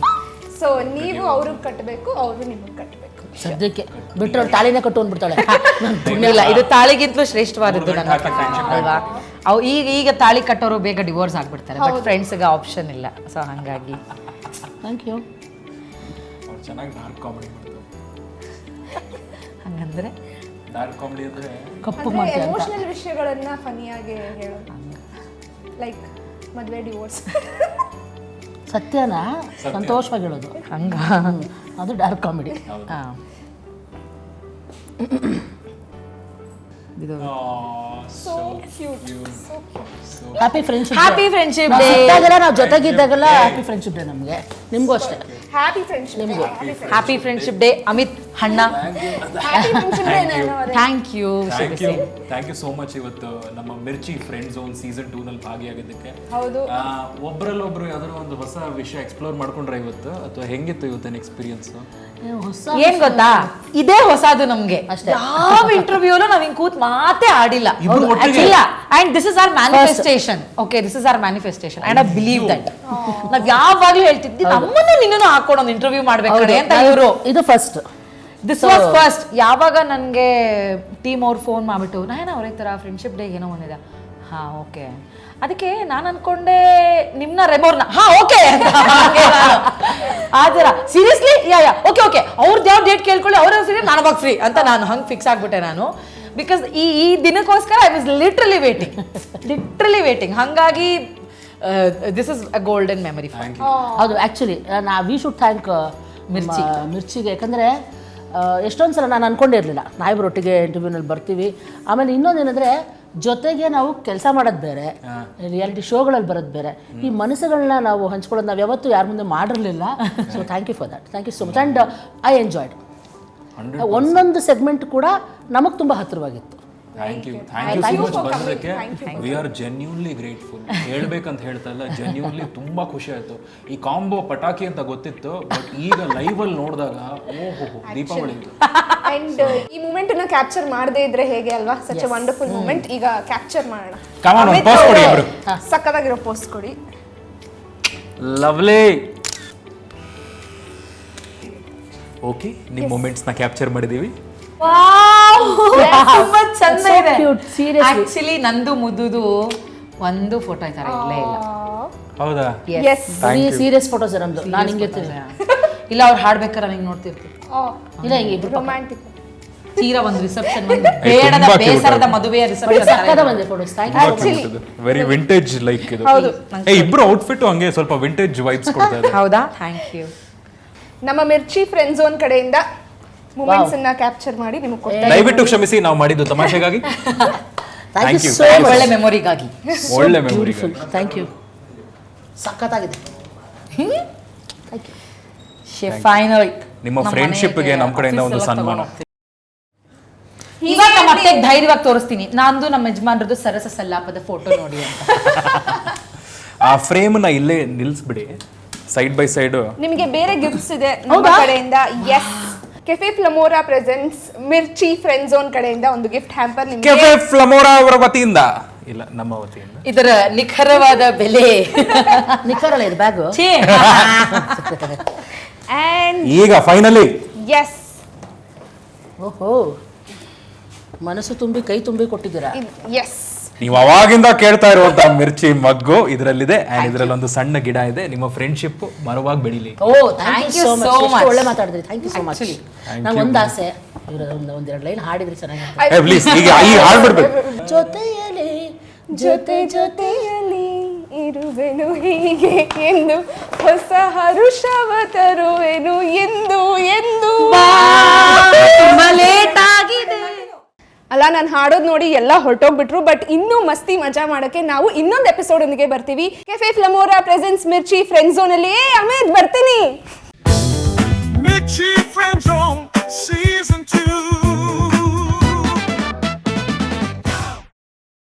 ಸೊ ನೀವು ಅವ್ರಿಗೆ ಕಟ್ಟಬೇಕು, ಅವರು ನಿಮಗೆ ಕಟ್ಟಬೇಕು. ಸದ್ಯಕ್ಕೆ ಬಿಟ್ಟರೆ ಅವ್ರು ತಾಳಿನೇ ಕಟ್ಟು ಅಂದ್ಬಿಡ್ತಾಳೆ. ಇಲ್ಲ, ಇದು ತಾಳಿಗಿಂತಲೂ ಶ್ರೇಷ್ಠವಾದದ್ದು ನನ್ನ ಅಲ್ವಾ. ಅವು ಈಗ ತಾಳಿ ಕಟ್ಟೋರು ಬೇಗ ಡಿವೋರ್ಸ್ ಆಗ್ಬಿಡ್ತಾರೆ, ಬಟ್ ಫ್ರೆಂಡ್ಸ್ಗೆ ಆಪ್ಷನ್ ಇಲ್ಲ. ಸೊ ಹಾಗಾಗಿ ಥ್ಯಾಂಕ್ ಯು. ಅವ್ರು ಚೆನ್ನಾಗಿ ಡಾರ್ಕ್ ಕಾಮಿಡಿ ಮಾಡ್ತಾರೆ. ಹಂಗಂದ್ರೆ ಡಾರ್ಕ್ ಕಾಮಿಡಿ ಅಂದರೆ ಕಪ್ಪು ಮಾಡ್ತೀಯ ಅಂತ. ಎಮೋಷನಲ್ ವಿಷಯಗಳನ್ನ ಫನಿಯಾಗಿ ಹೇಳೋದು, ಲೈಕ್ ಮದುವೆ, ಡಿವೋರ್ಸ್. ಸತ್ಯನಾ ಸಂತೋಷವಾಗಿ ಹೇಳೋದು, ಹಂಗ ಅದು ಡಾರ್ಕ್ ಕಾಮಿಡಿ. ಹಾಂ. So cute. So cute. Happy friendship. Happy friendship day. ನಾವು ಜೊತೆಗಿದ್ದಾಗೆಲ್ಲ ಹ್ಯಾಪಿ ಫ್ರೆಂಡ್ಶಿಪ್ ಡೇ ನಮಗೆ, ನಿಮಗೂ ಅಷ್ಟೇ. Happy friendship. Happy friendship day Amit ಅಣ್ಣ. ಹ್ಯಾಪಿ ಫ್ರೆಂಡ್ಶಿಪ್ ಡೇ ನಾನು. Thank you. Thank you so much. ಇವತ್ತು ನಮ್ಮ ಮಿರ್ಚಿ ಫ್ರೆಂಡ್ ಝೋನ್ ಸೀಸನ್ 2 ನಲ್ಲಿ ಭಾಗಿಯಾಗಿದ್ದಕ್ಕೆ. ಹೌದು. ಒಬ್ಬರಲ್ಲೊಬ್ರು ಯಾವ್ದಾದ್ರು ಒಂದು ಹೊಸ ವಿಷಯ ಎಕ್ಸ್ಪ್ಲೋರ್ ಮಾಡ್ಕೊಂಡ್ರೆ ಇವತ್ತು, ಅಥವಾ ಹೆಂಗಿತ್ತು ಇವತ್ತಿನ ಎಕ್ಸ್ಪೀರಿಯನ್ಸ್? ಏನ್ ಗೊತ್ತಾ, ಇದೇ ಹೊಸದು ನಮ್ಗೆ. ಯಾವ ಇಂಟರ್ವ್ಯೂಲು ನಾವ್ ಹಿಂಗ್ ಕೂತ್ ಮಾತೇ ಆಡಿಲ್ಲ. ಇಲ್ಲ, and this is our manifestation. Okay, this is our manifestation and I believe that. ನಾವ್ ಯಾವಾಗ್ಲೂ ಹೇಳ್ತಿದ್ವಿ ನಮ್ಮನ್ನ ನಿನ್ನೂ ಹಾಕೊಂಡು ಒಂದು ಇಂಟರ್ವ್ಯೂ ಮಾಡ್ಬೇಕಾದ್ರೆ ಅಂತ. ಇವರು ಇದು ಫಸ್ಟ್, ದಿಸ್ ವಾಸ್ ಫಸ್ಟ್. ಯಾವಾಗ ನನಗೆ ಟೀಮ್ ಅವ್ರು ಫೋನ್ ಮಾಡ್ಬಿಟ್ಟು ನಾನೇನೋ ಅವ್ರ ಈ ಥರ ಫ್ರೆಂಡ್ಶಿಪ್ ಡೇ ಏನೋ ಒಂದಿದೆ. ಹಾಂ ಓಕೆ, ಅದಕ್ಕೆ ನಾನು ಅನ್ಕೊಂಡೆ ನಿಮ್ನ ರೆಮೋರ್ನ. ಹಾಂ ಓಕೆ ಆ ಥರ ಸೀರಿಯಸ್ಲಿ ಯಾ ಓಕೆ ಅವ್ರದ್ದು ಯಾವ ಡೇಟ್ ಕೇಳ್ಕೊಳ್ಳಿ, ಅವ್ರ ಫ್ರೀ ನಾನು ಅವಾಗ ಫ್ರೀ ಅಂತ ನಾನು ಹಂಗೆ ಫಿಕ್ಸ್ ಆಗ್ಬಿಟ್ಟೆ ನಾನು. ಬಿಕಾಸ್ ಈ ದಿನಕ್ಕೋಸ್ಕರ ಐ ವಾಸ್ ಲಿಟ್ರಲಿ ವೇಟಿಂಗ್. ಹಾಗಾಗಿ this is a golden memory. ಹೌದು. ಆ್ಯಕ್ಚುಲಿ ವಿ ಶುಡ್ ಥ್ಯಾಂಕ್ ಮಿರ್ಚಿಗೆ. ಯಾಕಂದರೆ ಎಷ್ಟೊಂದು ಸಲ ನಾನು ಅಂದ್ಕೊಂಡಿರಲಿಲ್ಲ ನಾವಿಬ್ಬರು ಒಟ್ಟಿಗೆ ಇಂಟರ್ವ್ಯೂನಲ್ಲಿ ಬರ್ತೀವಿ. ಆಮೇಲೆ ಇನ್ನೊಂದೇನೆಂದರೆ ಜೊತೆಗೆ ನಾವು ಕೆಲಸ ಮಾಡೋದು ಬೇರೆ, ರಿಯಾಲಿಟಿ ಶೋಗಳಲ್ಲಿ ಬರೋದು ಬೇರೆ. ಈ ಮನಸ್ಸುಗಳನ್ನ ನಾವು ಹಂಚ್ಕೊಳ್ಳೋದು ನಾವು ಯಾವತ್ತೂ ಯಾರ ಮುಂದೆ ಮಾಡಿರಲಿಲ್ಲ. So thank you for that. Thank you so much. And I enjoyed. ಒಂದೊಂದು ಸೆಗ್ಮೆಂಟ್ ಕೂಡ ನಮಗೆ ತುಂಬ ಹತ್ತಿರವಾಗಿತ್ತು. ಥ್ಯಾಂಕ್ ಯು ಸೊ ಮಚ್ ಬಂದಕ್ಕೆ. We are genuinely grateful. ಹೇಳ್ಬೇಕಂತ ಹೇಳ್ತಾ ಇಲ್ಲ, ಜೆನ್ಯೂನ್ಲಿ ತುಂಬಾ ಖುಷಿ ಆಯ್ತು. ಈ ಕಾಂಬೋ ಪಟಾಕಿ ಅಂತ ಗೊತ್ತಿತ್ತು, ಬಟ್ ಈಗ ಲೈವ್ ಅಲ್ಲಿ ನೋಡಿದಾಗ ಓಹೋ ದೀಪಾವಳಿ ಅಂಡ್ ಈ ಮೂಮೆಂಟ್ ನ ಕ್ಯಾಪ್ಚರ್ ಮಾಡದೇ ಇದ್ರೆ ಹೇಗೆ ಅಲ್ವಾ, ಸಚ್ ಎ ವಂಡರ್ಫುಲ್ ಮೂಮೆಂಟ್. ಈಗ ಕ್ಯಾಪ್ಚರ್ ಮಾಡೋಣ. Come on, ಒಂದು pose ಕೊಡಿ ಇಬ್ರು. ಸಕ್ಕತ್ತಾಗಿರೋ ಪೋಸ್ ಕೊಡಿ. ಲವ್ಲಿ. ಓಕೆ, ನಿಮ್ಮ ಮೂಮೆಂಟ್ಸ್ ನ ಕ್ಯಾಪ್ಚರ್ ಮಾಡಿದೀವಿ. ತುಂಬಾ ಚಂದ So ಇದೆ. cute, seriously. ಆಕ್ಚುಲಿ ನಂದು ಮುದ್ದುದು ಒಂದು ಫೋಟೋ ಈ ತರ ಇಲ್ಲೇ ಇಲ್ಲ. ಹೌದಾ? ಎಸ್. ಸೀರಿಯಸ್ ಫೋಟೋಸ್ ನಮ್ದು. ನಾನು ಹಿಂಗೆ ಇರ್ತೀನಿ. ಇಲ್ಲ ಅವ್ರು ಹಾಡ್ಬೇಕಾದ್ರೆ ಹಿಂಗ್ ನೋಡ್ತಿರ್ತೀವಿ. ಇಲ್ಲ ಹಿಂಗೆ ಇಬ್ರು ರೊಮ್ಯಾಂಟಿಕ್. ತೀರಾ ಒಂದು ರಿಸೆಪ್ಷನ್, ಒಂದು ಬೇಡದ ತುಂಬಾ cute ಬೇಸರದ ಆಗಿದೆ. ಮದುವೆಯ ರಿಸೆಪ್ಷನ್. ಸಕ್ಕದ ಬಂದೆ photos. Thank you. Very vintage like ಇದು. ಹೌದು. ಇಬ್ರು ಔಟ್ಫಿಟ್ ಹಂಗೆ ಸ್ವಲ್ಪ ವಿಂಟೇಜ್ ವೈಬ್ಸ್ ಕೊಡ್ತಾ ಇದೆ. ಹೌದಾ? Thank you. ನಮ್ಮ ಮಿರ್ಚಿ ಫ್ರೆಂಡ್ ಝೋನ್ ಕಡೆಯಿಂದ ಮೂಮೆಂಟ್ಸ್ ಅನ್ನ ಕ್ಯಾಪ್ಚರ್ ಮಾಡಿ ನಿಮಗೆ ಕೊಡ್ತಾರೆ. ದಯವಿಟ್ಟು ಕ್ಷಮಿಸಿ, ನಾವು ಮಾಡಿದ್ದು ತಮಾಷೆಗಾಗಿ. Thank you you. So much. ಒಳ್ಳೆ ಮೆಮೊರಿಗಾಗಿ. ಒಳ್ಳೆ ಮೆಮೊರಿ. ಬ್ಯೂಟಿಫುಲ್. Thank you. ಸಕ್ಕತ್ತಾಗಿದೆ. Thank you. ಫೈನಲಿ ನಿಮ್ಮ ಫ್ರೆಂಡ್ಶಿಪ್ಗೆ ನಮ್ಮ ಕಡೆಯಿಂದ ಒಂದು ಸನ್ಮಾನ. ಇವಾಗ ಮತ್ತೆ ಧೈರ್ಯವಾಗಿ ತೋರಿಸ್ತೀನಿ, ನಂದು ನಮ್ಮ ಯಜಮಾನ್ರದ್ದು ಸರಸ ಸಲ್ಲಾಪದ ಫೋಟೋ ನೋಡಿ ಅಂತ. ಆ ಫ್ರೇಮ್ ನ ಇಲ್ಲೇ ನಿಲ್ಸ್ಬಿಡಿ, ಸೈಡ್ ಬೈ ಸೈಡ್. ನಿಮಗೆ ಬೇರೆ ಗಿಫ್ಟ್ಸ್ ಇದೆ ನಮ್ಮ ಕಡೆಯಿಂದ. ಎಸ್, ಕೆಫೆ ಫ್ಲಮೋರಾ ಪ್ರೆಸೆಂಟ್ಸ್ ಮಿರ್ಚಿ ಫ್ರೆಂಡ್ ಝೋನ್ ಕಡೆಯಿಂದ ಒಂದು ಗಿಫ್ಟ್ ಹ್ಯಾಂಪರ್ ನಿಮಗೆ. ಕೆಫೆ ಫ್ಲಮೋರಾ ಅವರ ವತಿಯಿಂದ, ಇಲ್ಲ ನಮ್ಮ ವತಿಯಿಂದ. ಇದರ ನಿಖರವಾದ ಬೆಲೆ ನಿಖರಲ್ಲ ಇದು ಬ್ಯಾಗು. ಛೇ. ಅಂಡ್ ಈಗ ಫೈನಲಿ ಎಸ್, ಓಹೋ, ಮನಸ್ಸು ತುಂಬಿ ಕೈ ತುಂಬಿ ಕೊಟ್ಟಿದ್ದೀರಾ. ಎಸ್, ನೀವು ಅವಾಗಿಂದ ಕೇಳ್ತಾ ಇರುವಂತ ಮಿರ್ಚಿ ಮಗ್ಗು ಇದರಲ್ಲಿದೆ. ಅಂಡ್ ಇದರಲ್ಲಿ ಒಂದು ಸಣ್ಣ ಗಿಡ ಇದೆ. ನಿಮ್ಮ ಫ್ರೆಂಡ್ಶಿಪ್ ಮರವಾಗಿ ಬೆಳಿಲಿ. Oh, thank you so much. ಒಳ್ಳೆ ಮಾತಾಡಿದ್ರಿ. Thank you so much. ನಂಗೆ ಒಂದು ಆಸೆ, ಇವ್ರ ಒಂದೆರಡು ಲೈನ್ ಹಾಡಿದ್ರೆ ಚೆನ್ನಾಗಿರುತ್ತೆ. ಪ್ಲೀಸ್ ಈಗ ಹಾಡ್ಬಿಡ್ಬೇಕು. ಜೊತೆಯಲ್ಲಿ ಜೊತೆ ಜೊತೆಯಲ್ಲಿ ಇರುವೆನು ಹೀಗೆ ಎಂದು, ಹೊಸ ಹರುಷವ ತರುವೆನು ಎಂದು ಎಂದು. ಲೇಟ್ ಆಗಿದೆ. ಅಲ್ಲ, ನಾನು ಹಾಡೋದು ನೋಡಿ ಎಲ್ಲ ಹೊರಟೋಗ್ಬಿಟ್ರು. ಬಟ್ ಇನ್ನೂ ಮಸ್ತಿ ಮಜಾ ಮಾಡೋಕ್ಕೆ ನಾವು ಇನ್ನೊಂದು ಎಪಿಸೋಡ್ ಒಂದಿಗೆ ಬರ್ತೀವಿ. ಕೆಫೆ ಫ್ಲಮೋರಾ ಪ್ರೆಸೆಂಟ್ಸ್ ಮಿರ್ಚಿ ಫ್ರೆಂಡ್ ಝೋನ್ ಅಲ್ಲಿ. ಅಮಿತ್ ಬರ್ತೀನಿ. ಮಿರ್ಚಿ